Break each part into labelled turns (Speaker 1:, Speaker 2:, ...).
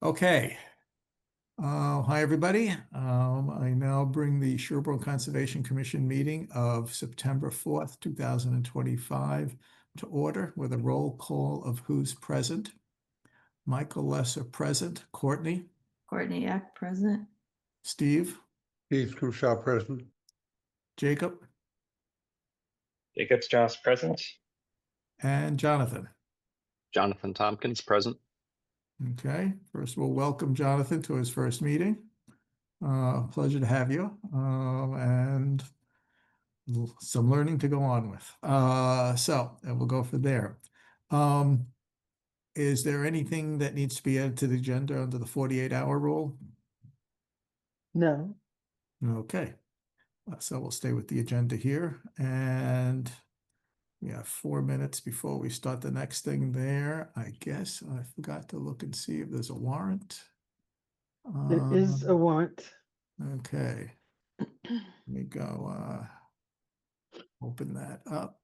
Speaker 1: Okay. Hi, everybody. I now bring the Sherborn Conservation Commission meeting of September 4th, 2025 to order with a roll call of who's present. Michael Lesser present. Courtney.
Speaker 2: Courtney Eck present.
Speaker 1: Steve.
Speaker 3: Keith Crusaw present.
Speaker 1: Jacob.
Speaker 4: Jacob Strauss present.
Speaker 1: And Jonathan.
Speaker 5: Jonathan Tompkins present.
Speaker 1: Okay. First, we'll welcome Jonathan to his first meeting. Pleasure to have you. And some learning to go on with. And we'll go from there. Is there anything that needs to be added to the agenda under the 48-hour rule?
Speaker 2: No.
Speaker 1: Okay. So we'll stay with the agenda here. And we have 4 minutes before we start the next thing there. I guess I forgot to look and see if there's a warrant.
Speaker 2: There is a warrant.
Speaker 1: Okay. Let me go open that up.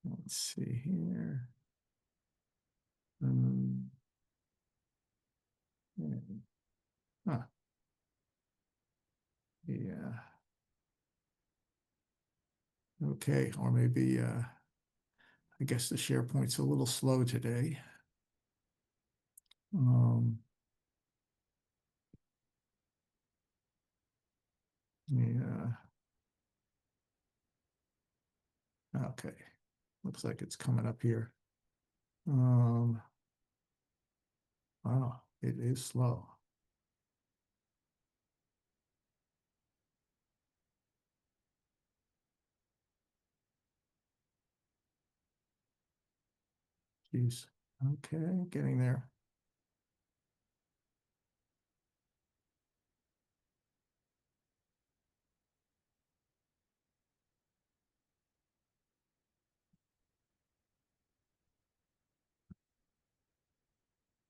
Speaker 1: Let's see here. Yeah. Okay, or maybe I guess the SharePoint's a little slow today. Yeah. Okay. Looks like it's coming up here. Wow, it is slow. Jeez. Okay, getting there.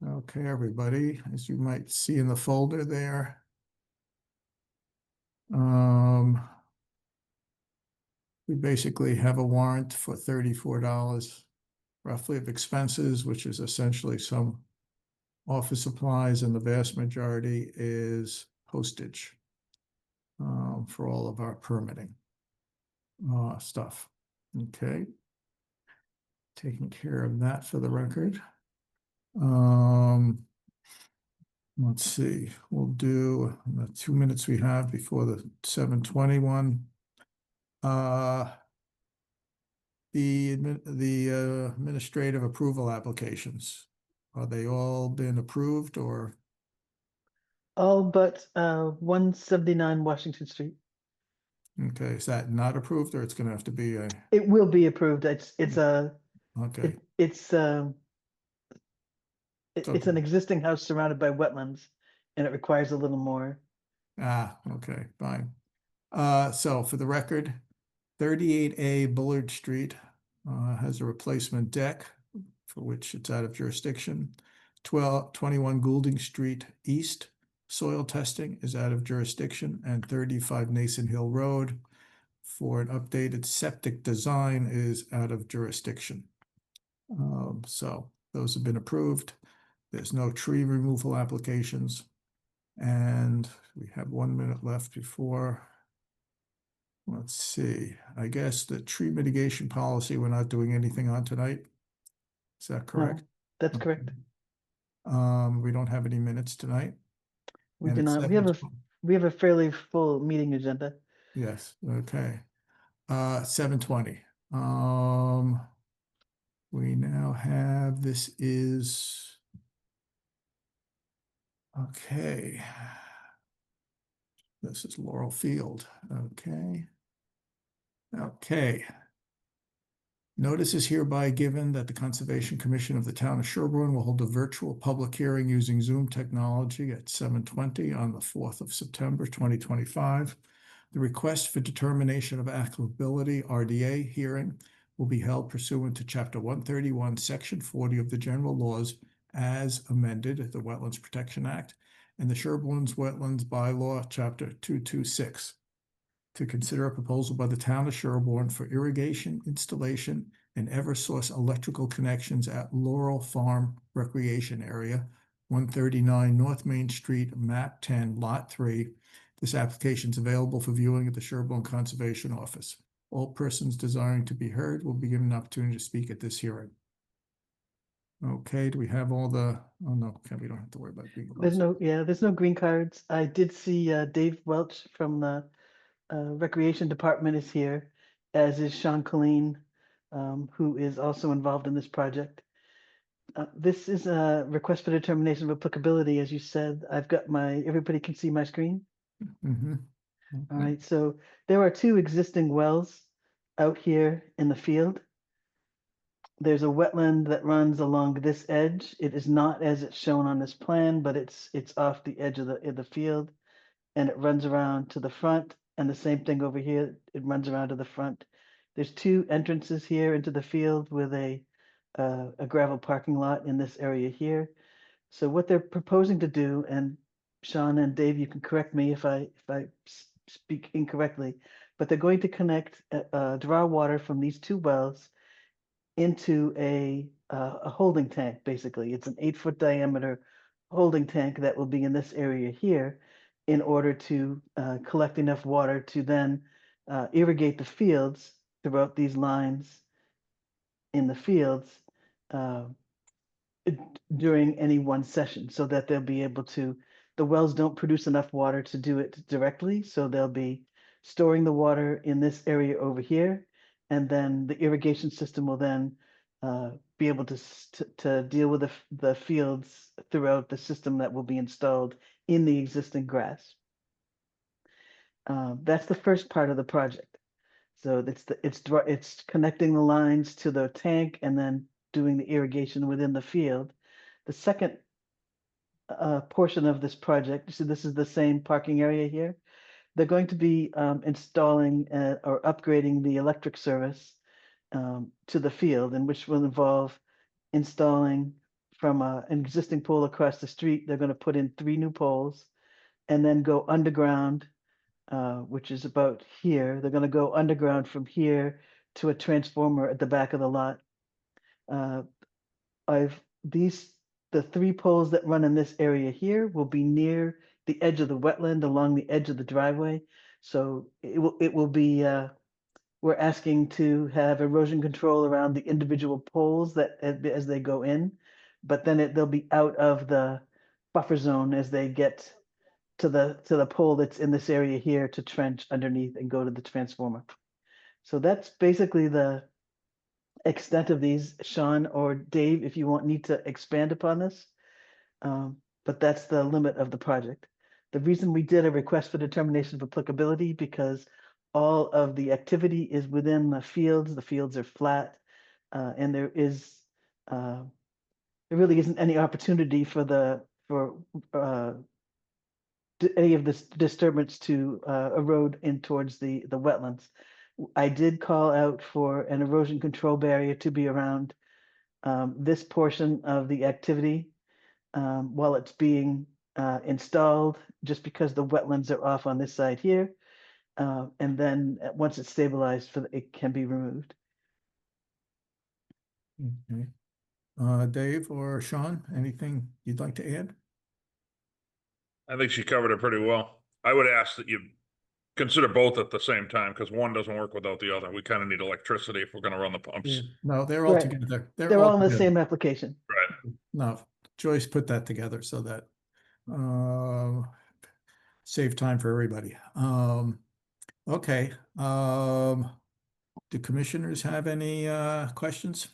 Speaker 1: Okay, everybody, as you might see in the folder there, we basically have a warrant for $34 roughly of expenses, which is essentially some office supplies, and the vast majority is postage for all of our permitting stuff. Okay. Taking care of that for the record. Let's see, we'll do the 2 minutes we have before the 7:21. The administrative approval applications, are they all been approved or?
Speaker 2: All but 179 Washington Street.
Speaker 1: Okay, is that not approved, or it's going to have to be a?
Speaker 2: It will be approved. It's
Speaker 1: Okay.
Speaker 2: It's an
Speaker 1: Okay.
Speaker 2: existing house surrounded by wetlands, and it requires a little more.
Speaker 1: Okay, fine. So for the record, 38A Bullard Street has a replacement deck for which it's out of jurisdiction. 21 Goulding Street East, soil testing is out of jurisdiction, and 35 Nason Hill Road for an updated septic design is out of jurisdiction. So those have been approved. There's no tree removal applications, and we have 1 minute left before. Let's see, I guess the tree mitigation policy, we're not doing anything on tonight. Is that correct?
Speaker 2: No, that's correct.
Speaker 1: We don't have any minutes tonight.
Speaker 2: We
Speaker 1: And
Speaker 2: do
Speaker 1: it's
Speaker 2: not. We have a fairly full meeting agenda.
Speaker 1: Yes, okay. 7:20. We now have, this is, okay. This is Laurel Field, okay. Okay. Notice is hereby given that the Conservation Commission of the Town of Sherborn will hold a virtual public hearing using Zoom technology at 7:20 on the 4th of September, 2025. The request for determination of applicability RDA hearing will be held pursuant to Chapter 131, Section 40 of the General Laws as amended, the Wetlands Protection Act, and the Sherborne's Wetlands Bylaw, Chapter 226. To consider a proposal by the town of Sherborn for irrigation installation and Eversource electrical connections at Laurel Farm Recreation Area, 139 North Main Street, map 10, lot 3. This application is available for viewing at the Sherborn Conservation Office. All persons desiring to be heard will be given an opportunity to speak at this hearing. Okay, do we have all the, oh no, okay, we don't have to worry about green
Speaker 2: There's
Speaker 1: cards.
Speaker 2: there's no green cards. I did see Dave Welch from the Recreation Department is here, as is Sean Colleen, who is also involved in this project. This is a request for determination of applicability, as you said. I've got everybody can see my screen.
Speaker 1: Mhm.
Speaker 2: All right, so there are two existing wells out here in the field. There's a wetland that runs along this edge. It is not as it's shown on this plan, but it's off the edge of the field, and it runs around to the front. And the same thing over here, it runs around to the front. There's two entrances here into the field with a gravel parking lot in this area here. So what they're proposing to do, and Sean and Dave, you can correct me if I speak incorrectly, but they're going to connect draw water from these two wells into a holding tank. Basically, it's an 8-foot diameter holding tank that will be in this area here, in order to collect enough water to then irrigate the fields throughout these lines in the fields. During any one session, so that they'll be able to, the wells don't produce enough water to do it directly, so they'll be storing the water in this area over here, and then the irrigation system will then be able to deal with the fields throughout the system that will be installed in the existing grass. That's the first part of the project. So it's connecting the lines to the tank and then doing the irrigation within the field. The second portion of this project, so this is the same parking area here. They're going to be installing or upgrading the electric service to the field, and which will involve installing from an existing pole across the street. They're going to put in 3 new poles and then go underground, which is about here. They're going to go underground from here to a transformer at the back of the lot. The 3 poles that run in this area here will be near the edge of the wetland, along the edge of the driveway. So it will be, we're asking to have erosion control around the individual poles that as they go in, but then they'll be out of the buffer zone as they get to the pole that's in this area here to trench underneath and go to the transformer. So that's basically the extent of these. Sean or Dave, if you need to expand upon this, but that's the limit of the project. The reason we did a request for determination of applicability, because all of the activity is within the fields. The fields are flat, and there really isn't any opportunity for any of this disturbance to erode in towards the wetlands. I did call out for an erosion control barrier to be around this portion of the activity while it's being installed, just because the wetlands are off on this side here. And then once it's stabilized, it can be removed.
Speaker 1: Okay. Dave or Sean, anything you'd like to add?
Speaker 3: I think she covered it pretty well. I would ask that you consider both at the same time, because one doesn't work without the other. We kind of need electricity if we're gonna run the pumps.
Speaker 1: No, they're all
Speaker 2: Right.
Speaker 1: together.
Speaker 2: They're all in the
Speaker 1: together.
Speaker 2: same application.
Speaker 3: Right.
Speaker 1: No, Joyce put that together so that save time for everybody. Okay. Do commissioners have any questions?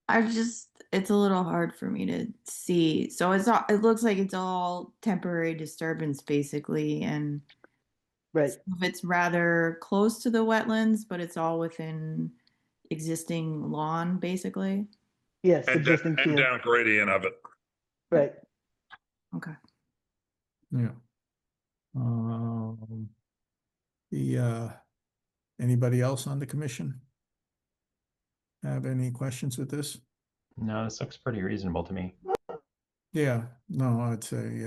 Speaker 6: It's a little hard for me to see. So it looks like it's all temporary disturbance basically, and
Speaker 2: Right.
Speaker 6: if it's rather close to the wetlands, but it's all within existing lawn basically.
Speaker 2: Yes,
Speaker 3: And
Speaker 2: existing field.
Speaker 3: down gradient of it.
Speaker 2: Right.
Speaker 6: Okay.
Speaker 1: Yeah. Anybody else on the commission have any questions with this?
Speaker 7: No, this looks pretty reasonable to me.
Speaker 1: Yeah, no, I'd say,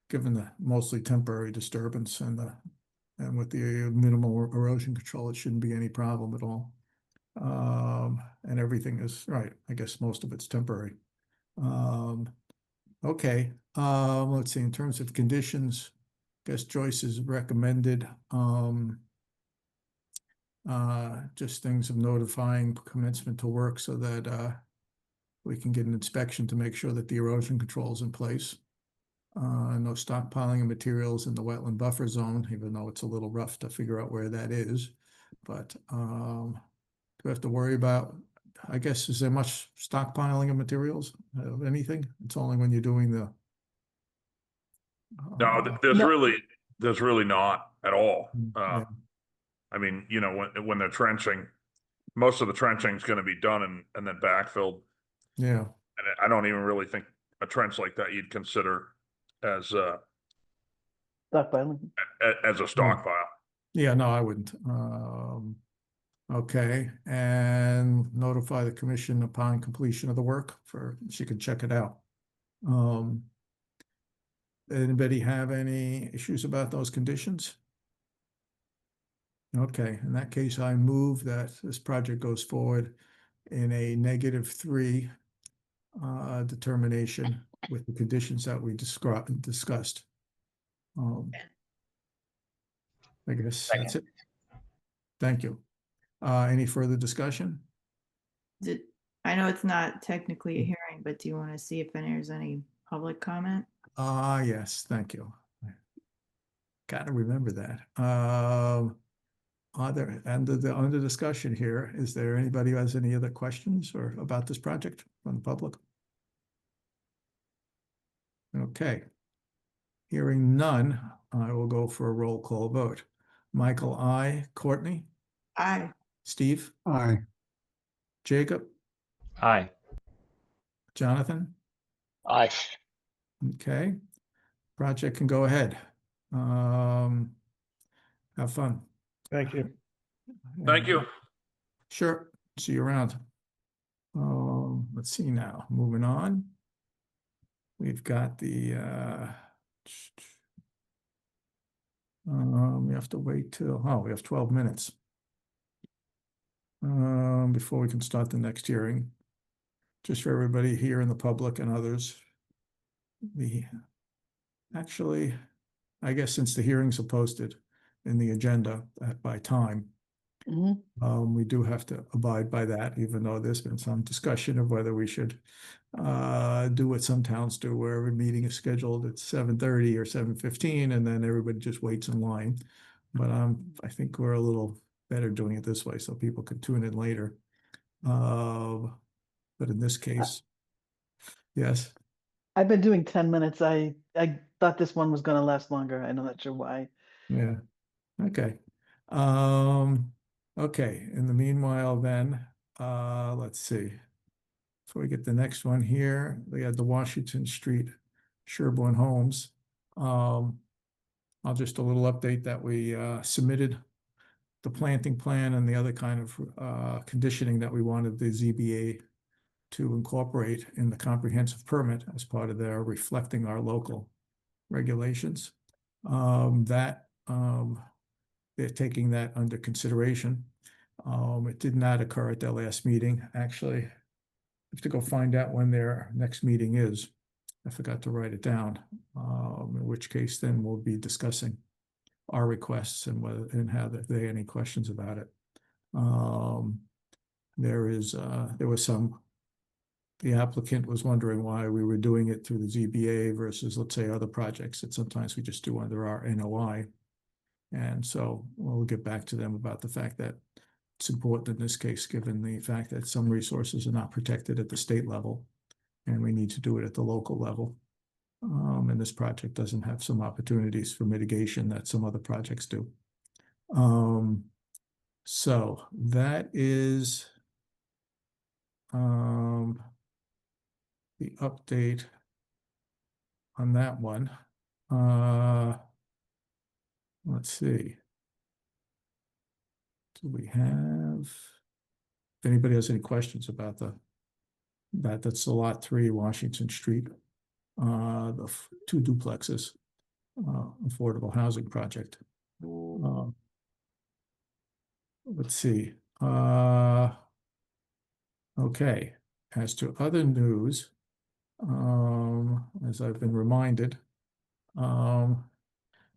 Speaker 1: given the mostly temporary disturbance and with the minimal erosion control, it shouldn't be any problem at all. And everything is, right, I guess most of it's temporary. Okay, let's see, in terms of conditions, guess Joyce has recommended, just things of notifying commencement to work so that, we can get an inspection to make sure that the erosion control is in place. No stockpiling of materials in the wetland buffer zone, even though it's a little rough to figure out where that is. But, do we have to worry about, I guess, is there much stockpiling of materials, of anything? It's only when you're doing the.
Speaker 3: No,
Speaker 2: No.
Speaker 3: there's really not at all.
Speaker 1: Yeah.
Speaker 3: I mean, you know, when they're trenching, most of the trenching is going to be done and then backfilled.
Speaker 1: Yeah,
Speaker 3: And I don't even really think a trench like that you'd consider as
Speaker 2: Stockpiling.
Speaker 3: as a stockpile.
Speaker 1: yeah, no, I wouldn't. Okay, and notify the commission upon completion of the work she can check it out. Anybody have any issues about those conditions? Okay, in that case, I move that this project goes forward in a -3 determination with the conditions that we discussed. I guess that's it. Thank you. Any further discussion?
Speaker 6: I know it's not technically a hearing, but do you want to see if there's any public comment?
Speaker 1: Yes, thank you. Gotta remember that. Under discussion here, is there anybody who has any other questions or about this project from the public? Okay. Hearing none, I will go for a roll call vote. Michael, I. Courtney,
Speaker 6: Aye.
Speaker 1: Steve,
Speaker 8: Aye.
Speaker 1: Jacob,
Speaker 7: Aye.
Speaker 1: Jonathan.
Speaker 4: Aye.
Speaker 1: Okay, project can go ahead. Have fun.
Speaker 8: Thank you.
Speaker 3: Thank you.
Speaker 1: Sure, see you around. Let's see now, moving on. We've got the, we have to wait till, we have 12 minutes. Before we can start the next hearing. Just for everybody here in the public and others. Actually, I guess since the hearings are posted in the agenda by time, we do have to abide by that, even though there's been some discussion of whether we should do what some towns do, where every meeting is scheduled at 7:30 or 7:15, and then everybody just waits in line. But I think we're a little better doing it this way, so people can tune in later. But in this case, yes.
Speaker 2: I've been doing 10 minutes. I thought this one was going to last longer. I'm not sure why.
Speaker 1: Yeah, okay. Okay, in the meanwhile then, let's see. Before we get the next one here, we had the Washington Street Sherborn Homes. I'll just a little update that we submitted the planting plan and the other kind of conditioning that we wanted the ZBA to incorporate in the comprehensive permit as part of their reflecting our local regulations. They're taking that under consideration. It did not occur at their last meeting. Actually, I have to go find out when their next meeting is. I forgot to write it down, in which case then we'll be discussing our requests and whether and how they have any questions about it. There was some, the applicant was wondering why we were doing it through the ZBA versus, let's say, other projects that sometimes we just do under our NOI. And so we'll get back to them about the fact that it's important in this case, given the fact that some resources are not protected at the state level, and we need to do it at the local level. And this project doesn't have some opportunities for mitigation that some other projects do. So that is the update on that one. Let's see. Do we have, if anybody has any questions about that's the lot 3 Washington Street, the 2 duplexes, affordable housing project. Let's see. Okay, as to other news, as I've been reminded, I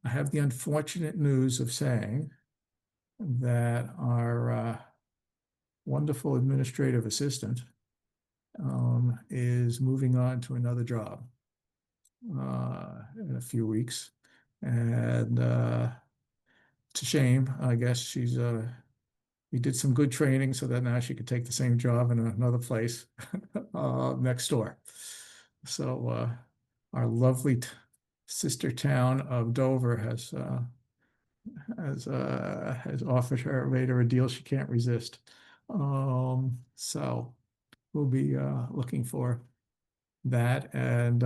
Speaker 1: have the unfortunate news of saying that our wonderful administrative assistant is moving on to another job in a few weeks. And it's a shame. I guess she's we did some good training so that now she could take the same job in another place next door. So our lovely sister town of Dover has offered her, made her a deal she can't resist. So we'll be looking for that, and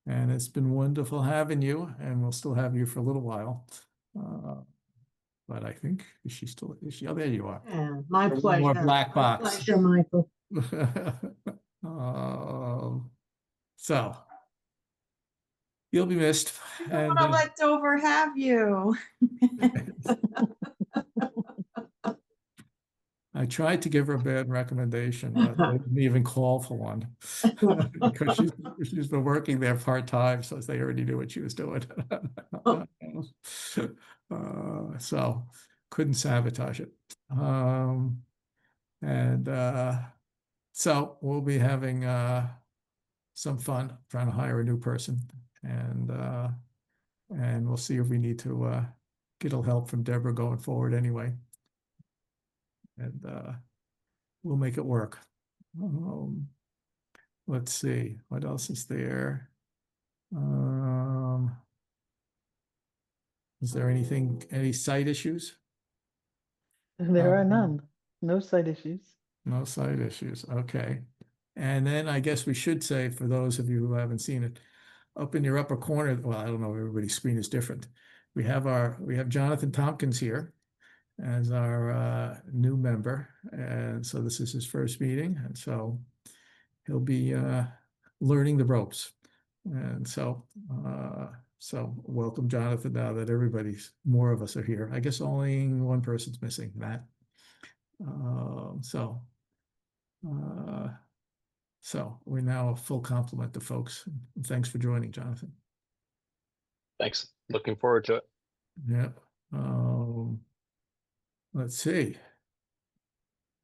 Speaker 1: it's been wonderful having you, and we'll still have you for a little while. But I think, is she still, is she, oh, there you are.
Speaker 8: Yeah, my
Speaker 1: One more
Speaker 8: pleasure.
Speaker 1: black
Speaker 8: My
Speaker 1: box.
Speaker 8: pleasure, Michael.
Speaker 1: So you'll be missed.
Speaker 6: I don't
Speaker 1: And
Speaker 6: want to let Dover have you.
Speaker 1: I tried to give her a bad recommendation, but they didn't even call for one. Because she's been working there part-time, so they already knew what she was doing. So couldn't sabotage it. So we'll be having some fun trying to hire a new person, and we'll see if we need to get a little help from Deborah going forward anyway. And we'll make it work. Let's see, what else is there? Is there anything, any site issues?
Speaker 2: There are none. No side issues.
Speaker 1: No site issues, okay. And then I guess we should say, for those of you who haven't seen it, up in your upper corner, well, I don't know, everybody's screen is different. We have Jonathan Tompkins here as our new member, and so this is his first meeting, and so he'll be learning the ropes. And so welcome, Jonathan, now that more of us are here. I guess only one person's missing, Matt. So we're now a full complement to folks. Thanks for joining, Jonathan.
Speaker 5: Thanks. Looking forward to it.
Speaker 1: Yep. Let's see.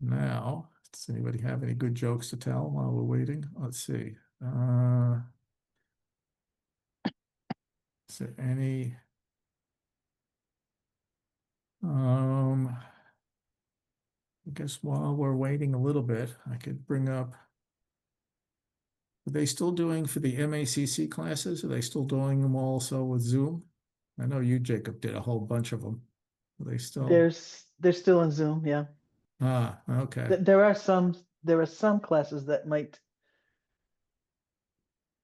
Speaker 1: Now, does anybody have any good jokes to tell while we're waiting? Let's see. Is there any? I guess while we're waiting a little bit, I could bring up. Are they still doing for the MACC classes? Are they still doing them also with Zoom? I know you, Jacob, did a whole bunch of them. Are they still?
Speaker 2: They're still on Zoom, yeah.
Speaker 1: Ah, okay.
Speaker 2: There are some classes that might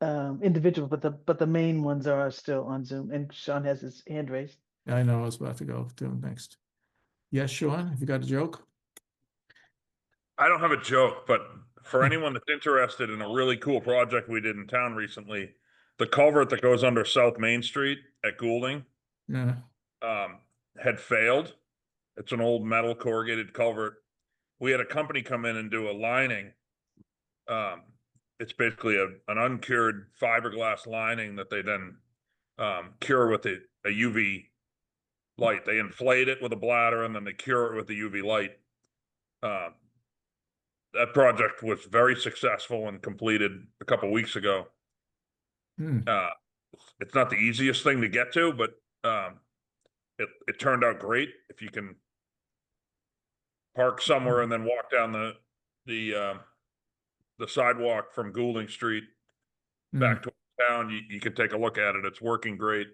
Speaker 2: individual, but the main ones are still on Zoom, and Sean has his hand raised.
Speaker 1: I know, I was about to go to him next. Yes, Sean, have you got a joke?
Speaker 3: I don't have a joke, but for anyone that's interested in a really cool project we did in town recently, the culvert that goes under South Main Street at Goulding
Speaker 1: Yeah.
Speaker 3: had failed. It's an old metal corrugated culvert. We had a company come in and do a lining. It's basically an uncured fiberglass lining that they then cure with a UV light. They inflate it with a bladder and then they cure it with the UV light. That project was very successful and completed a couple weeks ago. It's not the easiest thing to get to, but it turned out great. If you can park somewhere and then walk down the sidewalk from Goulding Street back to town, you can take a look at it. It's working great.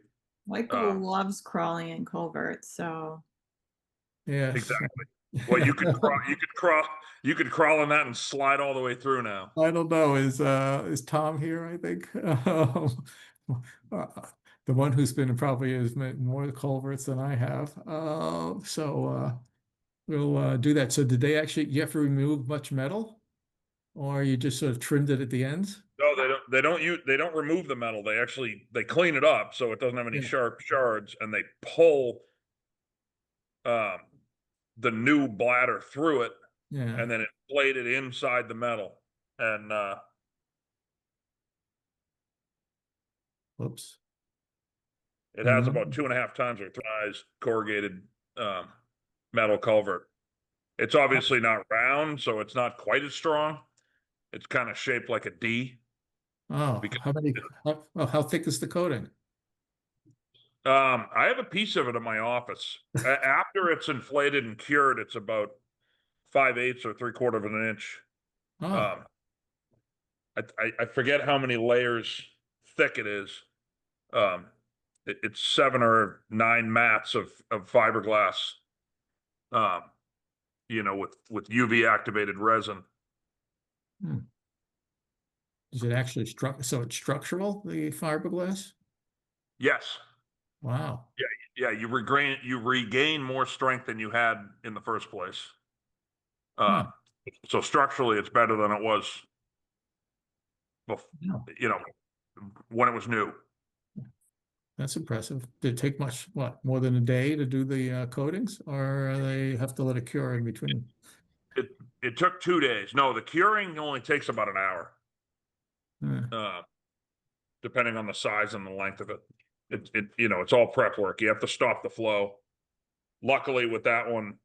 Speaker 6: Michael loves crawling in culverts, so.
Speaker 1: Yes.
Speaker 3: Exactly. Well, you could crawl in that and slide all the way through now.
Speaker 1: I don't know. Is Tom here? I think the one who's been probably has more culverts than I have. So we'll do that. So did they actually? You have to remove much metal, or you just sort of trimmed it at the ends?
Speaker 3: No, they don't remove the metal. They clean it up so it doesn't have any sharp shards, and they pull the new bladder through it
Speaker 1: Yeah,
Speaker 3: and then inflated inside the metal. And
Speaker 1: whoops.
Speaker 3: it has
Speaker 1: No.
Speaker 3: about 2.5 tons or size corrugated metal culvert. It's obviously not round, so it's not quite as strong. It's kind of shaped like a D.
Speaker 1: Oh,
Speaker 3: Because-
Speaker 1: how thick is the coating?
Speaker 3: I have a piece of it in my office. After it's inflated and cured, it's about 5/8 or 3/4 of an inch.
Speaker 1: Oh,
Speaker 3: Um, I forget how many layers thick it is. It's 7 or 9 mats of fiberglass. Um, with UV activated resin.
Speaker 1: is it actually so it's structural, the fiberglass?
Speaker 3: Yes.
Speaker 1: Wow.
Speaker 3: Yeah, you regain more strength than you had in the first place.
Speaker 1: Huh.
Speaker 3: So structurally, it's better than it was,
Speaker 1: Yeah.
Speaker 3: when it was new.
Speaker 1: That's impressive. Did it take much, more than a day to do the coatings, or they have to let it cure in between?
Speaker 3: It took 2 days. No, the curing only takes about an hour,
Speaker 1: Hmm.
Speaker 3: depending on the size and the length of it. It's all prep work. You have to stop the flow. Luckily, with that one,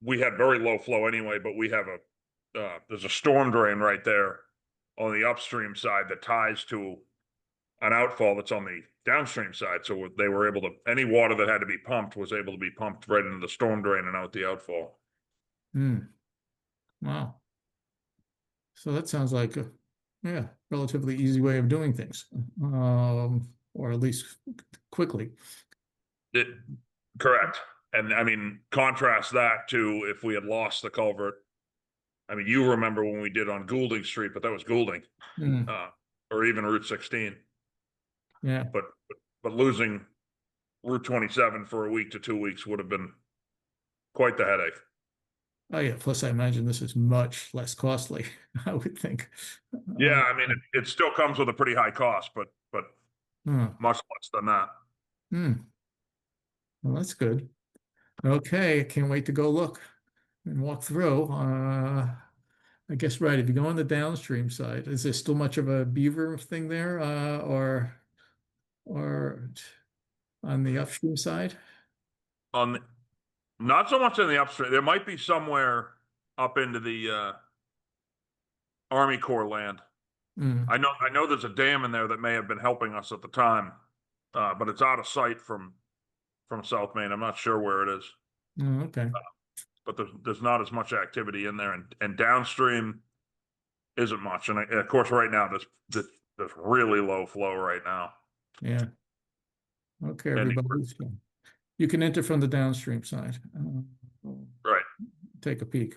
Speaker 3: we had very low flow anyway, but we have there's a storm drain right there on the upstream side that ties to an outfall that's on the downstream side. So they were able to, any water that had to be pumped was able to be pumped right into the storm drain and out the outfall.
Speaker 1: Wow. So that sounds like a, relatively easy way of doing things, or at least quickly.
Speaker 3: Correct. And I mean, contrast that to if we had lost the culvert. I mean, you remember when we did on Goulding Street, but that was Goulding,
Speaker 1: Hmm.
Speaker 3: or even Route 16.
Speaker 1: Yeah.
Speaker 3: But losing Route 27 for a week to 2 weeks would have been quite the headache.
Speaker 1: Oh yeah. Plus, I imagine this is much less costly, I would think.
Speaker 3: Yeah, I mean, it still comes with a pretty high cost, but
Speaker 1: Hmm.
Speaker 3: much less than that.
Speaker 1: Well, that's good. Okay, can't wait to go look and walk through. I guess, right, if you go on the downstream side, is there still much of a beaver thing there, or on the upstream side?
Speaker 3: On not so much in the upstream. There might be somewhere up into the Army Corps land.
Speaker 1: Hmm.
Speaker 3: I know there's a dam in there that may have been helping us at the time, but it's out of sight from South Main. I'm not sure where it is,
Speaker 1: Oh, okay.
Speaker 3: but there's not as much activity in there, and downstream isn't much. And of course, right now there's really low flow right now.
Speaker 1: Yeah. Okay,
Speaker 3: And
Speaker 1: everybody. You can enter from the downstream side.
Speaker 3: right.
Speaker 1: Take a peek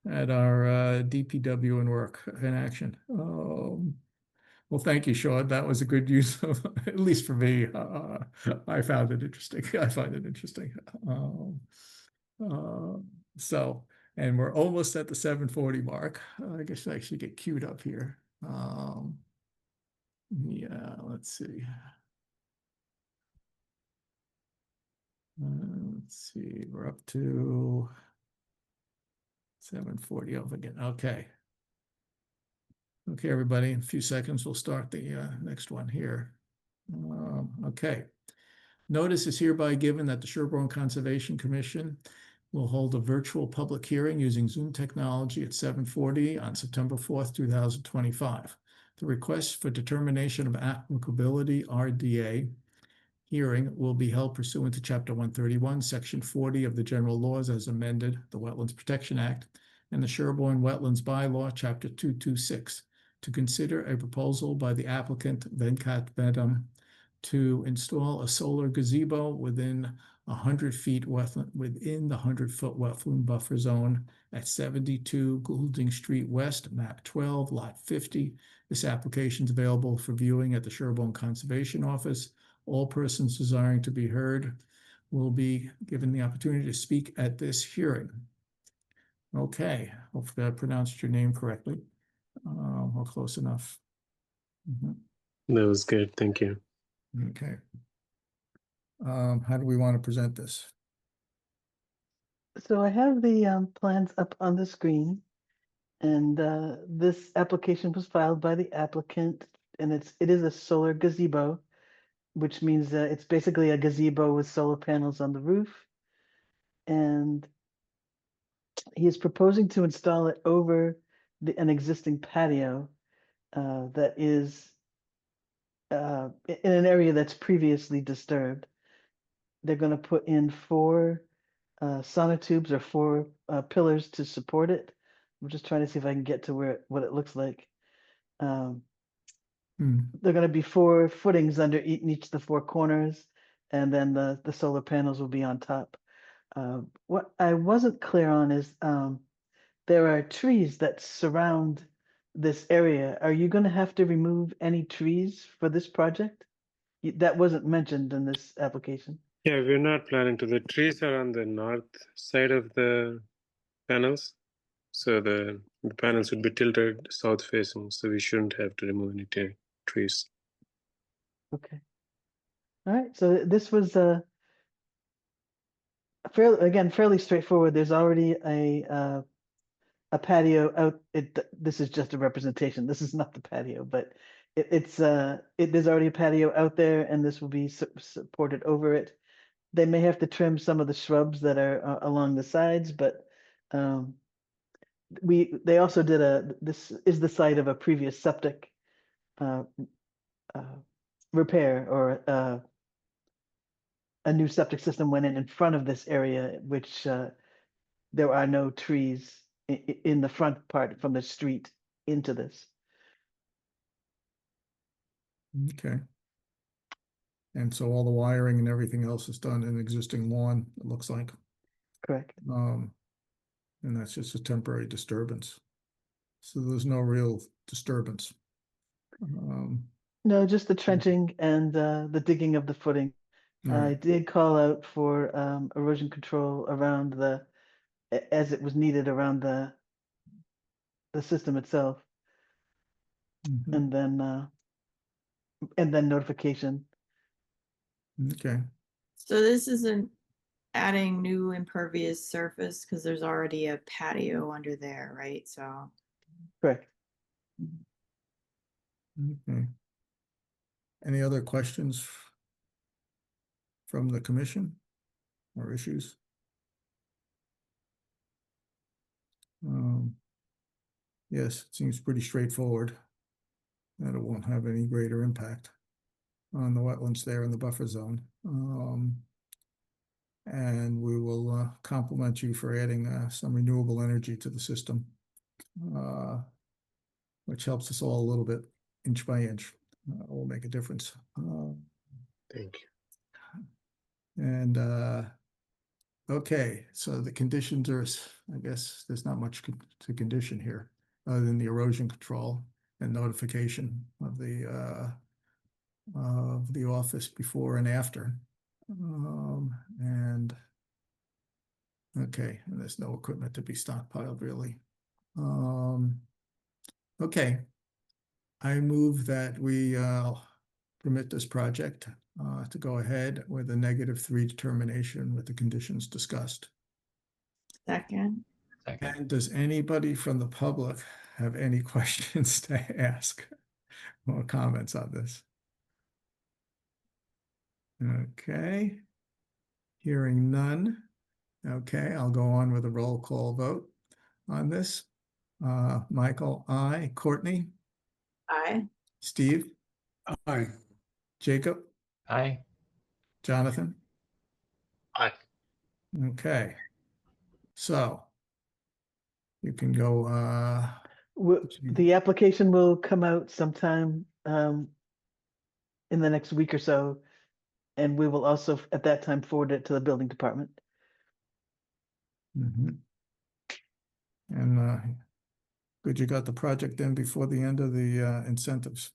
Speaker 1: at our DPW and work in action. Well, thank you, Sean. That was a good use of, at least for me. I found it interesting. I find it interesting. So, and we're almost at the 7:40 mark. I guess I should get queued up here. Yeah, let's see. Let's see, we're up to 7:40 over again. Okay. Okay, everybody, in a few seconds, we'll start the next one here. Okay. Notice is hereby given that the Sherborn Conservation Commission will hold a virtual public hearing using Zoom technology at 7:40 on September 4th, 2025. The request for determination of applicability RDA hearing will be held pursuant to Chapter 131, Section 40 of the General Laws as amended, the Wetlands Protection Act, and the Sherborn Wetlands Bylaw, Chapter 226, to consider a proposal by the applicant Venkat Bedam to install a solar gazebo within 100 feet within the 100-foot wetland buffer zone at 72 Goulding Street West, map 12, lot 50. This application is available for viewing at the Sherborn Conservation Office. All persons desiring to be heard will be given the opportunity to speak at this hearing. Okay, hopefully I pronounced your name correctly, or close enough.
Speaker 8: That was good. Thank you.
Speaker 1: Okay. How do we want to present this?
Speaker 2: So I have the plans up on the screen. And this application was filed by the applicant, and it is a solar gazebo, which means it's basically a gazebo with solar panels on the roof. And he is proposing to install it over an existing patio that is in an area that's previously disturbed. They're going to put in 4 sonotubes or 4 pillars to support it. I'm just trying to see if I can get to what it looks like. They're going to be 4 footings under each of the 4 corners, and then the solar panels will be on top. What I wasn't clear on is there are trees that surround this area. Are you going to have to remove any trees for this project? That wasn't mentioned in this application.
Speaker 8: Yeah, we're not planning to. The trees are on the north side of the panels. So the panels would be tilted south facing, so we shouldn't have to remove any trees.
Speaker 2: Okay. All right. So this was fairly straightforward. There's already a patio out. This is just a representation. This is not the patio, but there's already a patio out there, and this will be supported over it. They may have to trim some of the shrubs that are along the sides, but they also did this is the site of a previous septic repair, or a new septic system went in front of this area, which there are no trees in the front part from the street into this.
Speaker 1: Okay. And so all the wiring and everything else is done in existing lawn, it looks like.
Speaker 2: Correct.
Speaker 1: And that's just a temporary disturbance. So there's no real disturbance.
Speaker 2: No, just the trenching and the digging of the footing. I
Speaker 1: Right.
Speaker 2: did call out for erosion control around as it was needed around the system itself,
Speaker 1: Mhm.
Speaker 2: and then notification.
Speaker 1: Okay.
Speaker 6: So this isn't adding new impervious surface because there's already a patio under there, right? So
Speaker 2: Correct.
Speaker 1: Okay. Any other questions from the commission or issues? Yes, it seems pretty straightforward. That it won't have any greater impact on the wetlands there in the buffer zone. And we will compliment you for adding some renewable energy to the system, which helps us all a little bit, inch by inch. Will make a difference.
Speaker 8: Thank you.
Speaker 1: And okay, so the conditions are, I guess there's not much to condition here, other than the erosion control and notification of the office before and after. And okay, and there's no equipment to be stockpiled really. Okay, I move that we permit this project to go ahead with a -3 determination with the conditions discussed.
Speaker 6: second.
Speaker 7: Second.
Speaker 1: And does anybody from the public have any questions to ask or comments on this? Okay. Hearing none. Okay, I'll go on with a roll call vote on this. Michael, aye. Courtney,
Speaker 6: Aye.
Speaker 1: Steve,
Speaker 8: Aye.
Speaker 1: Jacob,
Speaker 7: Aye.
Speaker 1: Jonathan.
Speaker 5: Aye.
Speaker 1: Okay. So you can go,
Speaker 2: The application will come out sometime in the next week or so, and we will also at that time forward it to the building department.
Speaker 1: mhm. And good, you got the project in before the end of the incentives.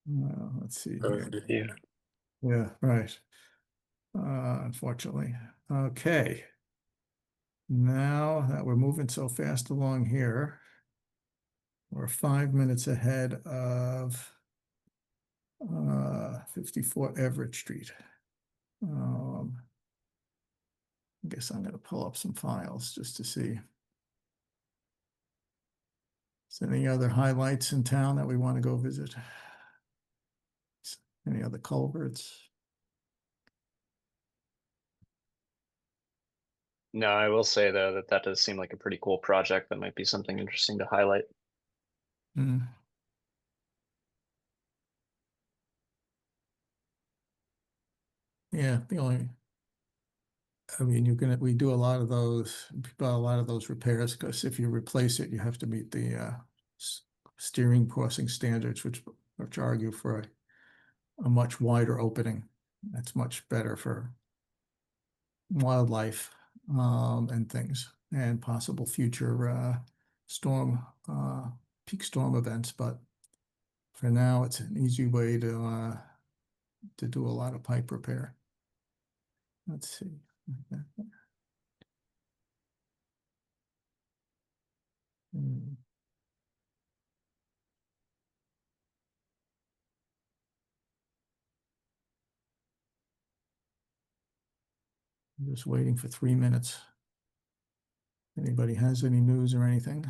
Speaker 1: Let's see.
Speaker 8: Yeah.
Speaker 1: Yeah, right. Unfortunately. Okay. Now that we're moving so fast along here, we're 5 minutes ahead of 54 Everett Street. I guess I'm gonna pull up some files just to see. Is there any other highlights in town that we want to go visit? Any other culverts?
Speaker 5: No, I will say though that that does seem like a pretty cool project. That might be something interesting to highlight.
Speaker 1: Hmm. Yeah, the only, I mean, we do a lot of those, repairs, because if you replace it, you have to meet the steering crossing standards, which argue for a much wider opening. That's much better for wildlife and things, and possible future storm, peak storm events. But for now, it's an easy way to do a lot of pipe repair. Let's see. Hmm. I'm just waiting for 3 minutes. Anybody has any news or anything?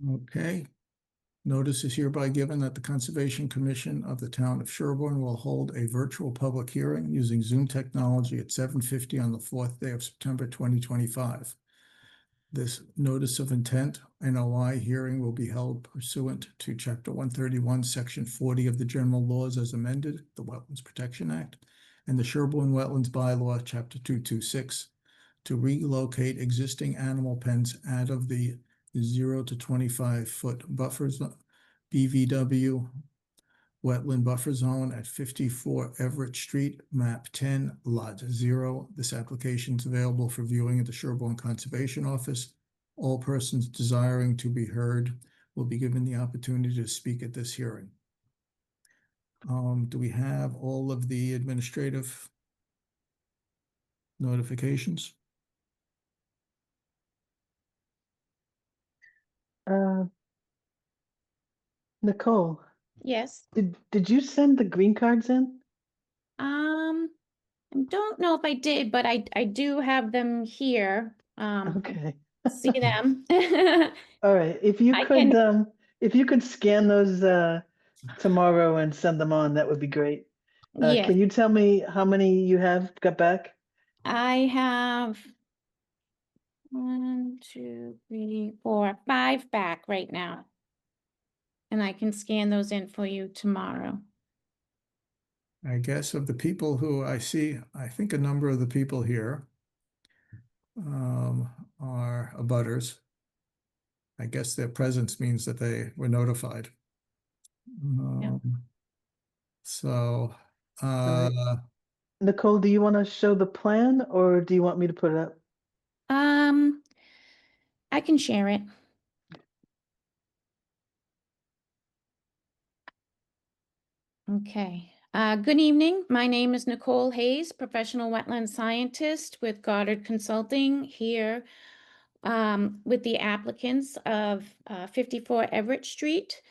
Speaker 1: Okay. Notice is hereby given that the Conservation Commission of the town of Sherborn will hold a virtual public hearing using Zoom technology at 7:50 on the 4th day of September 2025. This notice of intent, NOI hearing, will be held pursuant to Chapter 131, Section 40 of the General Laws as amended, the Wetlands Protection Act, and the Sherborn Wetlands Bylaw, Chapter 226, to relocate existing animal pens out of the 0 to 25-foot buffers, BVW wetland buffer zone at 54 Everett Street, map 10, lot 0. This application is available for viewing at the Sherborn Conservation Office. All persons desiring to be heard will be given the opportunity to speak at this hearing. Do we have all of the administrative notifications?
Speaker 2: Uh, Nicole,
Speaker 9: Yes.
Speaker 2: did you send the green cards in?
Speaker 9: I don't know if I did, but I do have them here.
Speaker 2: Okay.
Speaker 9: See them.
Speaker 2: All right. If you could scan those tomorrow and send them on, that would be great.
Speaker 9: Yes,
Speaker 2: Can you tell me how many you have got back?
Speaker 9: I have 1, 2, 3, 4, 5 back right now. And I can scan those in for you tomorrow.
Speaker 1: I guess of the people who I see, I think a number of the people here are abutters. I guess their presence means that they were notified. So,
Speaker 2: right. Nicole, do you want to show the plan or do you want me to put it up?
Speaker 9: I can share it. Okay. Good evening. My name is Nicole Hayes, professional wetland scientist with Goddard Consulting here with the applicants of 54 Everett Street.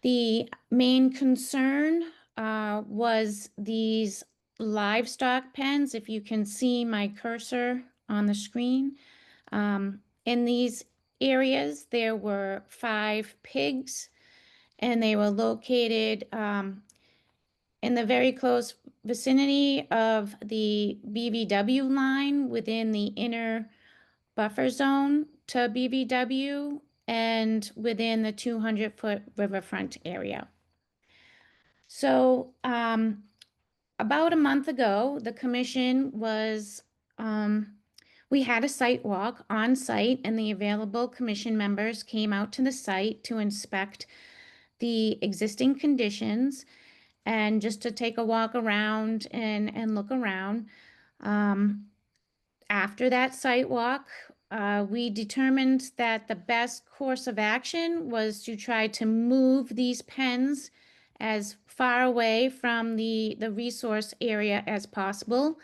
Speaker 9: The main concern was these livestock pens. If you can see my cursor on the screen, in these areas, there were 5 pigs, and they were located in the very close vicinity of the BVW line within the inner buffer zone to BVW and within the 200-foot riverfront area. So about a month ago, the commission was, we had a site walk on site, and the available commission members came out to the site to inspect the existing conditions and just to take a walk around and look around. After that site walk, we determined that the best course of action was to try to move these pens as far away from the resource area as possible.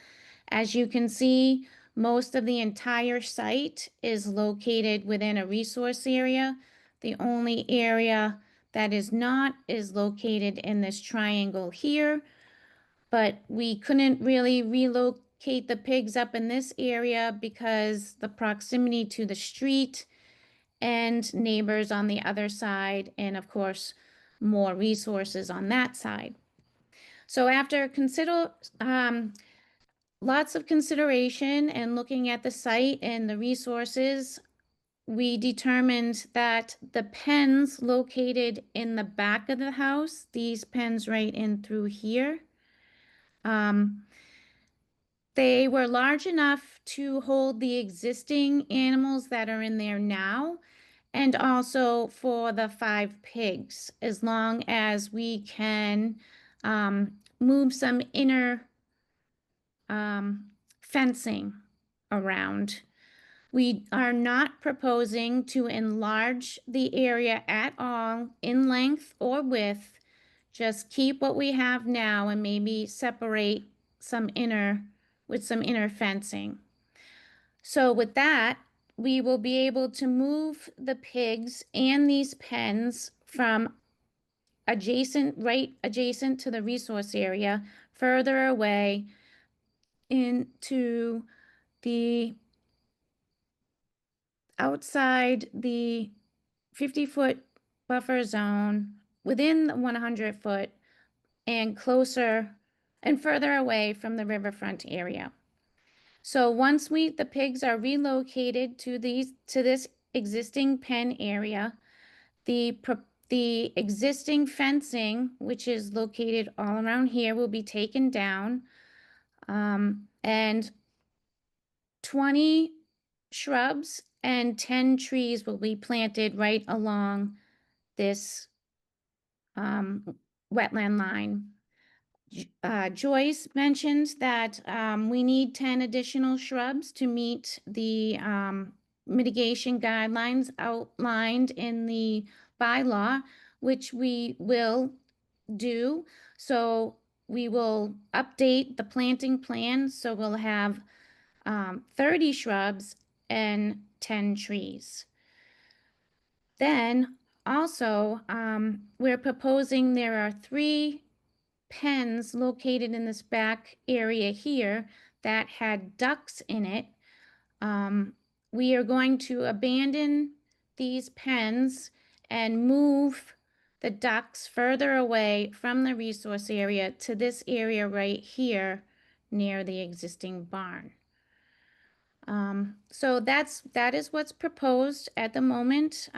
Speaker 9: As you can see, most of the entire site is located within a resource area. The only area that is not is located in this triangle here, but we couldn't really relocate the pigs up in this area because the proximity to the street and neighbors on the other side, and of course, more resources on that side. So after lots of consideration and looking at the site and the resources, we determined that the pens located in the back of the house, these pens right in through here, they were large enough to hold the existing animals that are in there now, and also for the 5 pigs, as long as we can move some inner fencing around. We are not proposing to enlarge the area at all in length or width. Just keep what we have now and maybe separate some inner fencing. So with that, we will be able to move the pigs and these pens from right adjacent to the resource area further away into the outside the 50-foot buffer zone within the 100-foot and closer and further away from the riverfront area. So once the pigs are relocated to this existing pen area, the existing fencing, which is located all around here, will be taken down, and 20 shrubs and 10 trees will be planted right along this wetland line. Joyce mentioned that we need 10 additional shrubs to meet the mitigation guidelines outlined in the bylaw, which we will do. So we will update the planting plan, so we'll have 30 shrubs and 10 trees. Then also, we're proposing there are 3 pens located in this back area here that had ducks in it. We are going to abandon these pens and move the ducks further away from the resource area to this area right here near the existing barn. So that is what's proposed at the moment.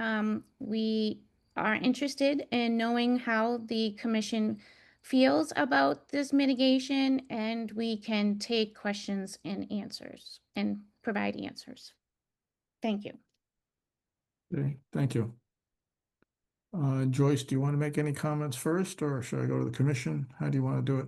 Speaker 9: We are interested in knowing how the commission feels about this mitigation, and we can take questions and answers and provide answers. Thank you.
Speaker 1: Okay, thank you. Joyce, do you want to make any comments first, or should I go to the commission? How do you want to do it?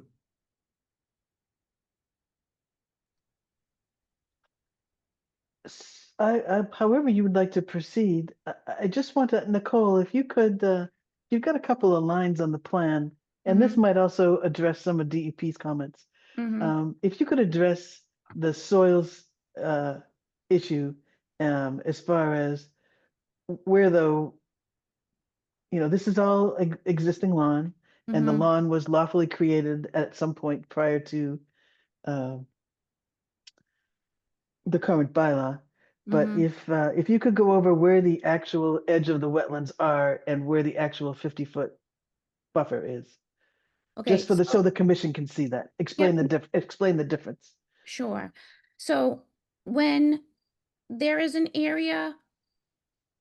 Speaker 2: However you would like to proceed, I just want to, Nicole, if you could, you've got a couple of lines on the plan, and this might also address some of DEP's comments. If you could address the soils issue as far as where this is all existing lawn, and the lawn was lawfully created at some point prior to the current bylaw. But if you could go over where the actual edge of the wetlands are and where the actual 50-foot buffer is,
Speaker 9: Okay.
Speaker 2: just for so the commission can see that. Explain the difference.
Speaker 9: Sure. So when there is an area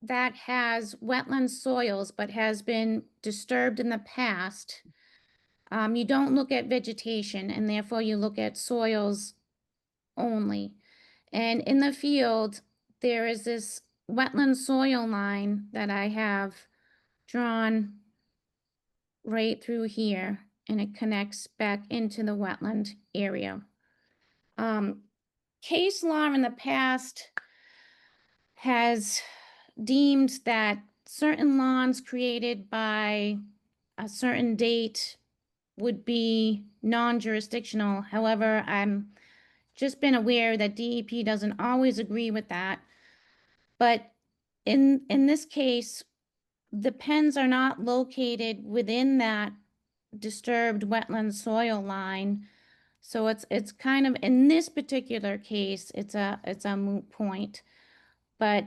Speaker 9: that has wetland soils but has been disturbed in the past, you don't look at vegetation, and therefore you look at soils only. And in the field, there is this wetland soil line that I have drawn right through here, and it connects back into the wetland area. Case law in the past has deemed that certain lawns created by a certain date would be non-jurisdictional. However, I'm just been aware that DEP doesn't always agree with that. But in this case, the pens are not located within that disturbed wetland soil line. So it's kind of, in this particular case, it's a moot point. But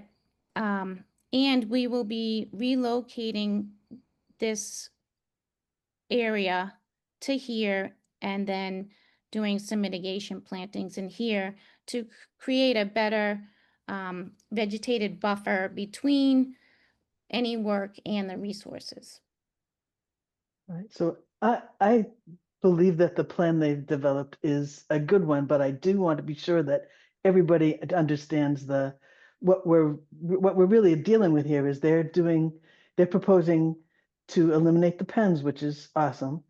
Speaker 9: and we will be relocating this area to here and then doing some mitigation plantings in here to create a better vegetated buffer between any work and the resources.
Speaker 2: Right. So I believe that the plan they've developed is a good one, but I do want to be sure that everybody understands what we're really dealing with here is they're proposing to eliminate the pens, which is awesome.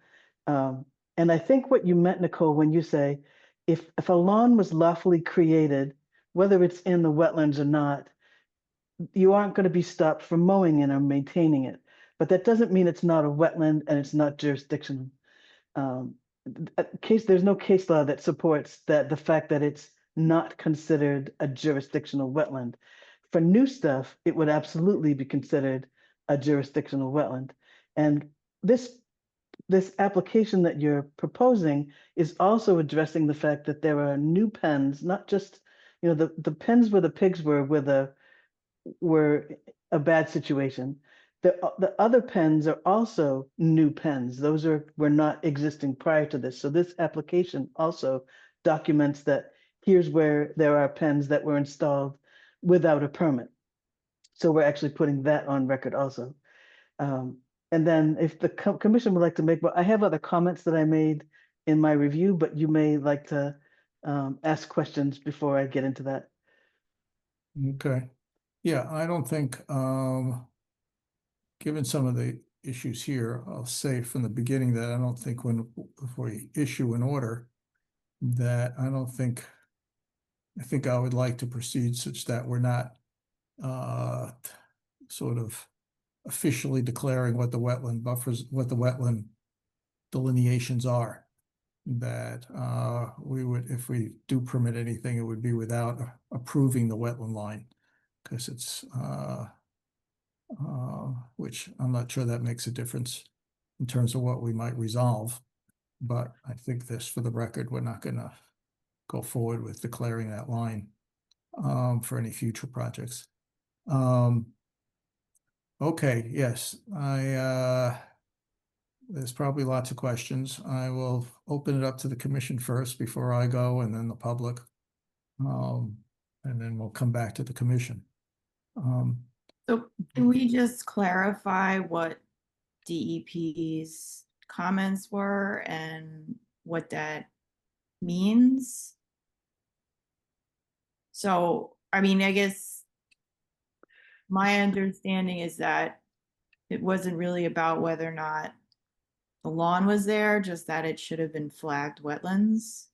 Speaker 2: And I think what you meant, Nicole, when you say if a lawn was lawfully created, whether it's in the wetlands or not, you aren't going to be stopped from mowing it or maintaining it. But that doesn't mean it's not a wetland and it's not jurisdictional. There's no case law that supports that the fact that it's not considered a jurisdictional wetland. For new stuff, it would absolutely be considered a jurisdictional wetland. And this application that you're proposing is also addressing the fact that there are new pens, not just, the pens where the pigs were a bad situation. The other pens are also new pens. Those were not existing prior to this. So this application also documents that here's where there are pens that were installed without a permit. So we're actually putting that on record also. And then if the commission would like to make, I have other comments that I made in my review, but you may like to ask questions before I get into that.
Speaker 1: Okay. Yeah, I don't think, given some of the issues here, I'll say from the beginning that I don't think if we issue an order, that I think I would like to proceed such that we're not sort of officially declaring what the wetland buffers, what the wetland delineations are. That we would, if we do permit anything, it would be without approving the wetland line, because it's which I'm not sure that makes a difference in terms of what we might resolve. But I think this, for the record, we're not gonna go forward with declaring that line for any future projects. Okay, yes, there's probably lots of questions. I will open it up to the commission first before I go, and then the public. And then we'll come back to the commission.
Speaker 6: So can we just clarify what DEP's comments were and what that means? So, I mean, I guess my understanding is that it wasn't really about whether or not the lawn was there, just that it should have been flagged wetlands.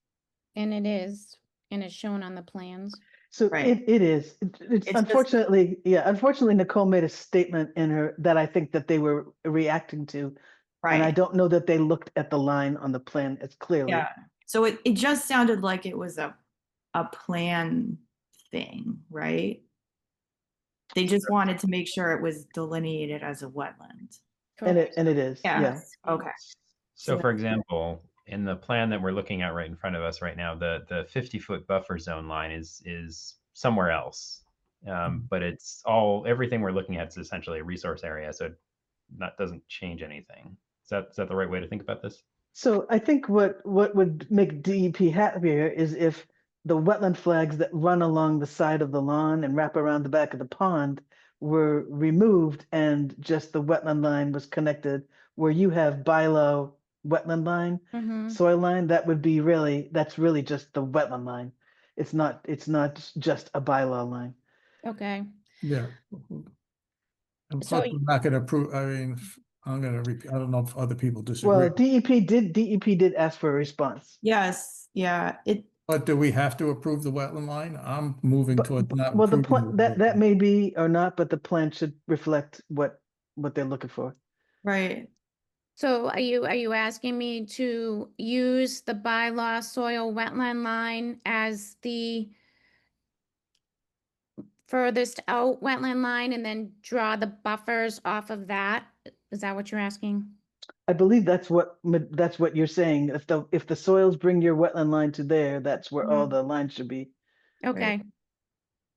Speaker 9: And it is, and it's shown on the plans.
Speaker 2: So
Speaker 6: Right.
Speaker 2: it is. It's
Speaker 6: just-
Speaker 2: unfortunately, unfortunately, Nicole made a statement in her that I think that they were reacting to. And I
Speaker 6: Right,
Speaker 2: don't know that they looked at the line on the plan as clearly.
Speaker 6: yeah. So it just sounded like it was a plan thing, right? They just wanted to make sure it was delineated as a wetland.
Speaker 2: And
Speaker 9: Correct.
Speaker 2: it is, yeah.
Speaker 6: Yes, okay.
Speaker 7: So
Speaker 6: So-
Speaker 7: for example, in the plan that we're looking at right in front of us right now, the 50-foot buffer zone line is somewhere else. But it's everything we're looking at is essentially a resource area, so that doesn't change anything. Is that the right way to think about this?
Speaker 2: So I think what would make DEP happier is if the wetland flags that run along the side of the lawn and wrap around the back of the pond were removed and just the wetland line was connected where you have bylaw wetland line,
Speaker 9: Mhm.
Speaker 2: soil line, that's really just the wetland line. It's not just a bylaw line.
Speaker 9: Okay.
Speaker 1: Yeah. And
Speaker 9: So-
Speaker 1: plus, we're not gonna approve, I mean, I'm gonna repeat, I don't know if other people disagree.
Speaker 2: Well, DEP did ask for a response.
Speaker 6: Yes, yeah,
Speaker 1: But do we have to approve the wetland line? I'm moving toward not
Speaker 2: Well, the
Speaker 1: approving.
Speaker 2: plan, that may be or not, but the plan should reflect what they're looking for.
Speaker 6: right.
Speaker 9: So are you asking me to use the bylaw soil wetland line as the furthest out wetland line and then draw the buffers off of that? Is that what you're asking?
Speaker 2: I believe that's what you're saying. If the soils bring your wetland line to there, that's where all the lines should be.
Speaker 9: Okay,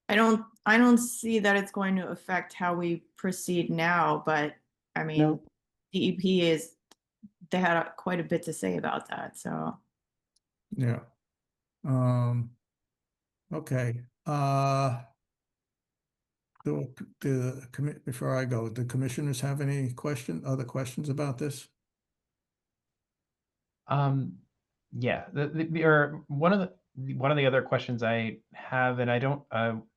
Speaker 6: I don't see that it's going to affect how we proceed now, but I mean,
Speaker 2: No.
Speaker 6: DEP they had quite a bit to say about that, so.
Speaker 1: Yeah. Okay, before I go, do commissioners have any other questions about this?
Speaker 7: Yeah, or one of the other questions I have, and I don't,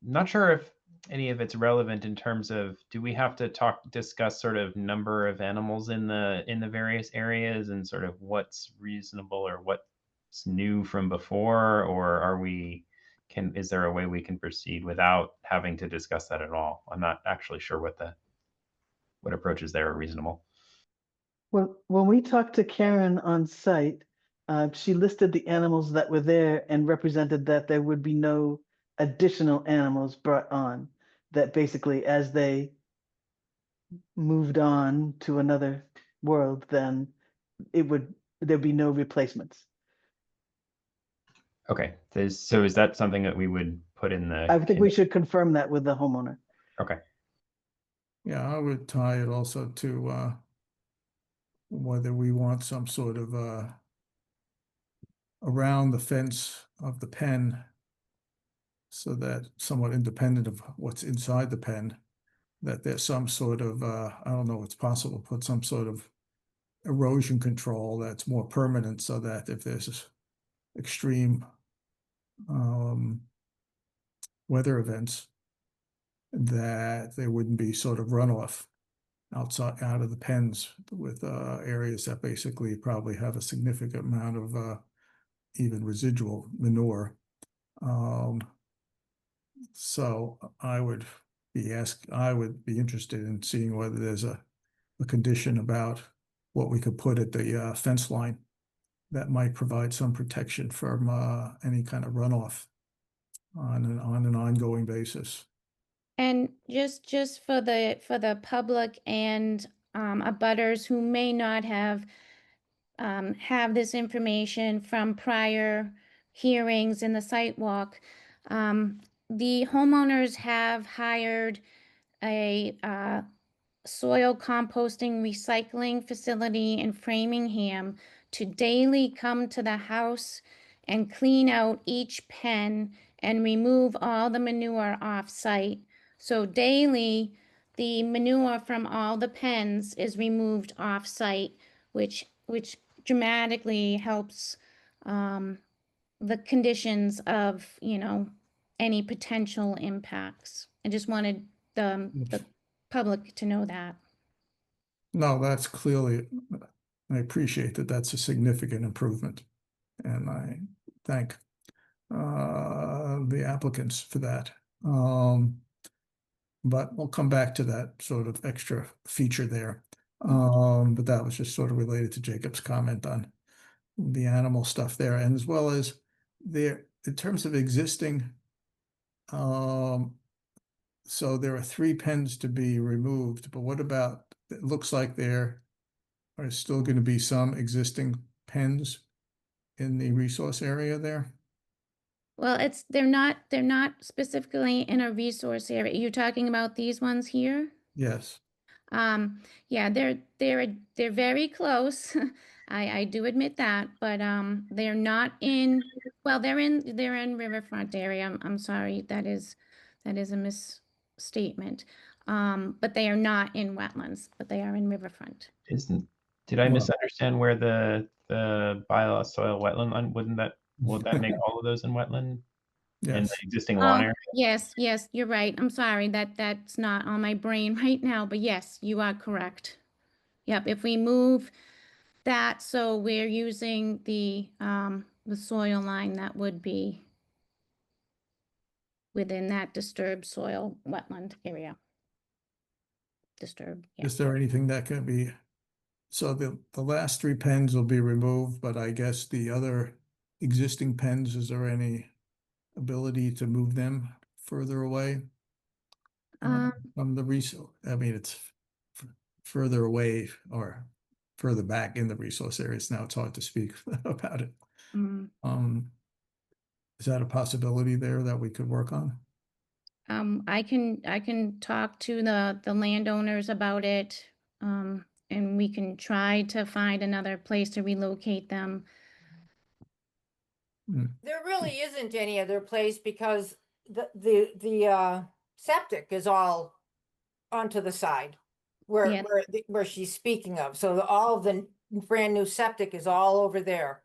Speaker 7: not sure if any of it's relevant in terms of, do we have to discuss sort of number of animals in the various areas and sort of what's reasonable or what's new from before, or is there a way we can proceed without having to discuss that at all? I'm not actually sure what approaches there are reasonable.
Speaker 2: Well, when we talked to Karen on site, she listed the animals that were there and represented that there would be no additional animals brought on. That basically, as they moved on to another world, then there'd be no replacements.
Speaker 7: Okay, so is that something that we would put in the?
Speaker 2: I think we should confirm that with the homeowner.
Speaker 7: Okay.
Speaker 1: Yeah, I would tie it also to whether we want some sort of around the fence of the pen, so that somewhat independent of what's inside the pen, that there's some sort of I don't know, it's possible to put some sort of erosion control that's more permanent, so that if there's extreme weather events, that there wouldn't be sort of runoff out of the pens with areas that basically probably have a significant amount of even residual manure. So I would be interested in seeing whether there's a condition about what we could put at the fence line that might provide some protection from any kind of runoff on an ongoing basis.
Speaker 9: And just for the public and abutters who may not have this information from prior hearings in the site walk, the homeowners have hired a soil composting recycling facility in Framingham to daily come to the house and clean out each pen and remove all the manure off site. So daily, the manure from all the pens is removed off site, which dramatically helps the conditions of, any potential impacts. I just wanted the public to know that.
Speaker 1: No, that's clearly, I appreciate that. That's a significant improvement. And I thank the applicants for that. But we'll come back to that sort of extra feature there. But that was just sort of related to Jacob's comment on the animal stuff there, and as well as there, in terms of existing, so there are 3 pens to be removed, but what about, it looks like there are still going to be some existing pens in the resource area there?
Speaker 9: Well, they're not specifically in a resource area. You're talking about these ones here?
Speaker 1: Yes.
Speaker 9: Yeah, they're very close. I do admit that, but they're not in, well, they're in riverfront area. I'm sorry, that is a misstatement. But they are not in wetlands, but they are in riverfront.
Speaker 7: Did I
Speaker 1: Well-
Speaker 7: misunderstand where the bylaw soil wetland line, would that make all of those in wetland? In the
Speaker 1: Yes.
Speaker 7: existing lawn area?
Speaker 9: Yes, you're right. I'm sorry, that's not on my brain right now, but yes, you are correct. Yep, if we move that, so we're using the soil line that would be within that disturbed soil wetland area. Disturbed, yeah.
Speaker 1: Is there anything that can be, so the last 3 pens will be removed, but I guess the other existing pens, is there any ability to move them further away? From the resource, I mean, it's further away or further back in the resource areas. Now it's hard to speak about it. Is that a possibility there that we could work on?
Speaker 9: I can talk to the landowners about it, and we can try to find another place to relocate them.
Speaker 10: There really isn't any other place because the septic is all onto the side where
Speaker 9: Yeah.
Speaker 10: where she's speaking of. So all of the brand new septic is all over there.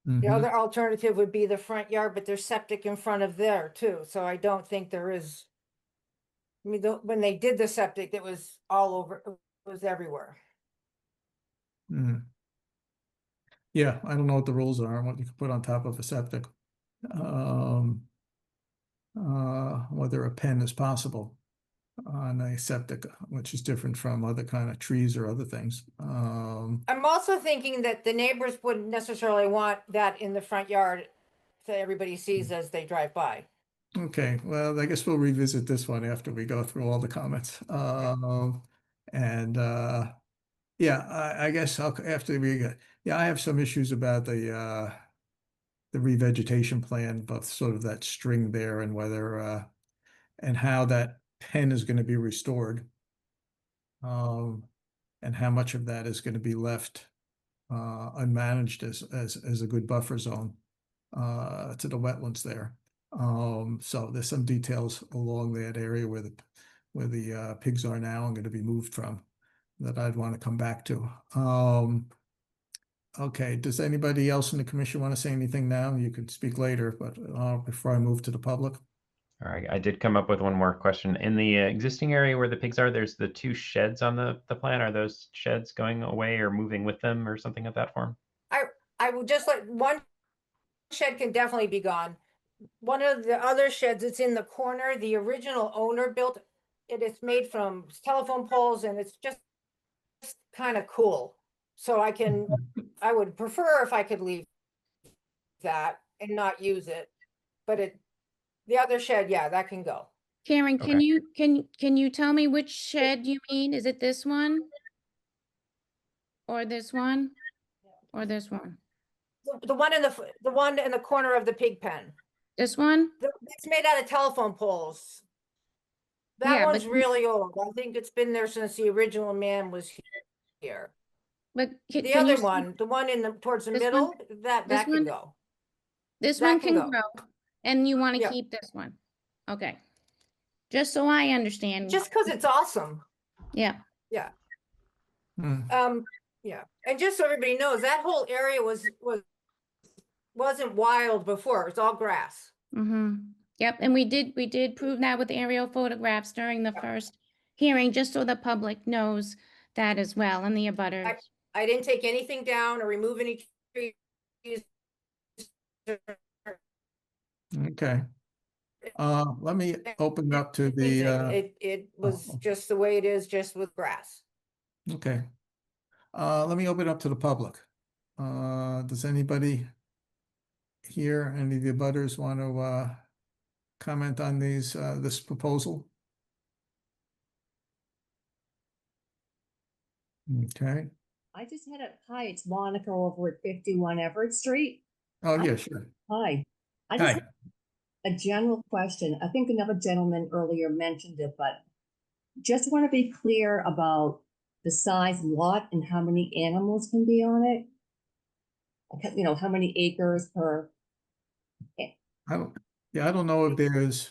Speaker 10: The
Speaker 1: Mhm.
Speaker 10: other alternative would be the front yard, but there's septic in front of there too. So I don't think there is. I mean, when they did the septic, it was all over, it was everywhere.
Speaker 1: Mhm. Yeah, I don't know what the rules are and what you can put on top of a septic. Whether a pen is possible on a septic, which is different from other kind of trees or other things.
Speaker 10: I'm also thinking that the neighbors wouldn't necessarily want that in the front yard that everybody sees as they drive by.
Speaker 1: Okay, well, I guess we'll revisit this one after we go through all the comments. And yeah, I guess after we get, yeah, I have some issues about the revegetation plan, both sort of that string there and whether and how that pen is going to be restored. And how much of that is going to be left unmanaged as a good buffer zone to the wetlands there. So there's some details along that area where the pigs are now and going to be moved from that I'd want to come back to. Okay, does anybody else in the commission want to say anything now? You can speak later, but before I move to the public.
Speaker 7: All right, I did come up with one more question. In the existing area where the pigs are, there's the 2 sheds on the plan. Are those sheds going away or moving with them or something of that form?
Speaker 10: I will just let one shed can definitely be gone. One of the other sheds, it's in the corner, the original owner built it. It's made from telephone poles and it's just kind of cool. So I would prefer if I could leave that and not use it. But the other shed, yeah, that can go.
Speaker 9: Karen,
Speaker 1: Okay.
Speaker 9: can you tell me which shed you mean? Is it this one? Or this one? Or this one?
Speaker 10: The one in the one in the corner of the pig pen.
Speaker 9: This one?
Speaker 10: It's made out of telephone poles. That
Speaker 9: Yeah,
Speaker 10: one's
Speaker 9: but-
Speaker 10: really old. I think it's been there since the original man was here.
Speaker 9: But
Speaker 10: The
Speaker 9: can you
Speaker 10: other
Speaker 9: see-
Speaker 10: one, the one in the towards the
Speaker 9: This one?
Speaker 10: middle, that
Speaker 9: This
Speaker 10: can
Speaker 9: one?
Speaker 10: go.
Speaker 9: This
Speaker 10: that
Speaker 9: one
Speaker 10: can
Speaker 9: can
Speaker 10: go.
Speaker 9: grow, and you want to
Speaker 10: Yeah.
Speaker 9: keep this one? Okay. Just so I understand.
Speaker 10: Just because it's awesome.
Speaker 9: Yeah.
Speaker 10: Yeah.
Speaker 1: Hmm.
Speaker 10: Yeah. And just so everybody knows, that whole area wasn't wild before. It's all grass.
Speaker 9: Mm-hmm. Yep, and we did prove that with aerial photographs during the first hearing, just so the public knows that as well, and the abutters.
Speaker 10: I didn't take anything down or remove any trees.
Speaker 1: Okay. Let me open up to the,
Speaker 10: It was
Speaker 1: oh.
Speaker 10: just the way it is, just with grass.
Speaker 1: okay. Let me open up to the public. Does anybody here, any of the abutters want to, comment on this proposal? Okay.
Speaker 11: I just had a, hi, it's Monica over at 51 Everett Street.
Speaker 1: Oh, yeah, sure.
Speaker 11: Hi. I just
Speaker 1: Hi.
Speaker 11: have a general question. I think another gentleman earlier mentioned it, but just want to be clear about the size lot and how many animals can be on it. Okay, you know, how many acres per.
Speaker 1: I don't know if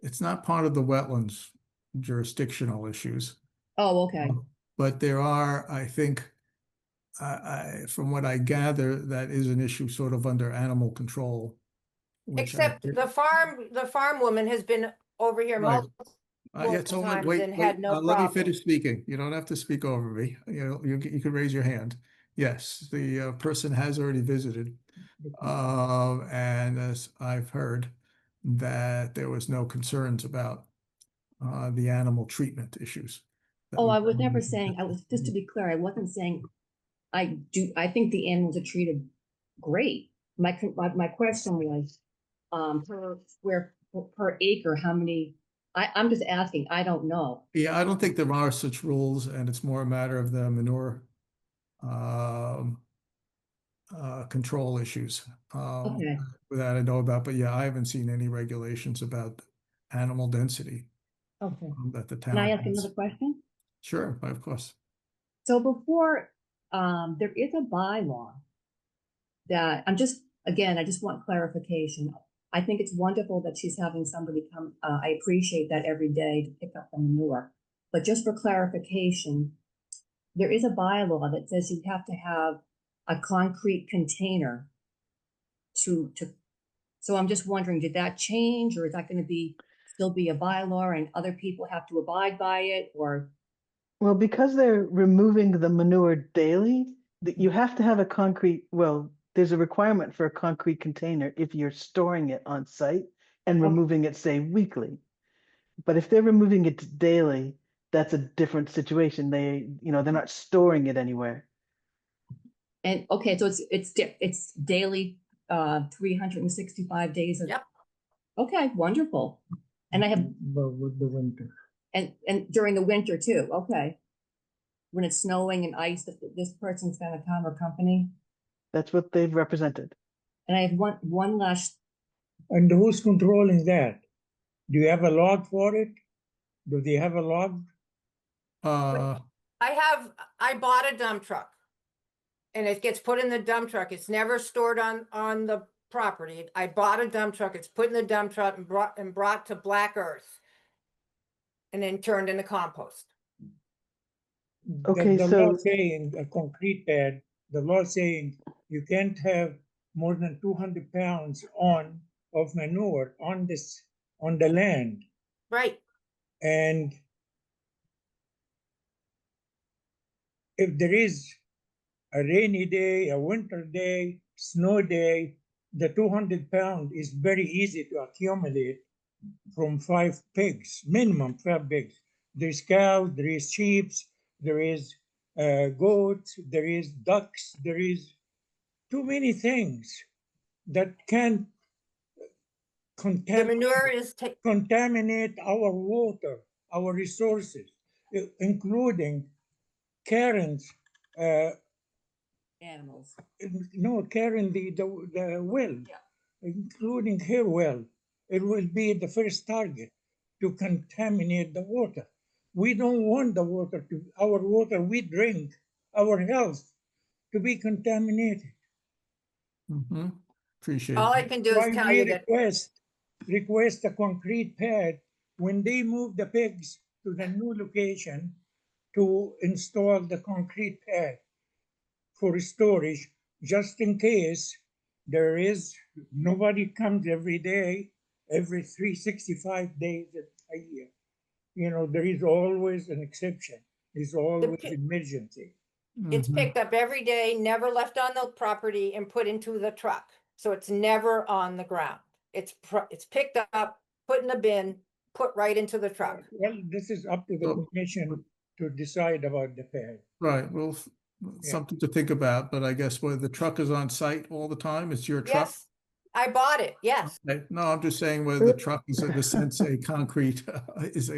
Speaker 1: it's not part of the wetlands jurisdictional issues.
Speaker 11: Oh, okay.
Speaker 1: But there are, I think, from what I gather, that is an issue sort of under animal control.
Speaker 10: Except the farm woman has been over here
Speaker 1: Right.
Speaker 10: multiple
Speaker 1: So
Speaker 10: times
Speaker 1: wait,
Speaker 10: and had no
Speaker 1: let me
Speaker 10: problem.
Speaker 1: finish speaking. You don't have to speak over me. You know, you can raise your hand. Yes, the person has already visited. And as I've heard, that there was no concerns about the animal treatment issues.
Speaker 11: Oh, I was never saying, I was, just to be clear, I wasn't saying, I think the animals are treated great. My question was, per acre, how many, I'm just asking, I don't know.
Speaker 1: Yeah, I don't think there are such rules, and it's more a matter of the manure control issues
Speaker 11: Okay.
Speaker 1: that I know about. But yeah, I haven't seen any regulations about animal density
Speaker 11: Okay.
Speaker 1: that the
Speaker 11: Can
Speaker 1: town
Speaker 11: I ask
Speaker 1: has.
Speaker 11: another question?
Speaker 1: Sure, of course.
Speaker 11: So before, there is a bylaw that I just want clarification. I think it's wonderful that she's having somebody come, I appreciate that every day to pick up the manure. But just for clarification, there is a bylaw that says you have to have a concrete container so I'm just wondering, did that change, or is that going to still be a bylaw and other people have to abide by it, or?
Speaker 2: Well, because they're removing the manure daily, you have to have a there's a requirement for a concrete container if you're storing it on site and removing it, say, weekly. But if they're removing it daily, that's a different situation. They're not storing it anywhere.
Speaker 11: And okay, so it's daily, 365 days.
Speaker 10: Yep.
Speaker 11: Okay, wonderful. And I have.
Speaker 12: With the winter.
Speaker 11: And during the winter too, okay. When it's snowing and ice, this person's gonna come or company.
Speaker 2: That's what they've represented.
Speaker 11: And I have one last.
Speaker 12: And who's controlling that? Do you have a log for it? Do they have a log?
Speaker 1: Uh,
Speaker 10: I bought a dump truck. And it gets put in the dump truck. It's never stored on the property. I bought a dump truck. It's put in the dump truck and brought to Black Earth. And then turned into compost.
Speaker 2: Okay,
Speaker 12: the
Speaker 2: so-
Speaker 12: law saying a concrete pad, the law saying you can't have more than 200 pounds of manure on the land.
Speaker 10: Right.
Speaker 12: And if there is a rainy day, a winter day, snow day, the 200 pound is very easy to accumulate from 5 pigs, minimum 5 pigs. There's cows, there is sheep, there is goats, there is ducks, there is too many things that can
Speaker 10: The manure is
Speaker 12: contaminate our water, our resources, including Karen's,
Speaker 11: Animals.
Speaker 12: no, Karen, the well,
Speaker 11: Yeah.
Speaker 12: including her well. It will be the first target to contaminate the water. We don't want the water our water we drink, our health, to be contaminated.
Speaker 1: Mm-hmm. Appreciate
Speaker 10: all I
Speaker 1: it.
Speaker 10: can do is
Speaker 12: Why
Speaker 10: tell
Speaker 12: we
Speaker 10: you that
Speaker 12: request a concrete pad when they move the pigs to the new location to install the concrete pad for storage, just in case there is nobody comes every day, every 365 days a year. You know, there is always an exception. There's always emergency.
Speaker 10: it's
Speaker 1: Mhm.
Speaker 10: picked up every day, never left on the property and put into the truck. So it's never on the ground. It's picked up, put in a bin, put right into the truck.
Speaker 12: Well, this is up to the
Speaker 1: So-
Speaker 12: commission to decide about the pad.
Speaker 1: Right, well, something to think about, but I guess whether the truck is on site all the time, it's your truck?
Speaker 10: Yes, I bought it, yes.
Speaker 1: Okay. No, I'm just saying whether the truck is in a sense a concrete, is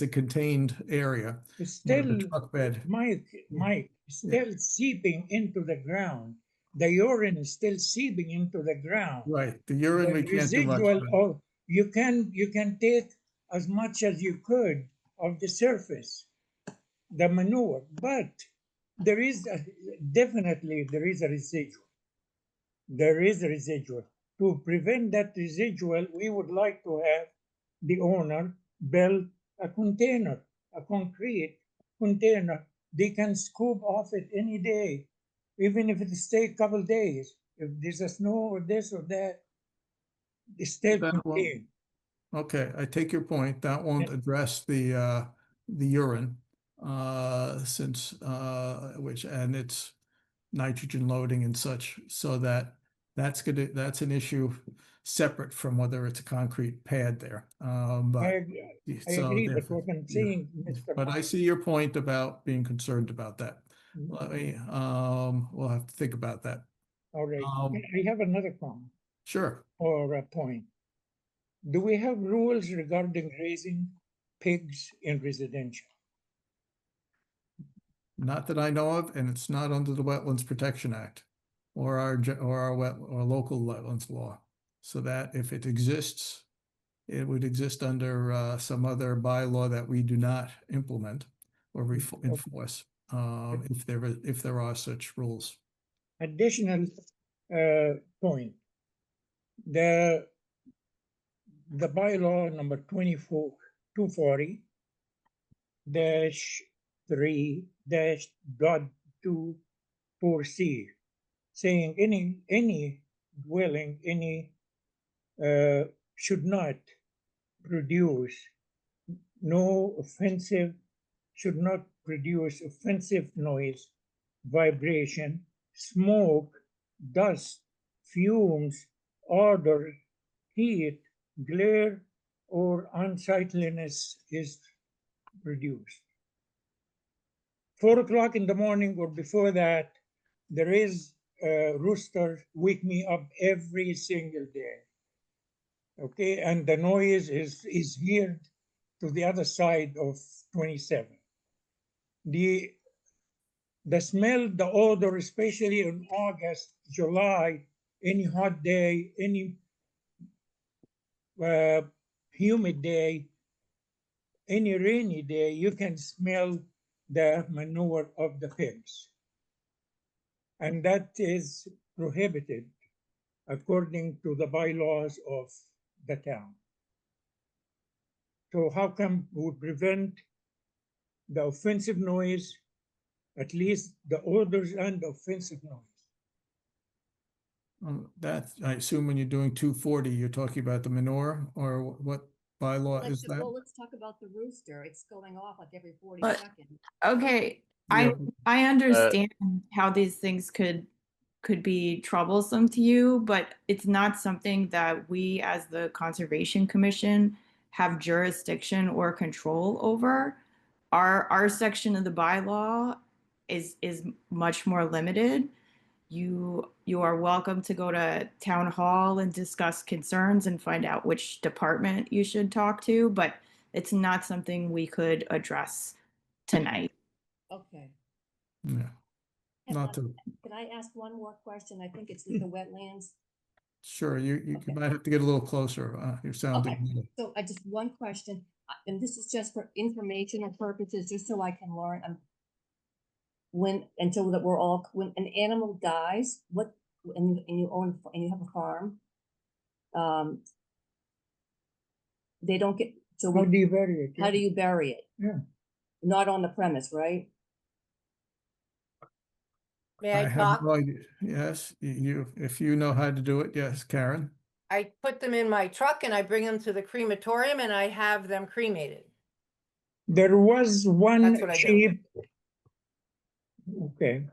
Speaker 1: a contained area.
Speaker 12: It's
Speaker 1: where
Speaker 12: still,
Speaker 1: the truck bed.
Speaker 12: Mike, still seeping into the ground. The urine is still seeping into the ground.
Speaker 1: Right, the urine we
Speaker 12: The
Speaker 1: can't do much.
Speaker 12: residual,
Speaker 1: about.
Speaker 12: you can take as much as you could of the surface, the manure, but definitely there is a residual. There is a residual. To prevent that residual, we would like to have the owner build a container, a concrete container. They can scoop off it any day, even if it stays a couple days. If there's a snow or this or that, it's still
Speaker 1: That won't-
Speaker 12: contained.
Speaker 1: Okay, I take your point. That won't address the urine, since, and its nitrogen loading and such, so that's an issue separate from whether it's a concrete pad there. But
Speaker 12: I
Speaker 1: so
Speaker 12: agree, but
Speaker 1: therefore-
Speaker 12: what I'm
Speaker 1: yeah.
Speaker 12: saying, Mr.
Speaker 1: But I
Speaker 12: Mike,
Speaker 1: see your point about being concerned about that.
Speaker 12: Mhm.
Speaker 1: Let me, we'll have to think about that.
Speaker 12: all right,
Speaker 1: Um,
Speaker 12: I have another comment
Speaker 1: Sure.
Speaker 12: or a point. Do we have rules regarding raising pigs in residential?
Speaker 1: Not that I know of, and it's not under the Wetlands Protection Act or our local wetlands law. So that if it exists, it would exist under some other bylaw that we do not implement or enforce, if there are such rules.
Speaker 12: Additional point, the bylaw number 240 dash 3 dash dot 2 4C, saying any dwelling, should not produce should not produce offensive noise, vibration, smoke, dust, fumes, odor, heat, glare, or unsightliness is produced. 4 o'clock in the morning or before that, there is a rooster wake me up every single day. Okay, and the noise is heard to the other side of 27. The smell, the odor, especially in August, July, any hot day, any humid day, any rainy day, you can smell the manure of the pigs. And that is prohibited according to the bylaws of the town. So how come we prevent the offensive noise, at least the odors and the offensive noise?
Speaker 1: That, I assume when you're doing 240, you're talking about the manure, or what bylaw is that?
Speaker 11: Well, let's talk about the rooster. It's going off like every 40
Speaker 6: But-
Speaker 11: seconds.
Speaker 6: Okay,
Speaker 1: Yeah.
Speaker 6: I understand how these things could be troublesome to you, but it's not something that we as the Conservation Commission have jurisdiction or control over. Our section of the bylaw is much more limited. you are welcome to go to town hall and discuss concerns and find out which department you should talk to, but it's not something we could address tonight.
Speaker 11: Okay.
Speaker 1: Yeah,
Speaker 11: And
Speaker 1: not to,
Speaker 11: can I ask one more question? I think it's with the wetlands.
Speaker 1: sure, you
Speaker 11: Okay.
Speaker 1: might have to get a little closer. You're
Speaker 11: Okay,
Speaker 1: sounding.
Speaker 11: so I just one question, and this is just for informational purposes, just so I can learn. And so that we're all, when an animal dies, what, and you have a farm, they don't get, so
Speaker 12: How do you bury it?
Speaker 11: how do you bury it?
Speaker 12: Yeah.
Speaker 11: Not on the premise, right?
Speaker 10: May
Speaker 1: I
Speaker 10: I
Speaker 1: have
Speaker 10: talk?
Speaker 1: no idea. Yes, if you know how to do it, yes, Karen.
Speaker 10: I put them in my truck and I bring them to the crematorium and I have them cremated.
Speaker 12: There was one
Speaker 10: That's what I do.
Speaker 12: sheep. Okay.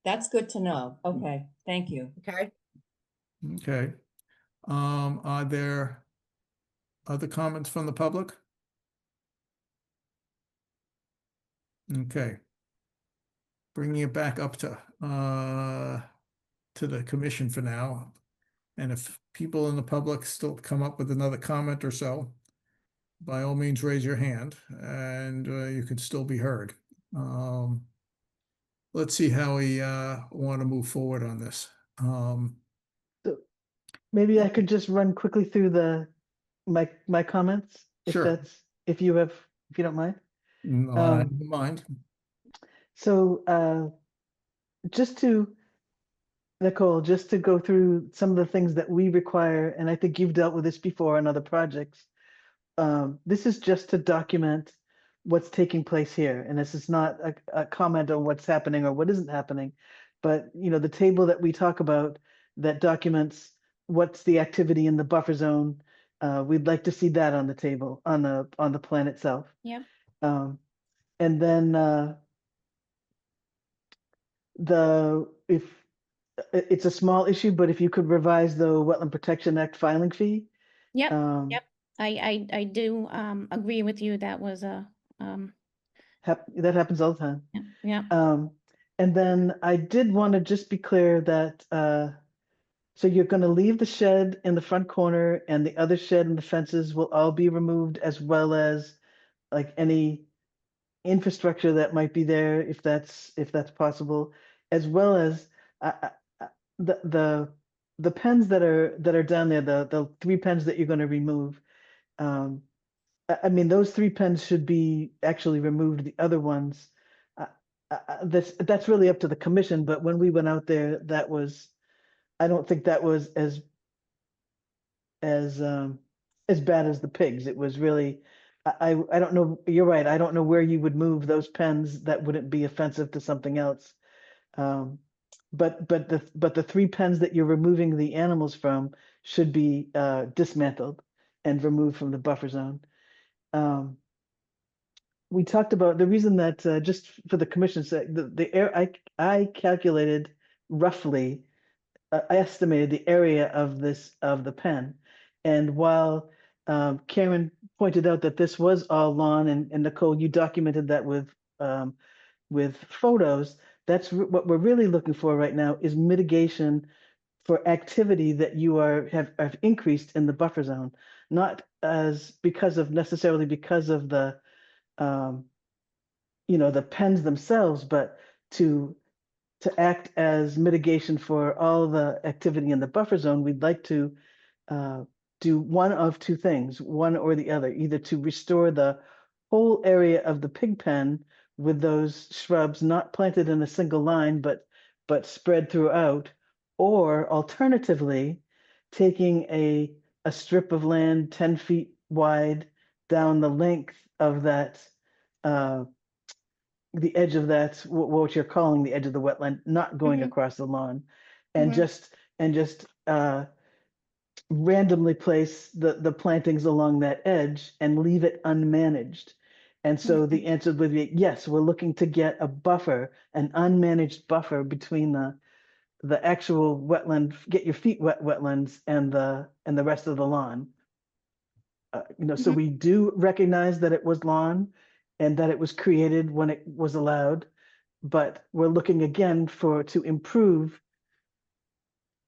Speaker 11: That's good to know. Okay, thank you.
Speaker 10: Okay.
Speaker 1: Okay. Are there other comments from the public? Okay. Bringing it back up to the commission for now. And if people in the public still come up with another comment or so, by all means, raise your hand and you can still be heard. Let's see how we want to move forward on this.
Speaker 2: So maybe I could just run quickly through my comments,
Speaker 1: Sure.
Speaker 2: if you don't mind.
Speaker 1: No, I don't mind.
Speaker 2: So just to, Nicole, just to go through some of the things that we require, and I think you've dealt with this before on other projects. This is just to document what's taking place here, and this is not a comment on what's happening or what isn't happening, but the table that we talk about that documents what's the activity in the buffer zone. We'd like to see that on the table on the plan itself.
Speaker 9: Yep.
Speaker 2: And then if it's a small issue, but if you could revise the Wetland Protection Act filing fee.
Speaker 9: Yep. Yep. I do agree with you. That was a
Speaker 2: That happens all the time.
Speaker 9: yeah.
Speaker 2: And then I did want to just be clear that so you're going to leave the shed in the front corner, and the other shed and the fences will all be removed, as well as like any infrastructure that might be there, if that's possible, as well as the pens that are down there, the 3 pens that you're going to remove. I mean, those 3 pens should be actually removed. The other ones, that's really up to the commission. But when we went out there, I don't think that was as bad as the pigs. It was really, I don't know. You're right. I don't know where you would move those pens that wouldn't be offensive to something else. But the 3 pens that you're removing the animals from should be dismantled and removed from the buffer zone. We talked about the reason that just for the commission's sake, the air I calculated roughly, I estimated the area of the pen, and while Karen pointed out that this was all lawn, and Nicole, you documented that with photos. That's what we're really looking for right now is mitigation for activity that you have increased in the buffer zone, not necessarily because of the the pens themselves, but to act as mitigation for all the activity in the buffer zone. We'd like to do one of 2 things, one or the other, either to restore the whole area of the pig pen with those shrubs not planted in a single line, but spread throughout, or alternatively, taking a strip of land 10 feet wide down the length of that, the edge of that, what you're calling the edge of the wetland, not going across the lawn, and just randomly place the plantings along that edge and leave it unmanaged. And so the answer would be yes, we're looking to get a buffer, an unmanaged buffer between the actual wetland, get your feet wet wetlands and the rest of the lawn. So we do recognize that it was lawn and that it was created when it was allowed, but we're looking again to improve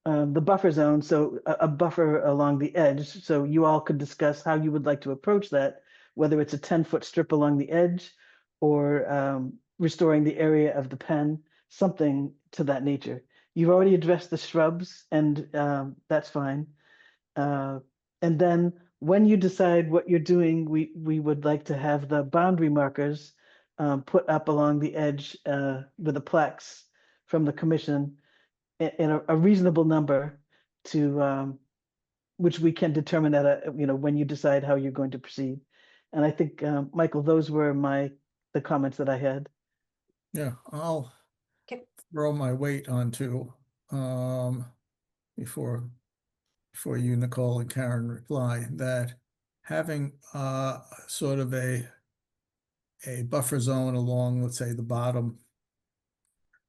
Speaker 2: the buffer zone, so a buffer along the edge. So you all could discuss how you would like to approach that, whether it's a 10-foot strip along the edge or restoring the area of the pen, something to that nature. You've already addressed the shrubs, and that's fine. And then when you decide what you're doing, we would like to have the boundary markers put up along the edge with the plaques from the commission in a reasonable number to which we can determine at a, when you decide how you're going to proceed. And I think, Michael, those were the comments that I had.
Speaker 1: Yeah, I'll
Speaker 10: Can-
Speaker 1: throw my weight onto before you, Nicole and Karen, reply, that having sort of a buffer zone along, let's say, the bottom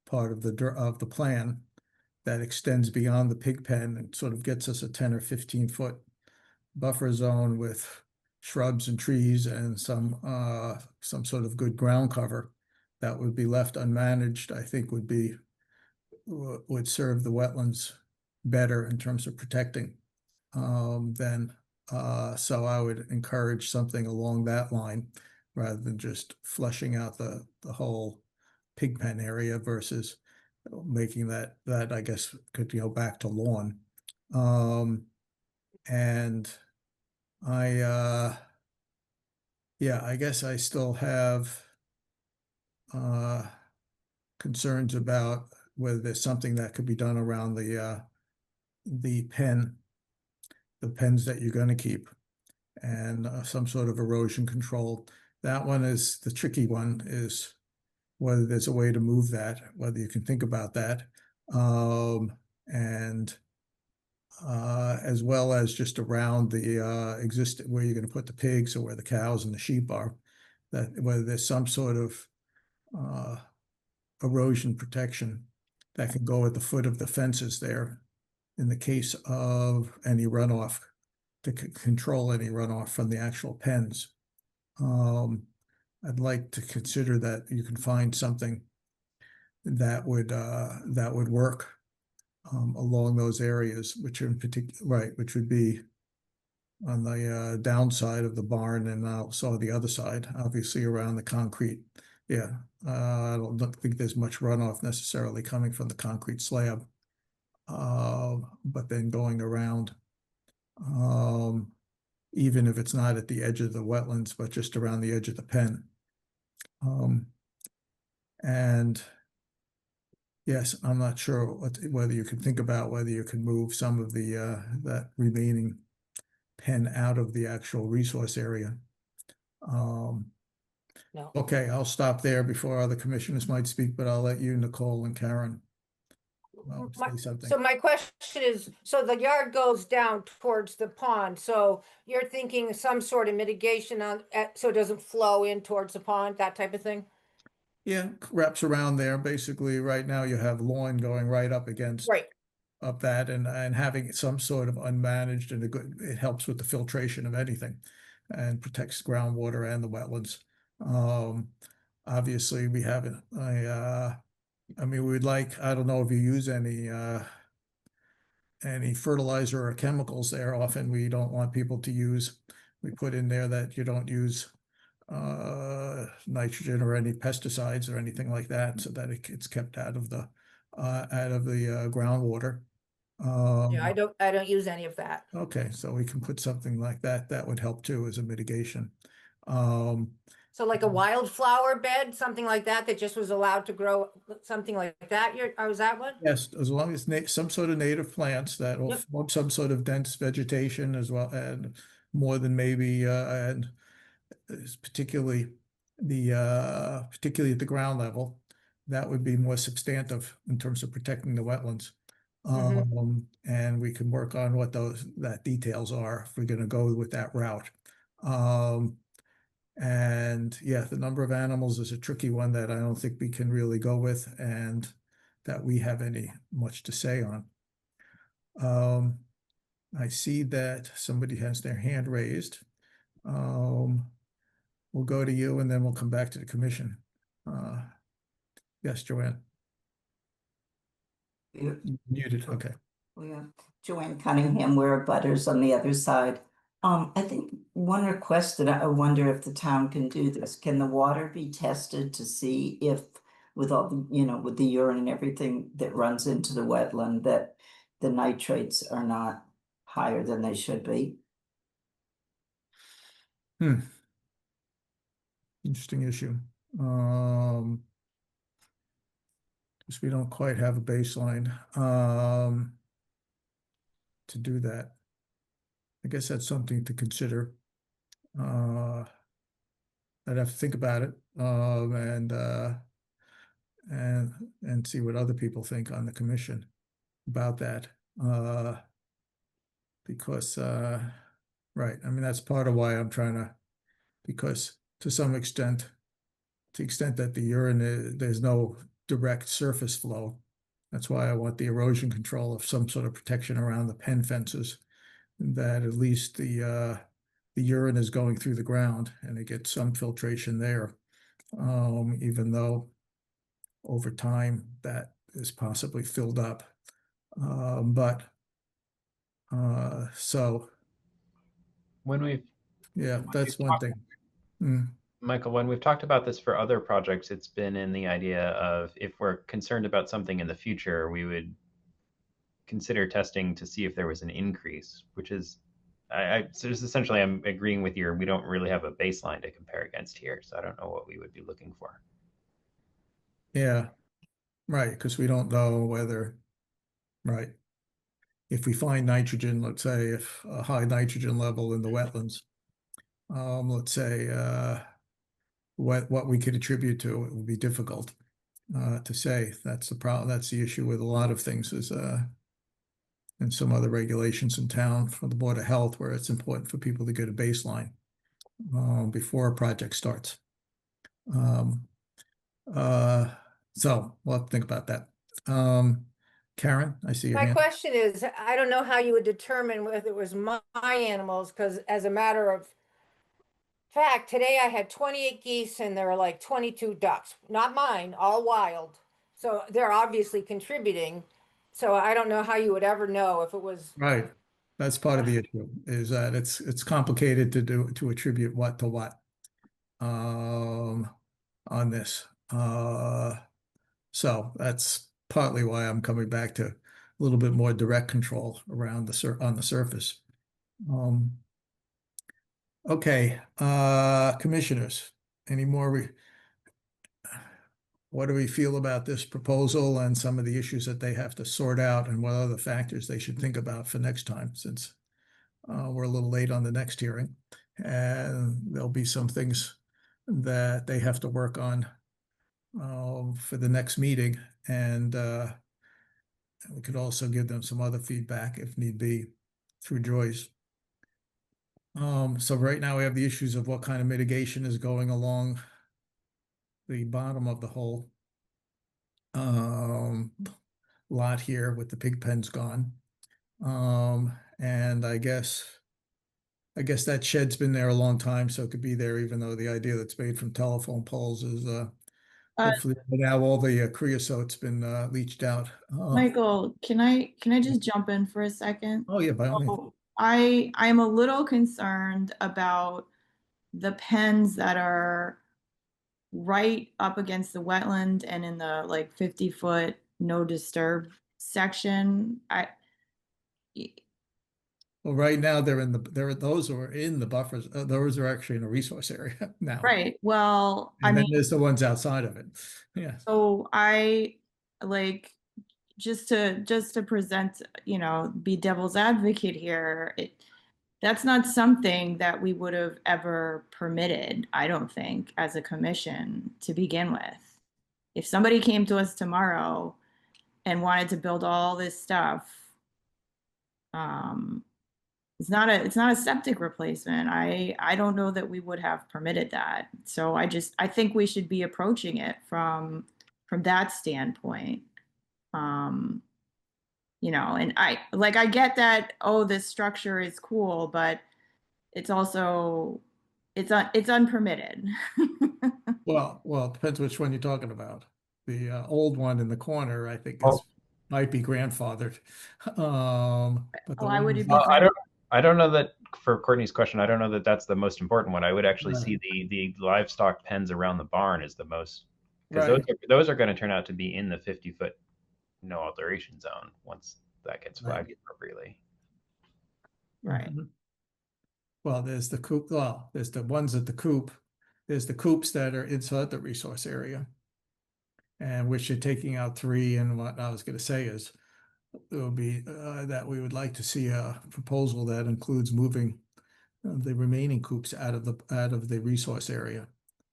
Speaker 1: part of the plan that extends beyond the pig pen and sort of gets us a 10 or 15-foot buffer zone with shrubs and trees and some sort of good ground cover that would be left unmanaged, I think would serve the wetlands better in terms of protecting than so I would encourage something along that line rather than just flushing out the whole pig pen area versus making that I guess could go back to lawn. And I yeah, I guess I still have concerns about whether there's something that could be done around the pens that you're going to keep, and some sort of erosion control. That one is the tricky one, is whether there's a way to move that, whether you can think about that. And as well as just around the existing, where you're going to put the pigs or where the cows and the sheep are, that whether there's some sort of erosion protection that can go at the foot of the fences there in the case of any runoff, to control any runoff from the actual pens. I'd like to consider that you can find something that would work along those areas, which are in particular, right, which would be on the downside of the barn and also the other side, obviously around the concrete. Yeah, I don't think there's much runoff necessarily coming from the concrete slab, but then going around, even if it's not at the edge of the wetlands, but just around the edge of the pen. And yes, I'm not sure whether you can think about whether you can move some of the that remaining pen out of the actual resource area.
Speaker 10: No.
Speaker 1: Okay, I'll stop there before other commissioners might speak, but I'll let you, Nicole and Karen, say something.
Speaker 10: So my question is, so the yard goes down towards the pond, so you're thinking some sort of mitigation so it doesn't flow in towards the pond, that type of thing?
Speaker 1: Yeah, wraps around there. Basically, right now you have lawn going right up against
Speaker 10: Right.
Speaker 1: up that, and having some sort of unmanaged and it helps with the filtration of anything and protects groundwater and the wetlands. Obviously we haven't, I mean, we'd like, I don't know if you use any fertilizer or chemicals there. Often we don't want people to use, we put in there that you don't use nitrogen or any pesticides or anything like that, so that it's kept out of the groundwater.
Speaker 10: Yeah, I don't use any of that.
Speaker 1: Okay, so we can put something like that. That would help too as a mitigation.
Speaker 10: So like a wildflower bed, something like that, that just was allowed to grow, something like that, is that what?
Speaker 1: Yes, as long as some sort of native plants that will
Speaker 10: Yep.
Speaker 1: form some sort of dense vegetation as well, and more than maybe, and particularly particularly at the ground level, that would be more substantive in terms of protecting the wetlands. And we can work on what that details are if we're going to go with that route. And yeah, the number of animals is a tricky one that I don't think we can really go with, and that we have much to say on. I see that somebody has their hand raised. We'll go to you and then we'll come back to the commission. Yes, Joanne. Muted, okay.
Speaker 13: Yeah, Joanne Cunningham, we're butters on the other side. I think one request that I wonder if the town can do this, can the water be tested to see if with all the, with the urine and everything that runs into the wetland, that the nitrates are not higher than they should be?
Speaker 1: Interesting issue. Because we don't quite have a baseline to do that. I guess that's something to consider. I'd have to think about it and see what other people think on the commission about that. Because right, I mean, that's part of why I'm trying to, because to some extent, to the extent that the urine, there's no direct surface flow. That's why I want the erosion control of some sort of protection around the pen fences, that at least the urine is going through the ground and it gets some filtration there. Even though over time that is possibly filled up. So
Speaker 7: When we've
Speaker 1: yeah, that's one thing.
Speaker 7: Michael, when we've talked about this for other projects, it's been in the idea of if we're concerned about something in the future, we would consider testing to see if there was an increase, which is, so just essentially I'm agreeing with you. We don't really have a baseline to compare against here, so I don't know what we would be looking for.
Speaker 1: Yeah, right, because we don't know whether, right, if we find nitrogen, let's say if a high nitrogen level in the wetlands, let's say what we could attribute to it would be difficult to say. That's the problem. That's the issue with a lot of things is and some other regulations in town for the Board of Health, where it's important for people to get a baseline before a project starts. So we'll have to think about that. Karen, I see your
Speaker 10: My
Speaker 1: hand.
Speaker 10: question is, I don't know how you would determine whether it was my animals, because as a matter of fact, today I had 28 geese and there were like 22 ducks, not mine, all wild. So they're obviously contributing. So I don't know how you would ever know if it was.
Speaker 1: Right. That's part of the issue, is that it's complicated to attribute what to what on this. So that's partly why I'm coming back to a little bit more direct control around on the surface. Okay, commissioners, any more? What do we feel about this proposal and some of the issues that they have to sort out, and what other factors they should think about for next time, since we're a little late on the next hearing, and there'll be some things that they have to work on for the next meeting, and we could also give them some other feedback if need be through Joyce. So right now we have the issues of what kind of mitigation is going along the bottom of the whole lot here with the pig pens gone. And I guess that shed's been there a long time, so it could be there, even though the idea that's made from telephone poles is hopefully now all the creosote's been leached out.
Speaker 6: Michael, can I just jump in for a second?
Speaker 1: Oh yeah, by all means.
Speaker 6: So I'm a little concerned about the pens that are right up against the wetland and in the like 50-foot no disturb section.
Speaker 1: Well, right now those are in the buffers. Those are actually in a resource area now.
Speaker 6: Right. Well,
Speaker 1: And then there's the ones outside of it. Yeah.
Speaker 6: So I like just to present, be devil's advocate here. That's not something that we would have ever permitted, I don't think, as a commission to begin with. If somebody came to us tomorrow and wanted to build all this stuff, it's not a septic replacement. I don't know that we would have permitted that. So I think we should be approaching it from that standpoint. And I get that, oh, this structure is cool, but it's also it's unpermitted.
Speaker 1: Well, it depends which one you're talking about. The old one in the corner, I think, is might be grandfathered. But the
Speaker 6: Why would
Speaker 1: ones
Speaker 6: it be
Speaker 1: that-
Speaker 7: I don't know that for Courtney's question. I don't know that that's the most important one. I would actually
Speaker 1: Right.
Speaker 7: see the livestock pens around the barn as the most, because
Speaker 1: Right.
Speaker 7: those are going to turn out to be in the 50-foot no alteration zone once that gets
Speaker 1: Right.
Speaker 7: flagged appropriately.
Speaker 6: Right.
Speaker 1: Mhm. Well, there's the coop, well, there's the ones at the coop, there's the coops that are inside the resource area. And which you're taking out 3, and what I was gonna say is, it would be, that we would like to see a proposal that includes moving the remaining coops out of the resource area.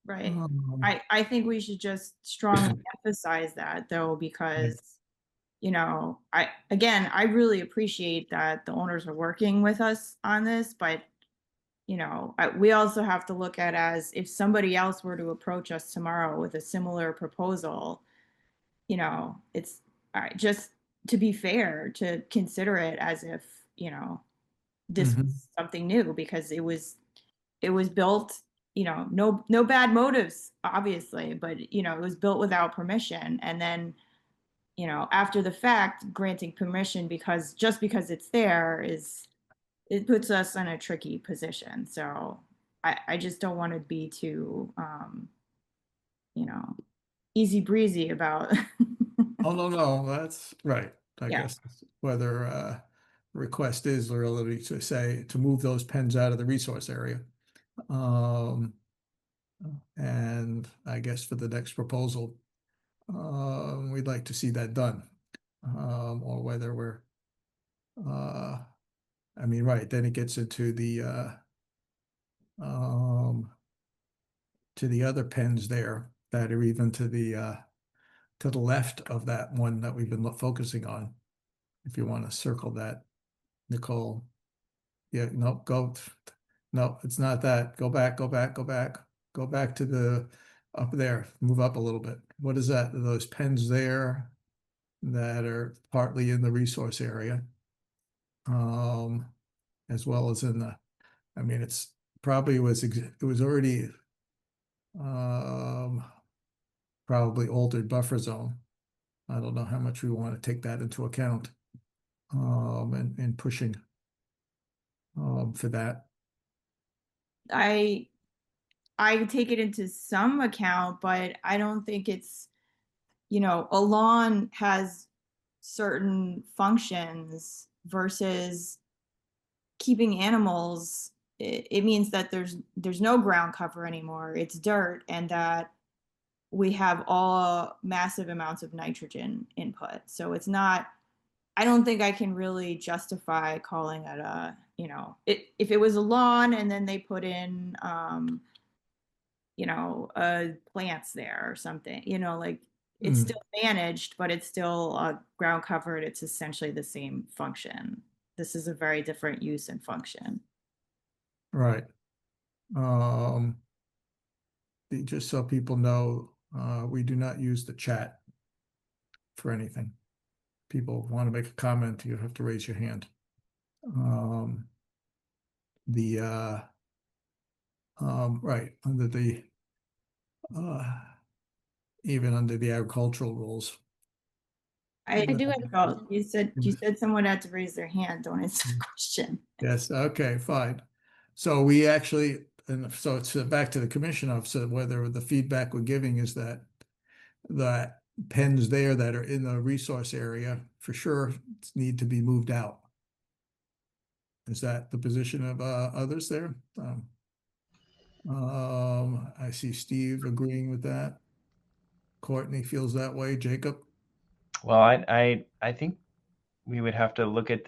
Speaker 6: Right.
Speaker 1: Um,
Speaker 6: I think we should just strongly emphasize that though, because, you know, I really appreciate that the owners are working with us on this, but you know, we also have to look at as if somebody else were to approach us tomorrow with a similar proposal, you know, it's just to be fair, to consider it as if, you know, this
Speaker 1: Mhm.
Speaker 6: was something new, because it was built, you know, no bad motives, obviously, but you know, it was built without permission. And then, you know, after the fact, granting permission because just because it's there it puts us in a tricky position. So I just don't want to be too you know, easy breezy about
Speaker 1: Oh, no, that's right. I
Speaker 6: Yeah.
Speaker 1: guess whether request is really to say, to move those pens out of the resource area. Um, and I guess for the next proposal, we'd like to see that done. Or whether we're, I mean, right, then it gets into to the other pens there that are even to the left of that one that we've been focusing on. If you want to circle that, Nicole. Yeah, no, no, it's not that. Go back, go back, go back, go back to the up there, move up a little bit. What is that? Those pens there that are partly in the resource area. As well as in the, I mean, it's probably it was already probably altered buffer zone. I don't know how much we want to take that into account and pushing for that.
Speaker 6: I take it into some account, but I don't think it's, you know, a lawn has certain functions versus keeping animals. It means that there's no ground cover anymore. It's dirt, and that we have all massive amounts of nitrogen input. So it's not, I don't think I can really justify calling it a, you know, if it was a lawn and then they put in, you know, plants there or something, you know, like it's still managed, but it's still ground covered. It's essentially the same function. This is a very different use and function.
Speaker 1: Right. Just so people know, we do not use the chat for anything. People want to make a comment, you have to raise your hand. Right, under the even under the agricultural rules.
Speaker 6: I
Speaker 9: do have a
Speaker 6: well,
Speaker 9: question.
Speaker 6: you said someone had to raise their hand. Don't answer the question.
Speaker 1: Yes, okay, fine. So we actually, and so it's back to the commission officer, whether the feedback we're giving is that pens there that are in the resource area for sure need to be moved out. Is that the position of others there? I see Steve agreeing with that. Courtney feels that way. Jacob?
Speaker 7: Well, I think we would have to look at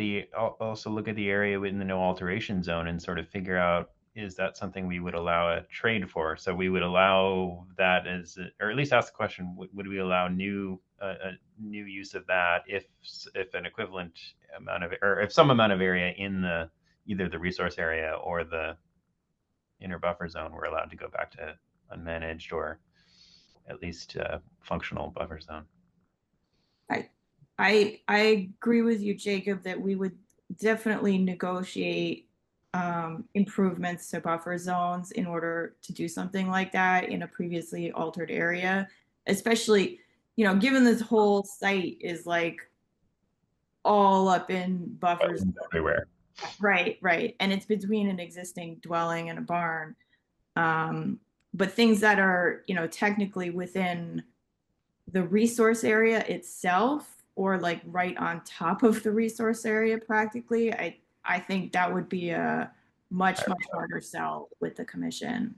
Speaker 7: also look at the area within the no alteration zone and sort of figure out, is that something we would allow a trade for? So we would allow that as, or at least ask the question, would we allow new use of that if an equivalent amount of, or if some amount of area in either the resource area or the inner buffer zone were allowed to go back to unmanaged or at least functional buffer zone.
Speaker 6: I agree with you, Jacob, that we would definitely negotiate improvements to buffer zones in order to do something like that in a previously altered area, especially, you know, given this whole site is like all up in buffers.
Speaker 7: Everywhere.
Speaker 6: Right, right. And it's between an existing dwelling and a barn. But things that are, technically within the resource area itself or like right on top of the resource area practically, I think that would be a much harder sell with the commission.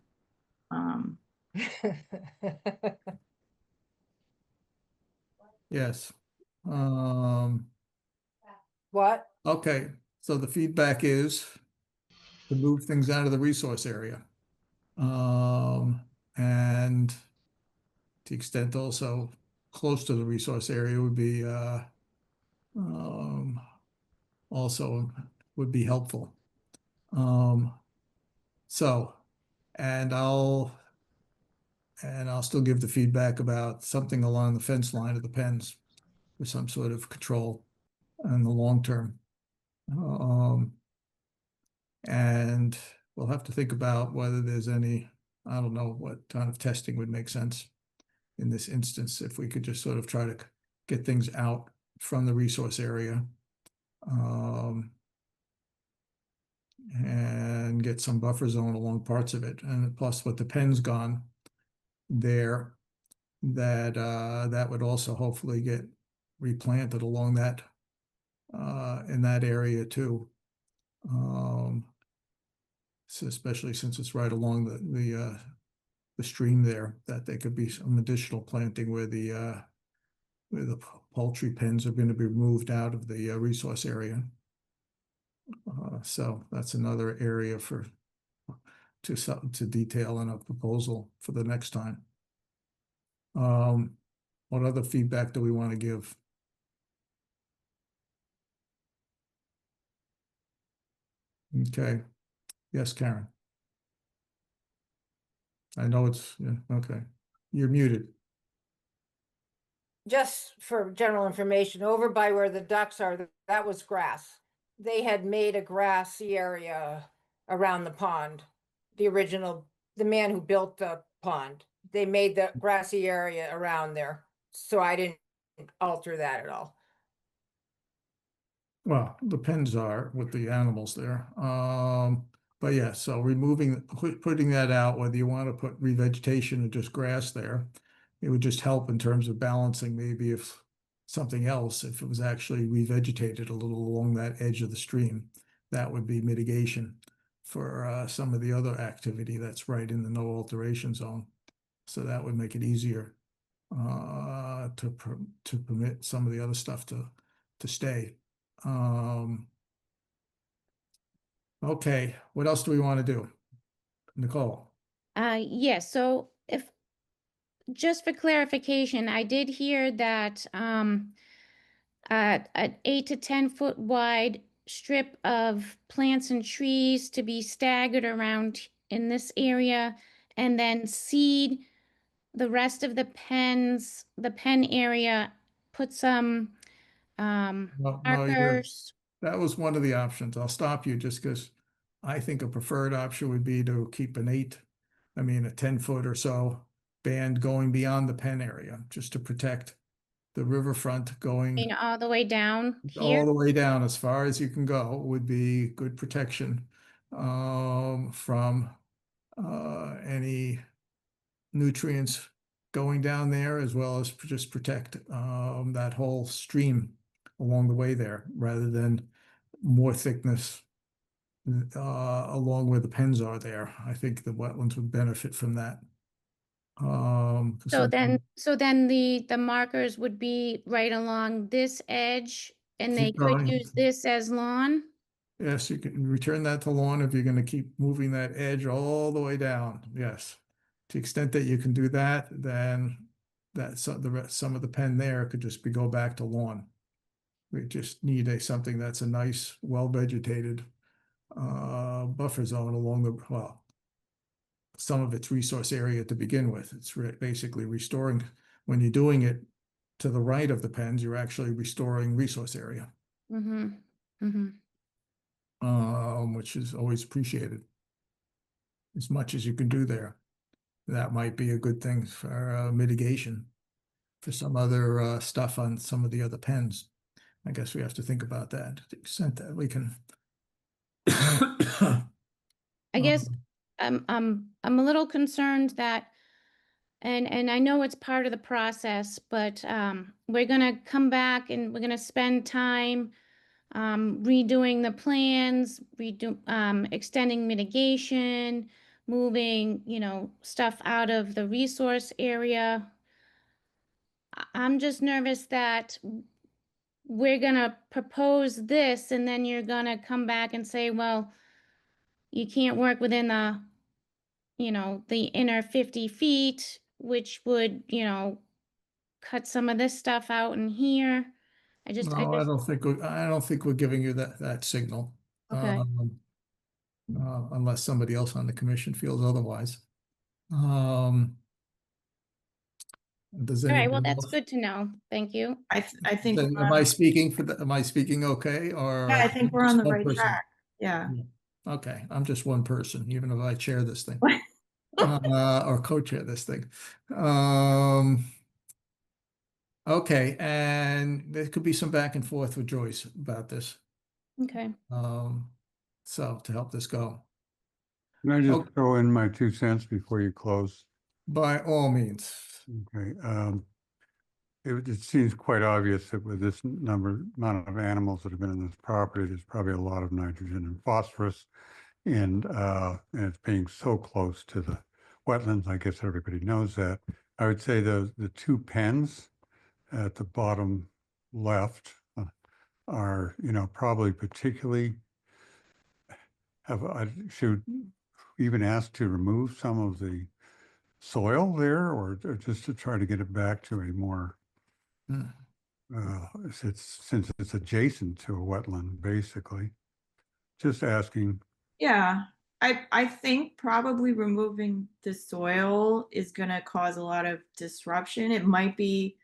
Speaker 1: Yes.
Speaker 10: What?
Speaker 1: Okay, so the feedback is to move things out of the resource area. And to the extent also close to the resource area would be also would be helpful. So, and I'll still give the feedback about something along the fence line of the pens for some sort of control in the long term. And we'll have to think about whether there's any, I don't know what kind of testing would make sense in this instance, if we could just sort of try to get things out from the resource area. And get some buffer zone along parts of it. And plus with the pens gone there, that would also hopefully get replanted along that in that area too. So especially since it's right along the stream there, that there could be some additional planting where the poultry pens are going to be moved out of the resource area. So that's another area to detail in a proposal for the next time. What other feedback do we want to give? Okay. Yes, Karen. I know it's, yeah, okay. You're muted.
Speaker 10: Just for general information, over by where the ducks are, that was grass. They had made a grassy area around the pond. The man who built the pond, they made the grassy area around there. So I didn't alter that at all.
Speaker 1: Well, the pens are with the animals there. But yeah, so putting that out, whether you want to put revegetation or just grass there, it would just help in terms of balancing maybe if something else, if it was actually revegetated a little along that edge of the stream, that would be mitigation for some of the other activity that's right in the no alteration zone. So that would make it easier to permit some of the other stuff to stay. Okay, what else do we want to do? Nicole?
Speaker 9: Yes, so if, just for clarification, I did hear that an 8 to 10 foot wide strip of plants and trees to be staggered around in this area, and then seed the rest of the pen area, put some markers.
Speaker 1: That was one of the options. I'll stop you just because I think a preferred option would be to keep a 10 foot or so band going beyond the pen area, just to protect the riverfront going
Speaker 9: All the way down
Speaker 1: all
Speaker 9: here.
Speaker 1: the way down as far as you can go would be good protection from any nutrients going down there, as well as just protect that whole stream along the way there, rather than more thickness along where the pens are there. I think the wetlands would benefit from that.
Speaker 9: So then the markers would be right along this edge, and they
Speaker 1: Keep
Speaker 9: could
Speaker 1: going.
Speaker 9: use this as lawn?
Speaker 1: Yes, you can return that to lawn if you're going to keep moving that edge all the way down. Yes. To the extent that you can do that, then some of the pen there could just go back to lawn. We just need something that's a nice, well-vegetated buffer zone along some of its resource area to begin with. It's basically restoring, when you're doing it to the right of the pens, you're actually restoring resource area.
Speaker 9: Mm-hmm. Mm-hmm.
Speaker 1: Which is always appreciated. As much as you can do there. That might be a good thing for mitigation for some other stuff on some of the other pens. I guess we have to think about that to the extent that we can.
Speaker 9: I guess I'm a little concerned that, and I know it's part of the process, but we're gonna come back and we're gonna spend time redoing the plans, extending mitigation, moving, stuff out of the resource area. I'm just nervous that we're gonna propose this and then you're gonna come back and say, well, you can't work within the inner 50 feet, which would, cut some of this stuff out in here. I
Speaker 1: No,
Speaker 9: just,
Speaker 1: I don't think we're giving you that signal.
Speaker 9: okay.
Speaker 1: Unless somebody else on the commission feels otherwise. Does
Speaker 9: All right,
Speaker 1: anybody
Speaker 9: well, that's
Speaker 1: else?
Speaker 9: good to know. Thank you.
Speaker 6: I think,
Speaker 1: Am I speaking am I speaking okay, or?
Speaker 6: yeah, I think we're on the
Speaker 1: just one
Speaker 6: right
Speaker 1: person?
Speaker 6: track. Yeah.
Speaker 1: Okay, I'm just one person, even if I chair this thing. Or co-chair this thing. Okay, and there could be some back and forth with Joyce about this.
Speaker 9: Okay.
Speaker 1: So to help this go,
Speaker 14: Can I just
Speaker 1: Okay.
Speaker 14: throw in my 2 cents before you close?
Speaker 1: by all means.
Speaker 14: Okay. It seems quite obvious that with this amount of animals that have been in this property, there's probably a lot of nitrogen and phosphorus, and it's being so close to the wetlands. I guess everybody knows that. I would say the 2 pens at the bottom left are, probably particularly I should even ask to remove some of the soil there, or just to try to get it back to a more, since it's adjacent to a wetland, basically. Just asking.
Speaker 6: Yeah, I think probably removing the soil is gonna cause a lot of disruption. It might be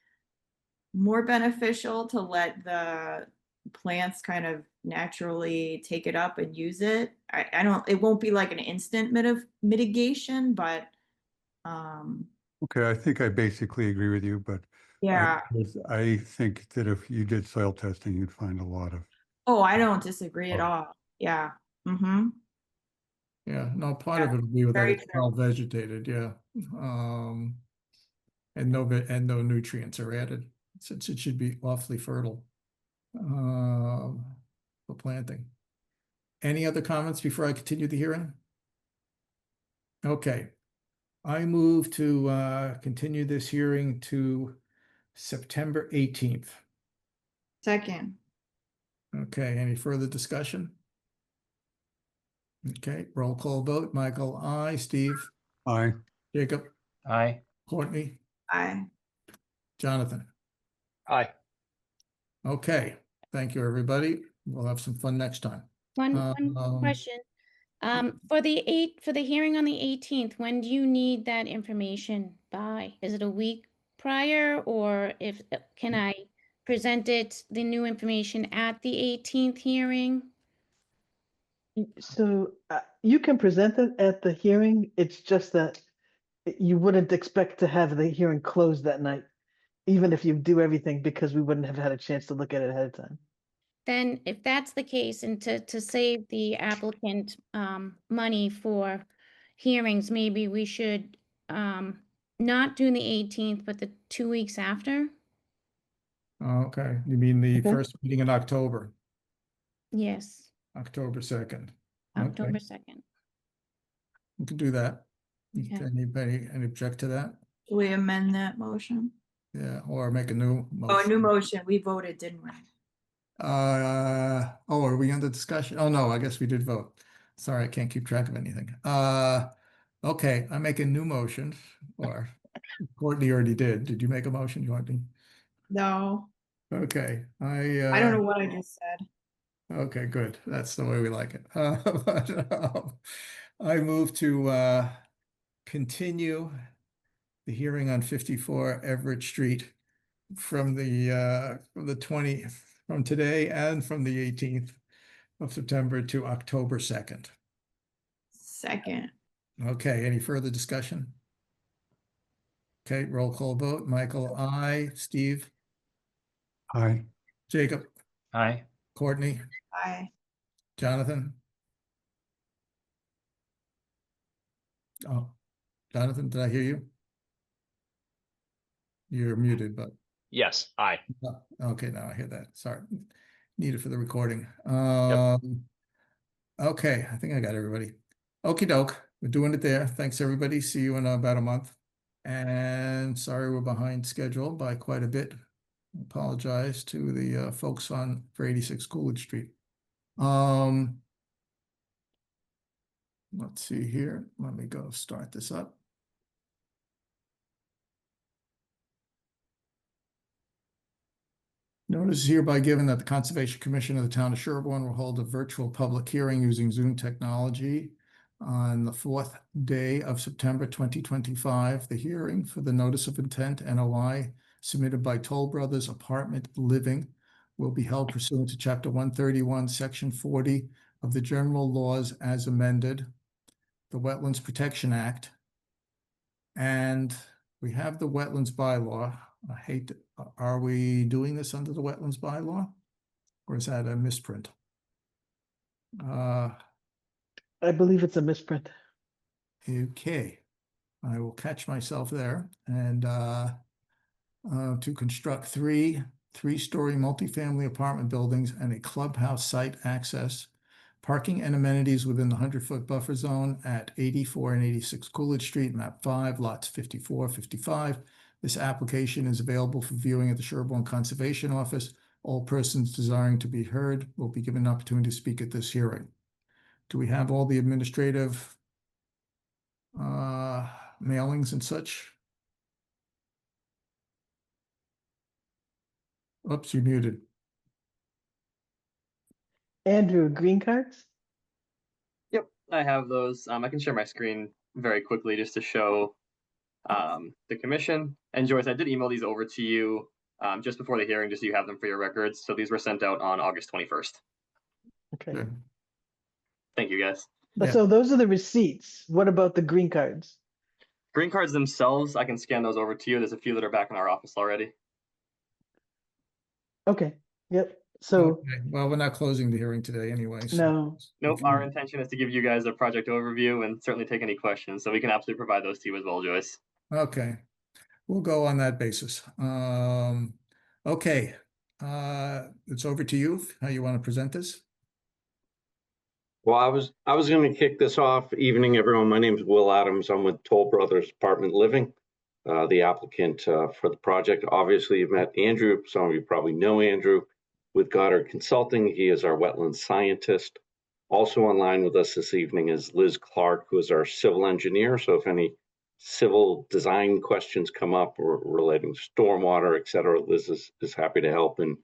Speaker 6: more beneficial to let the plants kind of naturally take it up and use it. It won't be like an instant mitigation, but
Speaker 14: Okay, I think I basically agree with you, but
Speaker 6: yeah.
Speaker 14: I think that if you did soil testing, you'd find a lot of.
Speaker 6: Oh, I don't disagree at all. Yeah. Mm-hmm.
Speaker 1: Yeah, no, part of it will be that
Speaker 6: very
Speaker 1: it's well vegetated, yeah. And no nutrients are added, since it should be awfully fertile for planting. Any other comments before I continue the hearing? Okay, I move to continue this hearing to September 18th.
Speaker 6: Second.
Speaker 1: Okay, any further discussion? Okay, roll call vote. Michael, aye. Steve?
Speaker 14: Aye.
Speaker 1: Jacob?
Speaker 7: Aye.
Speaker 1: Courtney?
Speaker 6: Aye.
Speaker 1: Jonathan?
Speaker 5: Aye.
Speaker 1: Okay, thank you, everybody. We'll have some fun next time.
Speaker 9: One question. For the hearing on the 18th, when do you need that information by? Is it a week prior, or can I present the new information at the 18th hearing?
Speaker 2: So you can present it at the hearing. It's just that you wouldn't expect to have the hearing closed that night, even if you do everything, because we wouldn't have had a chance to look at it ahead of time.
Speaker 9: Then if that's the case, and to save the applicant money for hearings, maybe we should not do the 18th, but the 2 weeks after?
Speaker 1: Okay, you mean the
Speaker 2: Okay.
Speaker 1: first meeting in October,
Speaker 9: Yes,
Speaker 1: October 2nd?
Speaker 9: October
Speaker 1: Okay,
Speaker 9: 2nd.
Speaker 1: we can do that.
Speaker 9: Okay.
Speaker 1: Anybody object to that?
Speaker 6: Do we amend that motion?
Speaker 1: Yeah, or make a new
Speaker 6: Oh, a
Speaker 1: motion.
Speaker 6: new motion. We voted, didn't we?
Speaker 1: Oh, are we under discussion? Oh, no, I guess we did vote. Sorry, I can't keep track of anything. Okay, I make a new motion, or Courtney already did. Did you make a motion, Courtney?
Speaker 6: No,
Speaker 1: Okay,
Speaker 6: I don't know what I just said.
Speaker 1: Okay, good. That's the way we like it. I move to continue the hearing on 54 Everett Street from from today and from the 18th of September to October 2nd.
Speaker 6: Second.
Speaker 1: Okay, any further discussion? Okay, roll call vote. Michael, aye. Steve?
Speaker 14: Aye.
Speaker 1: Jacob?
Speaker 7: Aye.
Speaker 1: Courtney,
Speaker 6: Aye.
Speaker 1: Jonathan? Oh, Jonathan, did I hear you? You're muted, but,
Speaker 5: Yes, aye.
Speaker 1: oh, okay, now I hear that. Sorry. Need it for the recording. Okay, I think I got everybody. Okey doke, we're doing it there. Thanks, everybody. See you in about a month. And sorry, we're behind schedule by quite a bit. Apologize to the folks for 86 Coolidge Street. Let's see here. Let me go start this up. Notice is hereby given that the Conservation Commission of the Town of Sherborn will hold a virtual public hearing using Zoom technology on the 4th day of September 2025. The hearing for the Notice of Intent NOI submitted by Toll Brothers Apartment Living will be held pursuant to Chapter 131, Section 40 of the General Laws as amended, the Wetlands Protection Act, and we have the Wetlands Bylaw. Are we doing this under the Wetlands Bylaw? Or is that a misprint?
Speaker 2: I believe it's a misprint.
Speaker 1: Okay, I will catch myself there. And to construct three-story multifamily apartment buildings and a clubhouse site access, parking and amenities within the 100-foot buffer zone at 84 and 86 Coolidge Street, map 5, lots 54, 55. This application is available for viewing at the Sherborn Conservation Office. All persons desiring to be heard will be given an opportunity to speak at this hearing. Do we have all the administrative mailings and such? Oops, you're muted.
Speaker 2: Andrew, green cards?
Speaker 5: Yep, I have those. I can share my screen very quickly just to show the commission. And Joyce, I did email these over to you just before the hearing, just so you have them for your records. So these were sent out on August 21st.
Speaker 2: Okay.
Speaker 1: Good.
Speaker 5: Thank you, guys.
Speaker 1: Yeah.
Speaker 2: So those are the receipts. What about the green cards?
Speaker 5: Green cards themselves, I can scan those over to you. There's a few that are back in our office already.
Speaker 2: Okay. Yep. So
Speaker 1: Okay. Well, we're not closing the hearing today anyway. So
Speaker 2: no.
Speaker 5: Nope, our intention is to give you guys a project overview and certainly take any questions. So we can absolutely provide those to you as well, Joyce.
Speaker 1: Okay, we'll go on that basis. Okay, it's over to you, how you want to present this?
Speaker 15: Well, I was going to kick this off. Evening, everyone. My name is Will Adams. I'm with Toll Brothers Apartment Living, the applicant for the project. Obviously, you've met Andrew. Some of you probably know Andrew with Goddard Consulting. He is our wetland scientist. Also online with us this evening is Liz Clark, who is our civil engineer. So if any civil design questions come up or relating to stormwater, et cetera, Liz is happy to help. And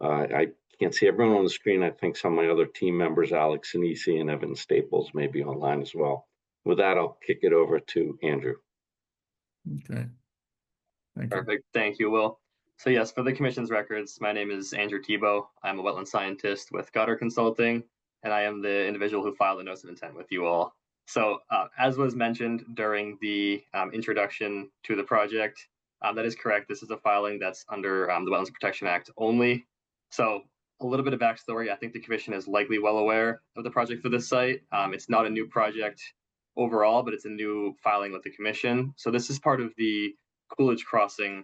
Speaker 15: I can't see everyone on the screen. I think some of my other team members, Alex Sinisi and Evan Staples, may be online as well. With that, I'll kick it over to Andrew.
Speaker 1: Okay. Thank you.
Speaker 5: Perfect. Thank you, Will. So yes, for the commission's records, my name is Andrew Tebow. I'm a wetland scientist with Goddard Consulting, and I am the individual who filed the notice of intent with you all. So as was mentioned during the introduction to the project, that is correct. This is a filing that's under the Wetlands Protection Act only. So a little bit of backstory. I think the commission is likely well aware of the project for this site. It's not a new project overall, but it's a new filing with the commission. So this is part of the Coolidge Crossing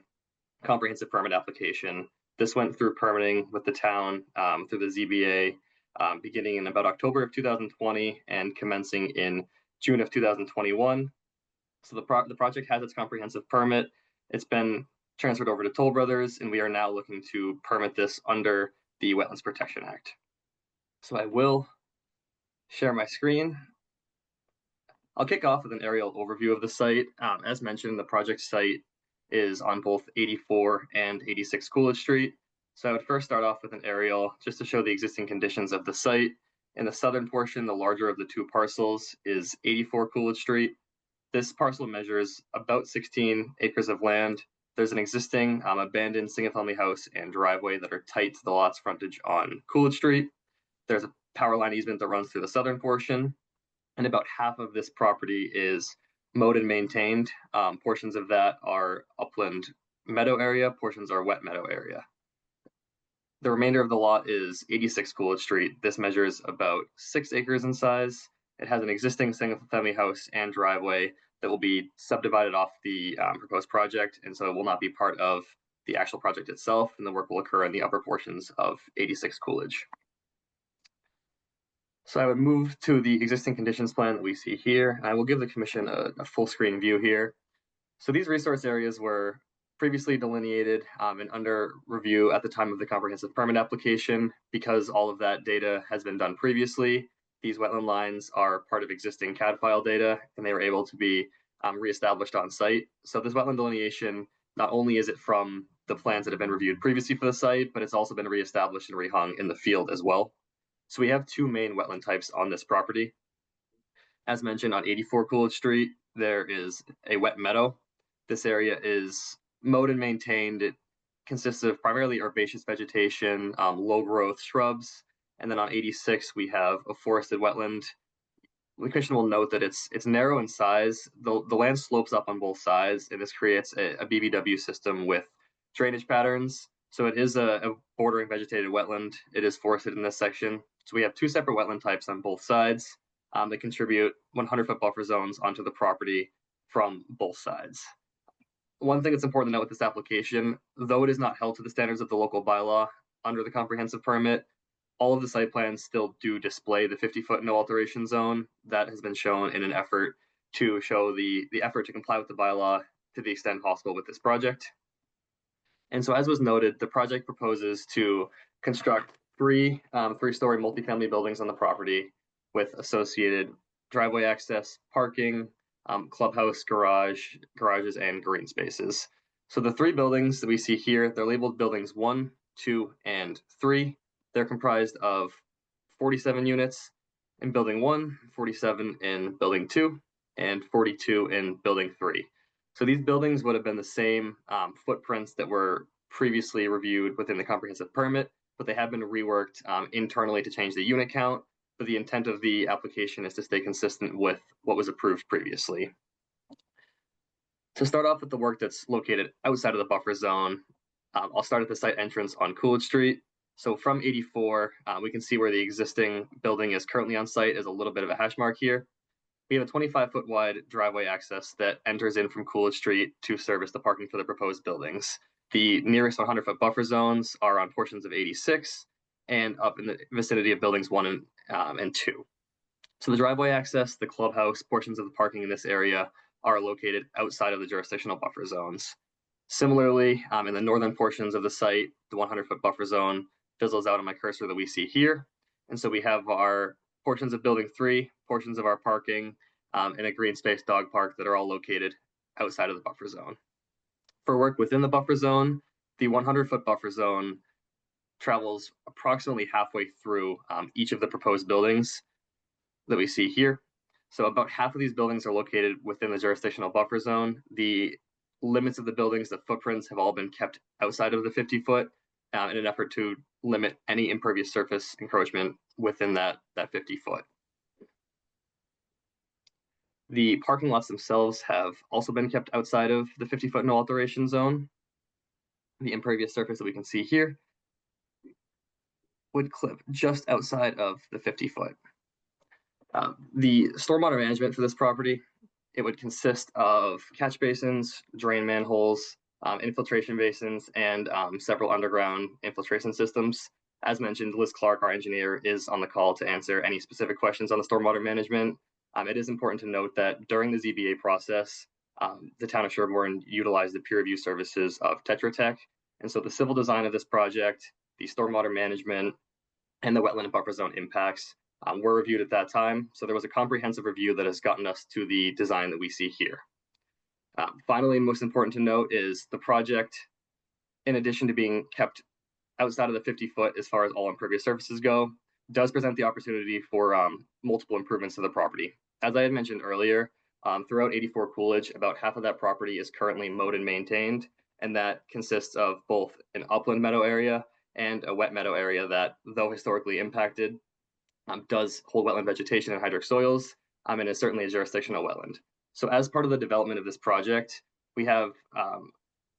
Speaker 5: comprehensive permit application. This went through permitting with the town through the ZBA beginning in about October of 2020 and commencing in June of 2021. So the project has its comprehensive permit. It's been transferred over to Toll Brothers, and we are now looking to permit this under the Wetlands Protection Act. So I will share my screen. I'll kick off with an aerial overview of the site. As mentioned, the project site is on both 84 and 86 Coolidge Street. So I would first start off with an aerial just to show the existing conditions of the site. In the southern portion, the larger of the two parcels is 84 Coolidge Street. This parcel measures about 16 acres of land. There's an existing abandoned single-family house and driveway that are tight to the lot's frontage on Coolidge Street. There's a power line easement that runs through the southern portion, and about half of this property is mowed and maintained. Portions of that are upland meadow area, portions are wet meadow area. The remainder of the lot is 86 Coolidge Street. This measures about 6 acres in size. It has an existing single-family house and driveway that will be subdivided off the proposed project, and so it will not be part of the actual project itself, and the work will occur in the upper portions of 86 Coolidge. So I would move to the existing conditions plan that we see here, and I will give the commission a full screen view here. So these resource areas were previously delineated and under review at the time of the comprehensive permit application. Because all of that data has been done previously, these wetland lines are part of existing CAD file data, and they were able to be reestablished on site. So this wetland delineation, not only is it from the plans that have been reviewed previously for the site, but it's also been reestablished and rehung in the field as well. So we have two main wetland types on this property. As mentioned, on 84 Coolidge Street, there is a wet meadow. This area is mowed and maintained. It consists of primarily herbaceous vegetation, low growth shrubs. And then on 86, we have a forested wetland. The commission will note that it's narrow in size. The land slopes up on both sides, and this creates a BVW system with drainage patterns. So it is a bordering vegetated wetland. It is forested in this section. So we have two separate wetland types on both sides that contribute 100-foot buffer zones onto the property from both sides. One thing that's important to note with this application, though it is not held to the standards of the local bylaw under the comprehensive permit, all of the site plans still do display the 50-foot no alteration zone. That has been shown in an effort to show the effort to comply with the bylaw to the extent possible with this project. And so, as was noted, the project proposes to construct three three-story multifamily buildings on the property with associated driveway access, parking, clubhouse, garages, and green spaces. So the three buildings that we see here, they're labeled buildings 1, 2, and 3. They're comprised of 47 units in building 1, 47 in building 2, and 42 in building 3. So these buildings would have been the same footprints that were previously reviewed within the comprehensive permit, but they have been reworked internally to change the unit count. But the intent of the application is to stay consistent with what was approved previously. To start off with the work that's located outside of the buffer zone, I'll start at the site entrance on Coolidge Street. So from 84, we can see where the existing building is currently on site is a little bit of a hash mark here. We have a 25-foot wide driveway access that enters in from Coolidge Street to service the parking for the proposed buildings. The nearest 100-foot buffer zones are on portions of 86 and up in the vicinity of buildings 1 and 2. So the driveway access, the clubhouse, portions of the parking in this area are located outside of the jurisdictional buffer zones. Similarly, in the northern portions of the site, the 100-foot buffer zone fizzles out on my cursor that we see here. And so we have our portions of building 3, portions of our parking, and a green space dog park that are all located outside of the buffer zone. For work within the buffer zone, the 100-foot buffer zone travels approximately halfway through each of the proposed buildings that we see here. So about half of these buildings are located within the jurisdictional buffer zone. The limits of the buildings, the footprints have all been kept outside of the 50-foot in an effort to limit any impervious surface encroachment within that 50-foot. The parking lots themselves have also been kept outside of the 50-foot no alteration zone. The impervious surface that we can see here would clip just outside of the 50-foot. The stormwater management for this property, it would consist of catch basins, drain manholes, infiltration basins, and several underground infiltration systems. As mentioned, Liz Clark, our engineer, is on the call to answer any specific questions on the stormwater management. It is important to note that during the ZBA process, the town of Sherborn utilized the peer review services of Tetra Tech. And so the civil design of this project, the stormwater management, and the wetland and buffer zone impacts were reviewed at that time. So there was a comprehensive review that has gotten us to the design that we see here. Finally, most important to note is the project, in addition to being kept outside of the 50-foot as far as all impervious surfaces go, does present the opportunity for multiple improvements to the property. As I had mentioned earlier, throughout 84 Coolidge, about half of that property is currently mowed and maintained, and that consists of both an upland meadow area and a wet meadow area that, though historically impacted, does hold wetland vegetation and hydric soils, and is certainly a jurisdictional wetland. So as part of the development of this project, we have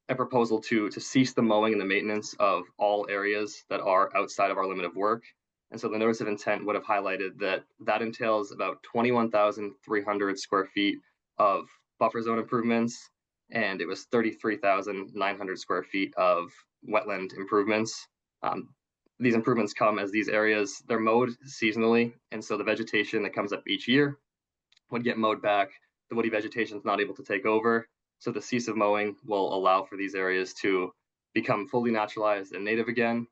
Speaker 5: a proposal to cease the mowing and the maintenance of all areas that are outside of our limit of work. And so the notice of intent would have highlighted that that entails about 21,300 square feet of buffer zone improvements, and it was 33,900 square feet of wetland improvements. These improvements come as these areas, they're mowed seasonally, and so the vegetation that comes up each year would get mowed back. The woody vegetation is not able to take over, so the cease of mowing will allow for these areas to become fully naturalized and native again.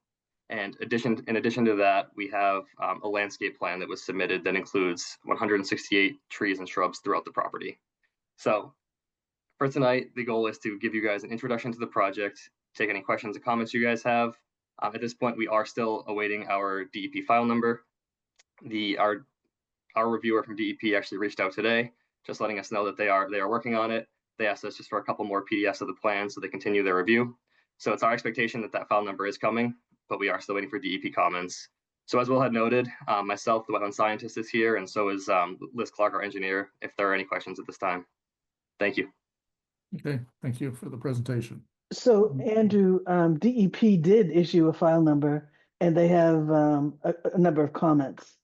Speaker 5: And in addition to that, we have a landscape plan that was submitted that includes 168 trees and shrubs throughout the property. So for tonight, the goal is to give you guys an introduction to the project, take any questions or comments you guys have. At this point, we are still awaiting our DEP file number. Our reviewer from DEP actually reached out today, just letting us know that they are working on it. They asked us just for a couple more PDFs of the plan so they continue their review. So it's our expectation that that file number is coming, but we are still waiting for DEP comments. So as Will had noted, myself, the wetland scientist, is here, and so is Liz Clark, our engineer, if there are any questions at this time. Thank you.
Speaker 1: Okay, thank you for the presentation.
Speaker 2: So Andrew, DEP did issue a file number and they have a number of comments.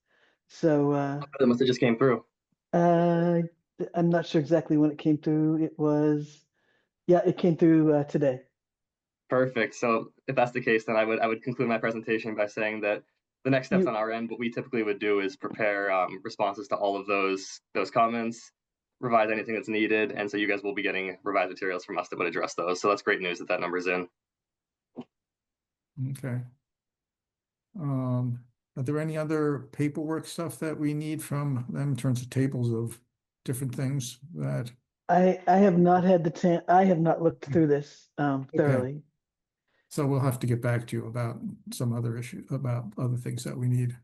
Speaker 2: So
Speaker 5: That must have just came through.
Speaker 2: I'm not sure exactly when it came through. It came through today.
Speaker 5: Perfect. So if that's the case, then I would conclude my presentation by saying that the next steps on our end, what we typically would do is prepare responses to all of those comments, revise anything that's needed, and so you guys will be getting revised materials from us that would address those. So that's great news that number's in.
Speaker 1: Okay. Are there any other paperwork stuff that we need from them in terms of tables of different things that?
Speaker 2: I have not had the chance. I have not looked through this thoroughly.
Speaker 1: So we'll have to get back to you about some other issue, about other things that we need.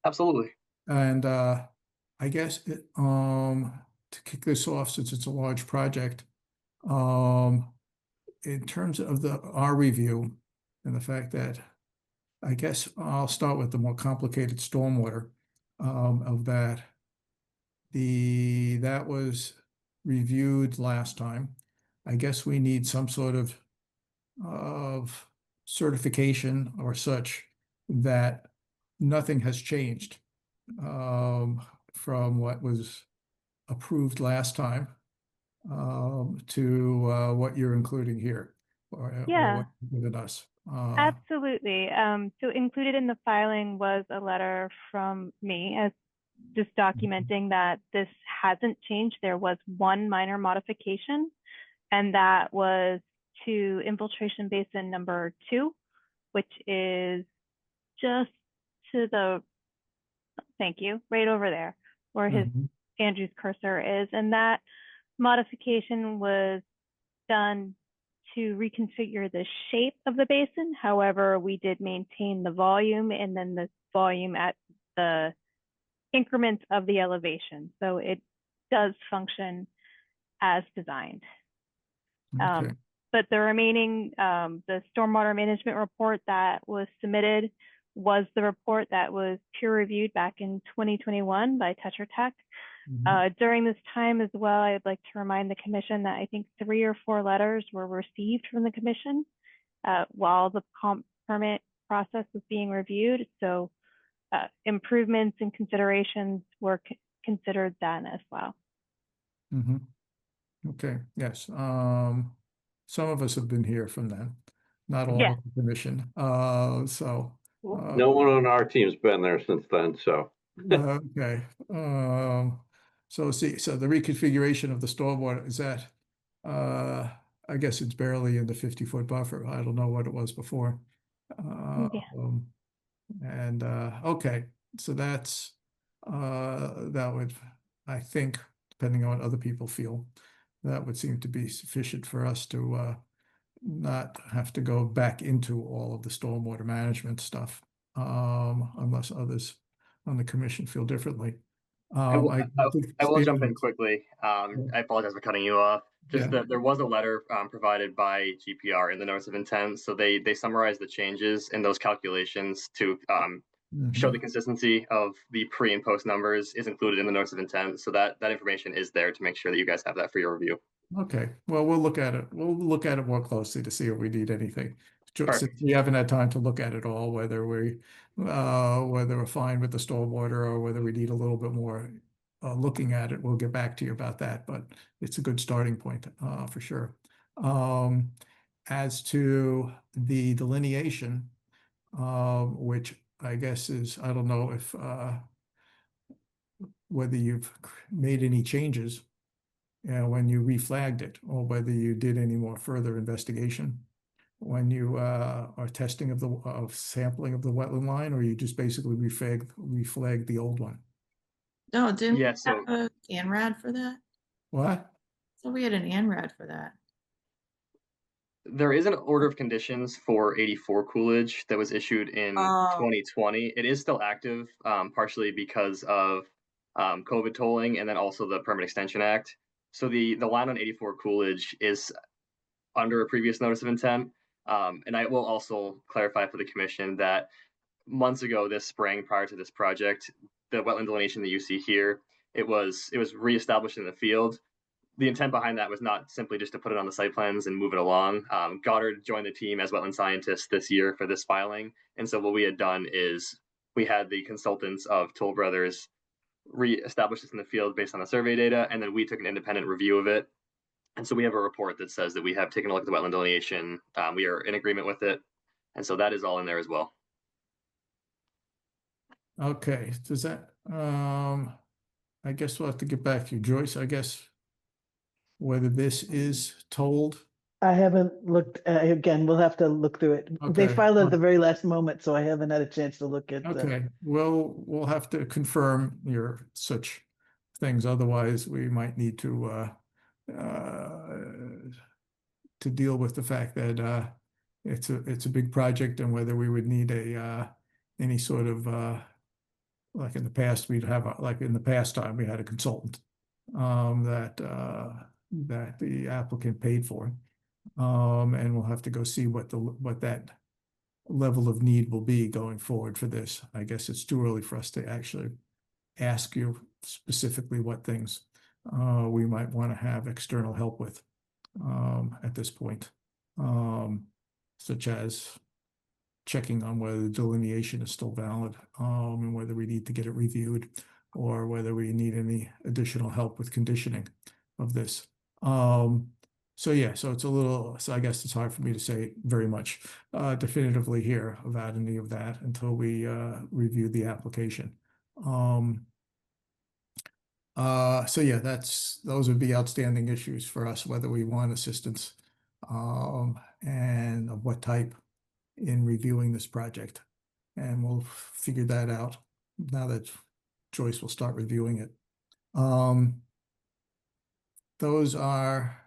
Speaker 5: Absolutely.
Speaker 1: And I guess to kick this off, since it's a large project, in terms of our review and the fact that, I guess I'll start with the more complicated stormwater of that. That was reviewed last time. I guess we need some sort of certification or such that nothing has changed from what was approved last time to what you're including here, or what you did us.
Speaker 16: Absolutely. So included in the filing was a letter from me as just documenting that this hasn't changed. There was one minor modification, and that was to infiltration basin number 2, which is just to the, thank you, right over there where Andrew's cursor is. And that modification was done to reconfigure the shape of the basin. However, we did maintain the volume and then the volume at the increments of the elevation. So it does function as designed.
Speaker 1: Okay.
Speaker 16: But the remaining, the stormwater management report that was submitted was the report that was peer reviewed back in 2021 by Tetra Tech. During this time as well, I'd like to remind the commission that I think 3 or 4 letters were received from the commission while the permit process was being reviewed. So improvements and considerations were considered then as well.
Speaker 1: Okay, yes. Some of us have been here from then, not all of the commission. So
Speaker 15: no one on our team's been there since then, so.
Speaker 1: Okay. So the reconfiguration of the stormwater, is that I guess it's barely in the 50-foot buffer. I don't know what it was before. And okay, so that's that would, I think, depending on what other people feel, that would seem to be sufficient for us to not have to go back into all of the stormwater management stuff, unless others on the commission feel differently.
Speaker 5: I will jump in quickly. I apologize for cutting you off. Just that there was a letter provided by GPR in the notice of intent. So they summarized the changes in those calculations to show the consistency of the pre and post numbers is included in the notice of intent. So that information is there to make sure that you guys have that for your review.
Speaker 1: Okay, well, we'll look at it. We'll look at it more closely to see if we need anything. Since
Speaker 5: Perfect.
Speaker 1: we haven't had time to look at it all, whether we're fine with the stormwater or whether we need a little bit more looking at it, we'll get back to you about that, but it's a good starting point, for sure. As to the delineation, which I guess is, I don't know if whether you've made any changes when you reflagged it, or whether you did any more further investigation when you are testing of sampling of the wetland line, or you just basically reflagged the old one?
Speaker 6: No, didn't we
Speaker 5: Yeah,
Speaker 6: have
Speaker 5: so
Speaker 6: a ANRAD for that?
Speaker 1: What?
Speaker 6: So we had an ANRAD for that.
Speaker 5: there is an order of conditions for 84 Coolidge that was issued in
Speaker 6: Oh.
Speaker 5: 2020. It is still active, partially because of COVID tolling and then also the Permit Extension Act. So the line on 84 Coolidge is under a previous notice of intent. And I will also clarify for the commission that months ago, this spring, prior to this project, the wetland delineation that you see here, it was reestablished in the field. The intent behind that was not simply just to put it on the site plans and move it along. Goddard joined the team as wetland scientist this year for this filing. And so what we had done is we had the consultants of Toll Brothers re-establish this in the field based on the survey data, and then we took an independent review of it. And so we have a report that says that we have taken a look at the wetland delineation. We are in agreement with it. And so that is all in there as well.
Speaker 1: Okay, does that, I guess we'll have to get back to you, Joyce, I guess, whether this is told.
Speaker 2: I haven't looked, again, we'll have to look through it. They
Speaker 1: Okay.
Speaker 2: filed at the very last moment, so I haven't had a chance to look at.
Speaker 1: Okay, we'll have to confirm your such things, otherwise we might need to deal with the fact that it's a big project, and whether we would need any sort of like in the past, like in the past time, we had a consultant that the applicant paid for. And we'll have to go see what that level of need will be going forward for this. I guess it's too early for us to actually ask you specifically what things we might want to have external help with at this point, such as checking on whether the delineation is still valid, and whether we need to get it reviewed, or whether we need any additional help with conditioning of this. So yeah, so it's a little, so I guess it's hard for me to say very much definitively here about any of that until we review the application. So yeah, those would be outstanding issues for us, whether we want assistance and of what type in reviewing this project. And we'll figure that out now that Joyce will start reviewing it. Those are,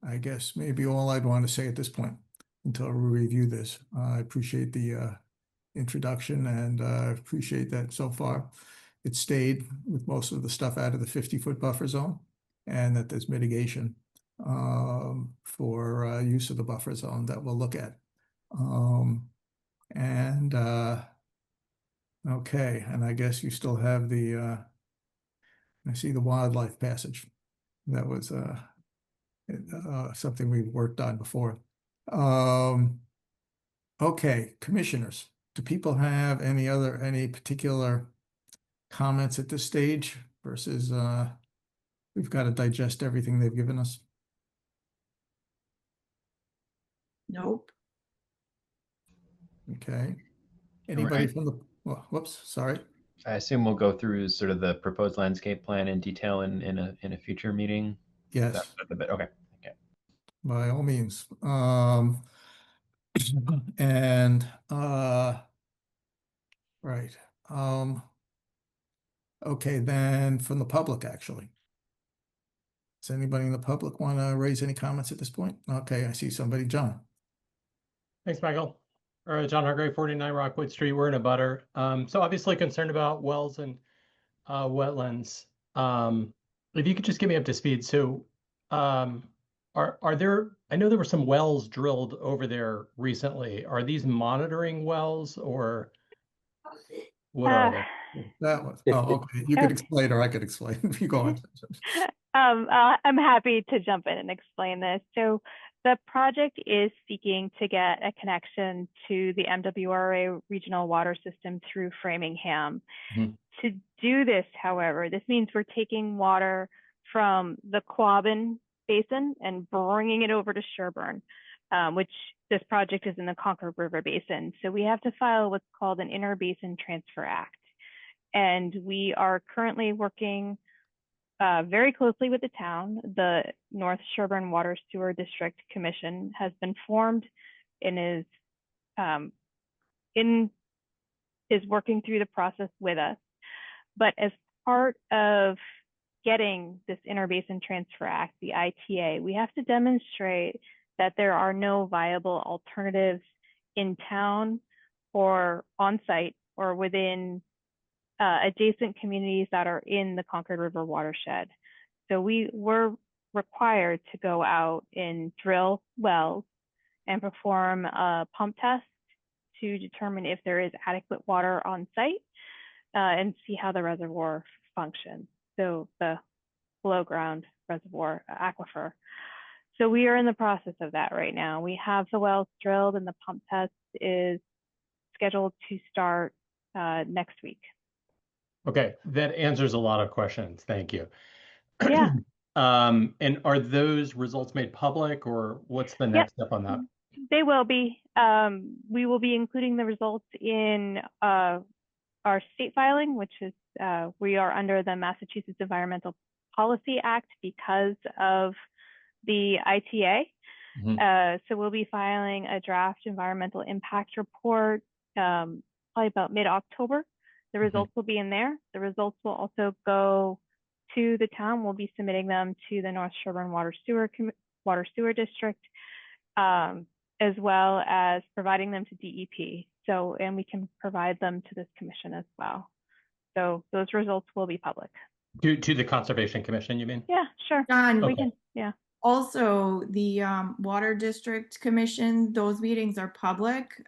Speaker 1: I guess, maybe all I'd want to say at this point until we review this. I appreciate the introduction, and I appreciate that so far it stayed with most of the stuff out of the 50-foot buffer zone, and that there's mitigation for use of the buffer zone that we'll look at. Okay, and I guess you still have I see the wildlife passage. That was something we've worked on before. Okay, commissioners, do people have any particular comments at this stage versus we've got to digest everything they've given us?
Speaker 6: Nope.
Speaker 1: Okay. Anybody from the, whoops, sorry.
Speaker 7: I assume we'll go through sort of the proposed landscape plan in detail in a future meeting.
Speaker 1: Yes.
Speaker 7: Okay.
Speaker 1: By all means. And right. Okay, then from the public, actually. Does anybody in the public want to raise any comments at this point? Okay, I see somebody, John.
Speaker 17: Thanks, Michael. John Hargrave, 49 Rockwood Street. We're in a butter. So obviously concerned about wells and wetlands. If you could just get me up to speed. So are there, I know there were some wells drilled over there recently. Are these monitoring wells, or what are they?
Speaker 1: That was, oh, okay. You could explain, or I could explain. You go on.
Speaker 16: I'm happy to jump in and explain this. So the project is seeking to get a connection to the MWRA regional water system through Framingham.
Speaker 17: Mhm.
Speaker 16: To do this, however, this means we're taking water from the Quabbin Basin and bringing it over to Sherborn, which this project is in the Concord River Basin. So we have to file what's called an Interbasin Transfer Act. And we are currently working very closely with the town. The North Sherborn Water Sewer District Commission has been formed and is working through the process with us. But as part of getting this Interbasin Transfer Act, the ITA, we have to demonstrate that there are no viable alternatives in town or on site or within adjacent communities that are in the Concord River watershed. So we were required to go out and drill wells and perform a pump test to determine if there is adequate water on site and see how the reservoir functions. So the below ground reservoir aquifer. So we are in the process of that right now. We have the wells drilled and the pump test is scheduled to start next week.
Speaker 17: Okay, that answers a lot of questions. Thank you.
Speaker 16: Yeah.
Speaker 17: And are those results made public, or what's the next step on that?
Speaker 16: They will be. We will be including the results in our state filing, which is we are under the Massachusetts Environmental Policy Act because of the ITA. So we'll be filing a draft environmental impact report probably about mid-October. The results will be in there. The results will also go to the town. We'll be submitting them to the North Sherborn Water Sewer District, as well as providing them to DEP. So, and we can provide them to this commission as well. So those results will be public.
Speaker 17: To the Conservation Commission, you mean?
Speaker 16: Yeah, sure.
Speaker 6: John,
Speaker 16: we can, yeah.
Speaker 6: Also, the Water District Commission, those meetings are public.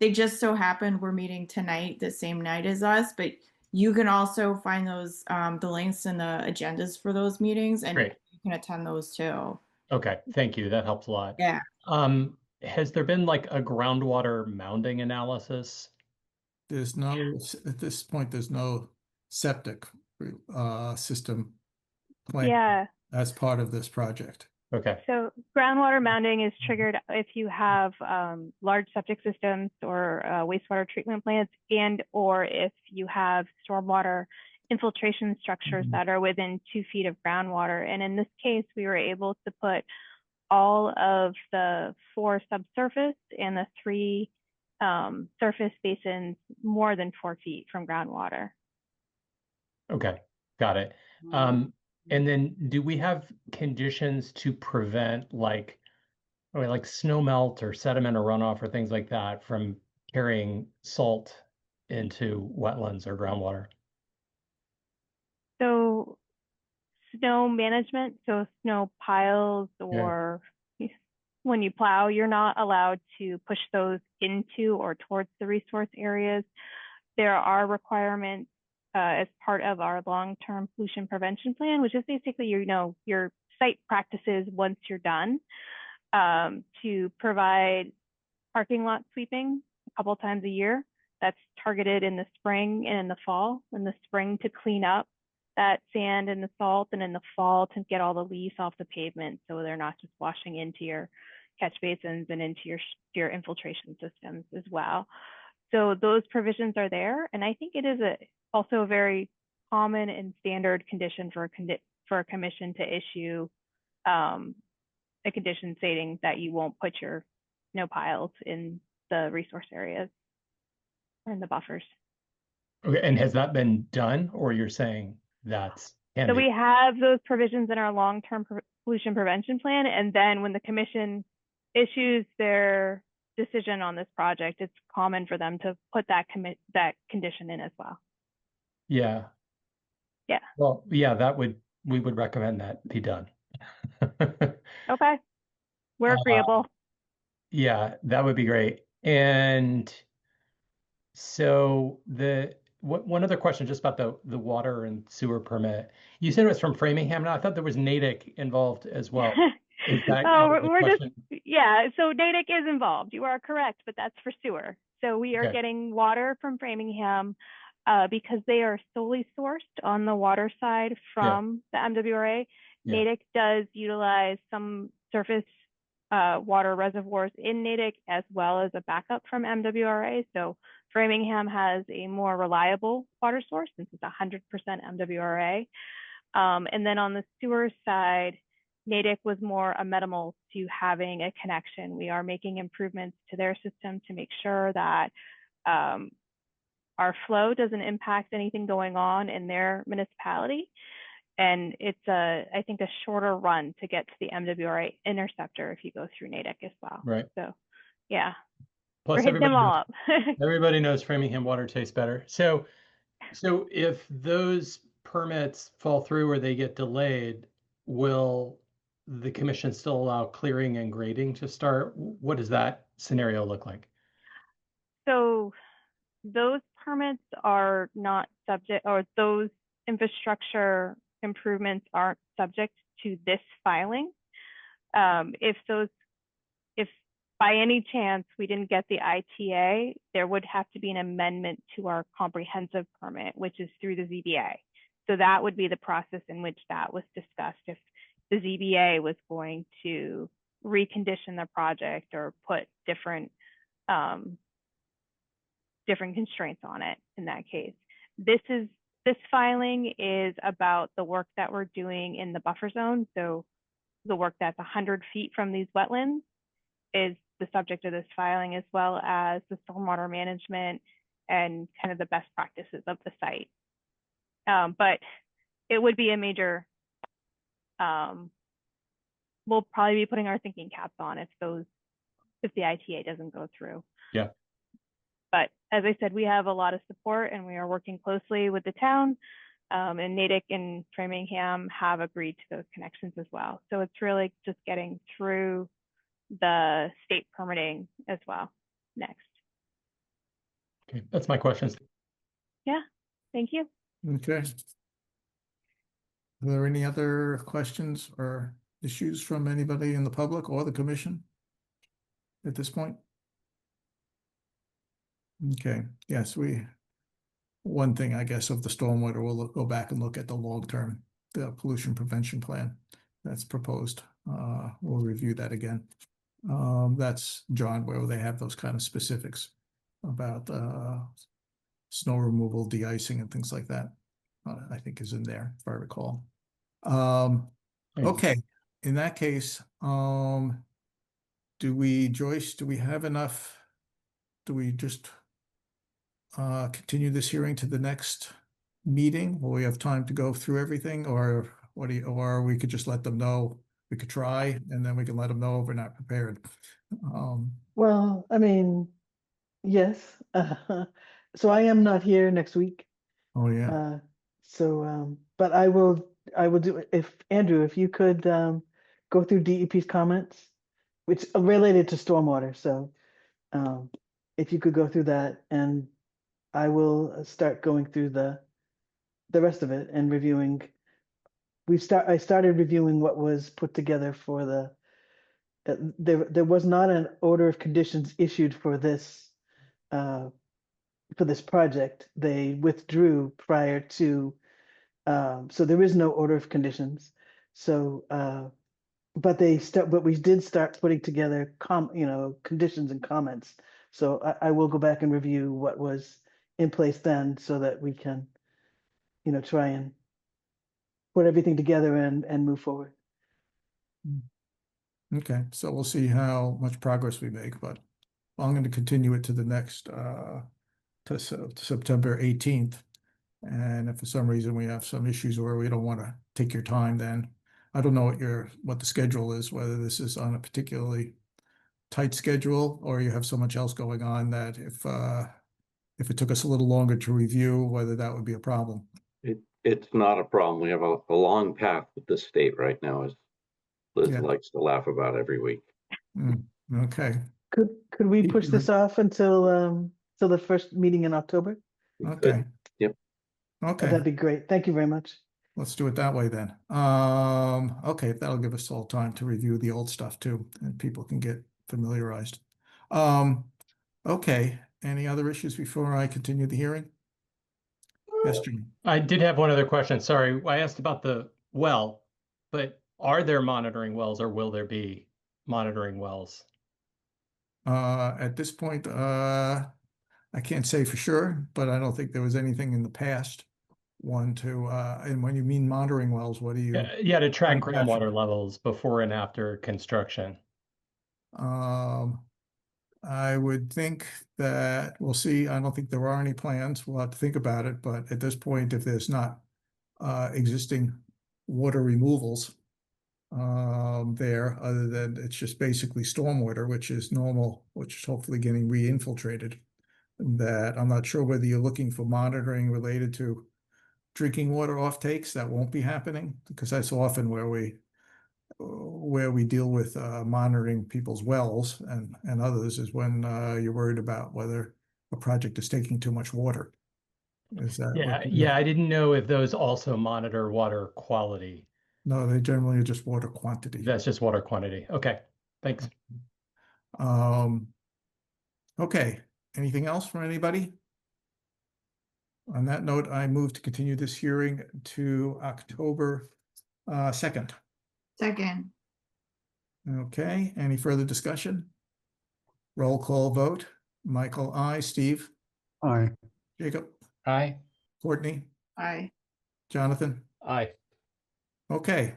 Speaker 6: They just so happen we're meeting tonight, the same night as us, but you can also find those, the links and the agendas for those meetings, and
Speaker 17: Great.
Speaker 6: you can attend those too.
Speaker 17: Okay, thank you. That helps a lot.
Speaker 6: Yeah.
Speaker 17: Has there been like a groundwater mounding analysis?
Speaker 1: There's no, at this point, there's no septic system plan as part of this project.
Speaker 17: Okay.
Speaker 16: So groundwater mounding is triggered if you have large septic systems or wastewater treatment plants, and or if you have stormwater infiltration structures that are within 2 feet of groundwater. And in this case, we were able to put all of the 4 subsurface and the 3 surface basins more than 4 feet from groundwater.
Speaker 17: Okay, got it. And then do we have conditions to prevent like snow melt or sediment or runoff or things like that from carrying salt into wetlands or groundwater?
Speaker 16: So snow management, so snow piles or when you plow, you're not allowed to push those into or towards the resource areas. There are requirements as part of our long-term pollution prevention plan, which is basically, your site practices once you're done, to provide parking lot sweeping a couple times a year. That's targeted in the spring and in the fall. In the spring to clean up that sand and the salt, and in the fall to get all the leaves off the pavement so they're not just washing into your catch basins and into your infiltration systems as well. So those provisions are there, and I think it is also a very common and standard condition for a commission to issue a condition stating that you won't put your snow piles in the resource areas or in the buffers.
Speaker 17: Okay, and has that been done, or you're saying that's
Speaker 16: so we have those provisions in our long-term pollution prevention plan, and then when the commission issues their decision on this project, it's common for them to put that condition in as well.
Speaker 17: Yeah.
Speaker 16: Yeah.
Speaker 17: Well, yeah, we would recommend that be done.
Speaker 16: Okay. We're agreeable.
Speaker 17: Yeah, that would be great. And so one other question just about the water and sewer permit. You said it was from Framingham. Now I thought there was Natick involved as well. Is that
Speaker 16: Oh,
Speaker 17: part of the
Speaker 16: we're just,
Speaker 17: question?
Speaker 16: yeah, so Natick is involved. You are correct, but that's for sewer. So we are
Speaker 17: Okay.
Speaker 16: getting water from Framingham because they are solely sourced on the water side from the MWRA.
Speaker 17: Yeah.
Speaker 16: Natick does utilize some surface water reservoirs in Natick as well as a backup from MWRA. So Framingham has a more reliable water source since it's 100% MWRA. And then on the sewer side, Natick was more amenable to having a connection. We are making improvements to their system to make sure that our flow doesn't impact anything going on in their municipality. And it's I think a shorter run to get to the MWRA interceptor if you go through Natick as well.
Speaker 17: Right.
Speaker 16: So, yeah.
Speaker 17: Plus,
Speaker 16: We're hitting them all up.
Speaker 17: Everybody knows Framingham water tastes better. So if those permits fall through or they get delayed, will the commission still allow clearing and grading to start? What does that scenario look like?
Speaker 16: So those permits are not subject, or those infrastructure improvements aren't subject to this filing. If by any chance we didn't get the ITA, there would have to be an amendment to our comprehensive permit, which is through the ZBA. So that would be the process in which that was discussed. If the ZBA was going to recondition the project or put different constraints on it in that case. This filing is about the work that we're doing in the buffer zone. So the work that's 100 feet from these wetlands is the subject of this filing, as well as the stormwater management and kind of the best practices of the site. But it would be a major, we'll probably be putting our thinking caps on if the ITA doesn't go through.
Speaker 17: Yeah.
Speaker 16: But as I said, we have a lot of support and we are working closely with the town, and Natick and Framingham have agreed to those connections as well. So it's really just getting through the state permitting as well next.
Speaker 17: Okay, that's my questions.
Speaker 16: Yeah, thank you.
Speaker 1: Okay. Are there any other questions or issues from anybody in the public or the commission at this point? Okay, yes, one thing, I guess, of the stormwater, we'll go back and look at the long-term, the pollution prevention plan that's proposed. We'll review that again. That's, John, where they have those kind of specifics about snow removal, de-icing and things like that. I think is in there, if I recall. Okay, in that case, Joyce, do we have enough? Do we just continue this hearing to the next meeting? Will we have time to go through everything, or or we could just let them know, we could try, and then we can let them know if we're not prepared.
Speaker 2: Well, I mean, yes. So I am not here next week.
Speaker 1: Oh, yeah.
Speaker 2: But I will do it. If Andrew, if you could go through DEP's comments, which are related to stormwater. So if you could go through that, and I will start going through the rest of it and reviewing. I started reviewing what was put together for there was not an order of conditions issued for this project. They withdrew prior to, so there is no order of conditions. So but we did start putting together conditions and comments. So I will go back and review what was in place then, so that we can try and put everything together and move forward.
Speaker 1: Okay, so we'll see how much progress we make, but I'm going to continue it to the next to September 18th. And if for some reason we have some issues where we don't want to take your time, then I don't know what the schedule is, whether this is on a particularly tight schedule or you have so much else going on that if it took us a little longer to review, whether that would be a problem.
Speaker 15: It's not a problem. We have a long path with the state right now, as Liz likes to laugh about every week.
Speaker 1: Okay.
Speaker 2: Could we push this off until the first meeting in October?
Speaker 1: Okay. Okay,
Speaker 2: That'd be great. Thank you very much.
Speaker 1: let's do it that way then. Okay, that'll give us all time to review the old stuff too, and people can get familiarized. Okay, any other issues before I continue the hearing? Yes, Jim.
Speaker 17: I did have one other question. Sorry, I asked about the well, but are there monitoring wells or will there be monitoring wells?
Speaker 1: At this point, I can't say for sure, but I don't think there was anything in the past. And when you mean monitoring wells, what do you?
Speaker 17: Yeah, to track
Speaker 1: trying to capture?
Speaker 17: groundwater levels before and after construction.
Speaker 1: I would think that we'll see. I don't think there are any plans. We'll have to think about it, but at this point, if there's not existing water removals there, other than it's just basically stormwater, which is normal, which is hopefully getting re-infiltrated, that I'm not sure whether you're looking for monitoring related to drinking water off takes. That won't be happening, because that's often where we deal with monitoring people's wells and others, is when you're worried about whether a project is taking too much water. Is that
Speaker 17: Yeah, I didn't know if those also monitor water quality.
Speaker 1: No, they generally are just water quantity.
Speaker 17: That's just water quantity. Okay, thanks.
Speaker 1: Okay, anything else from anybody? On that note, I move to continue this hearing to October 2nd.
Speaker 6: Second.
Speaker 1: Okay, any further discussion? Roll call vote. Michael, aye. Steve?
Speaker 14: Aye.
Speaker 1: Jacob?
Speaker 7: Aye.
Speaker 1: Courtney?
Speaker 6: Aye.
Speaker 1: Jonathan?
Speaker 17: Aye.
Speaker 1: Okay,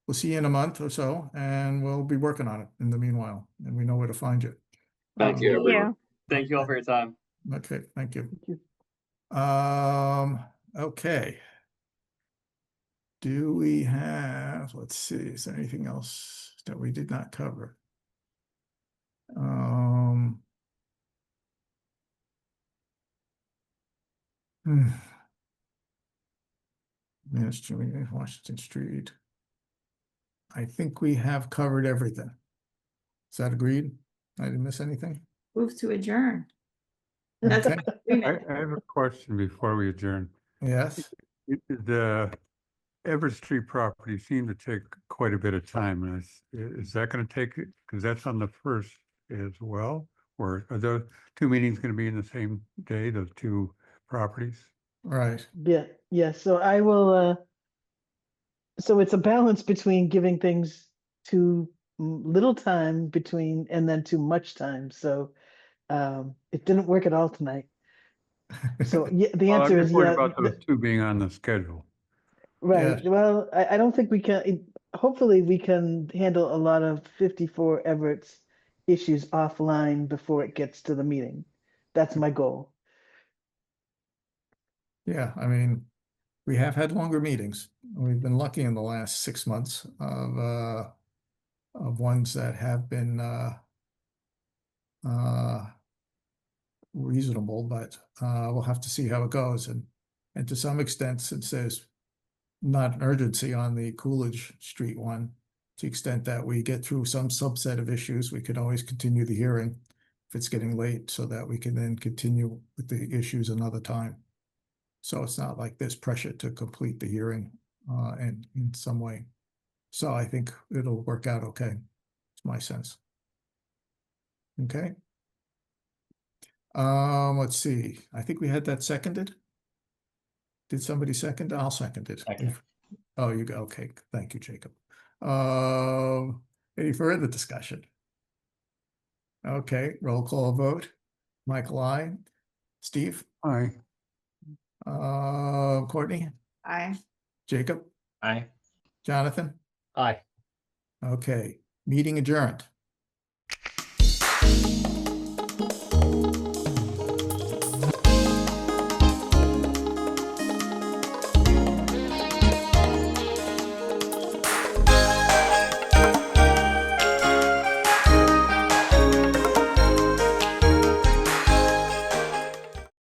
Speaker 1: we'll see you in a month or so, and we'll be working on it in the meanwhile, and we know where to find you.
Speaker 5: Thank you,
Speaker 16: Thank
Speaker 5: everyone.
Speaker 16: you.
Speaker 5: Thank you all for your time.
Speaker 1: Okay, thank you.
Speaker 2: Thank you.
Speaker 1: Okay. Do we have, let's see, is there anything else that we did not cover? Yes, Jimmy, Washington Street. I think we have covered everything. Is that agreed? I didn't miss anything?
Speaker 6: Move to adjourn. That's
Speaker 1: Okay.
Speaker 6: agreement.
Speaker 14: I have a question before we adjourn.
Speaker 1: Yes.
Speaker 14: The Everett Street property seemed to take quite a bit of time. And is that going to take, because that's on the first as well? Or are those two meetings going to be in the same day, those two properties?
Speaker 1: Right.
Speaker 2: Yeah. So I will, so it's a balance between giving things too little time between and then too much time. So it didn't work at all tonight. So yeah, the
Speaker 14: Well,
Speaker 2: answer
Speaker 14: I'm
Speaker 2: is
Speaker 14: just worried
Speaker 2: yeah.
Speaker 14: about those two being on the schedule.
Speaker 2: Right. Well, I don't think we can, hopefully we can handle a lot of 54 Everett's issues offline before it gets to the meeting. That's my goal.
Speaker 1: Yeah, I mean, we have had longer meetings. We've been lucky in the last 6 months of ones that have been reasonable, but we'll have to see how it goes. And to some extent, since there's not an urgency on the Coolidge Street one, to the extent that we get through some subset of issues, we can always continue the hearing if it's getting late, so that we can then continue with the issues another time. So it's not like there's pressure to complete the hearing in some way. So I think it'll work out okay. It's my sense. Okay. Let's see. I think we had that seconded. Did somebody second? I'll second it. Oh, you go. Okay. Thank you, Jacob. Any further discussion? Okay. Roll call vote. Michael, aye. Steve?
Speaker 14: Aye.
Speaker 1: Courtney?
Speaker 6: Aye.
Speaker 1: Jacob?
Speaker 7: Aye.
Speaker 1: Jonathan?
Speaker 17: Aye.
Speaker 1: Okay. Meeting adjourned.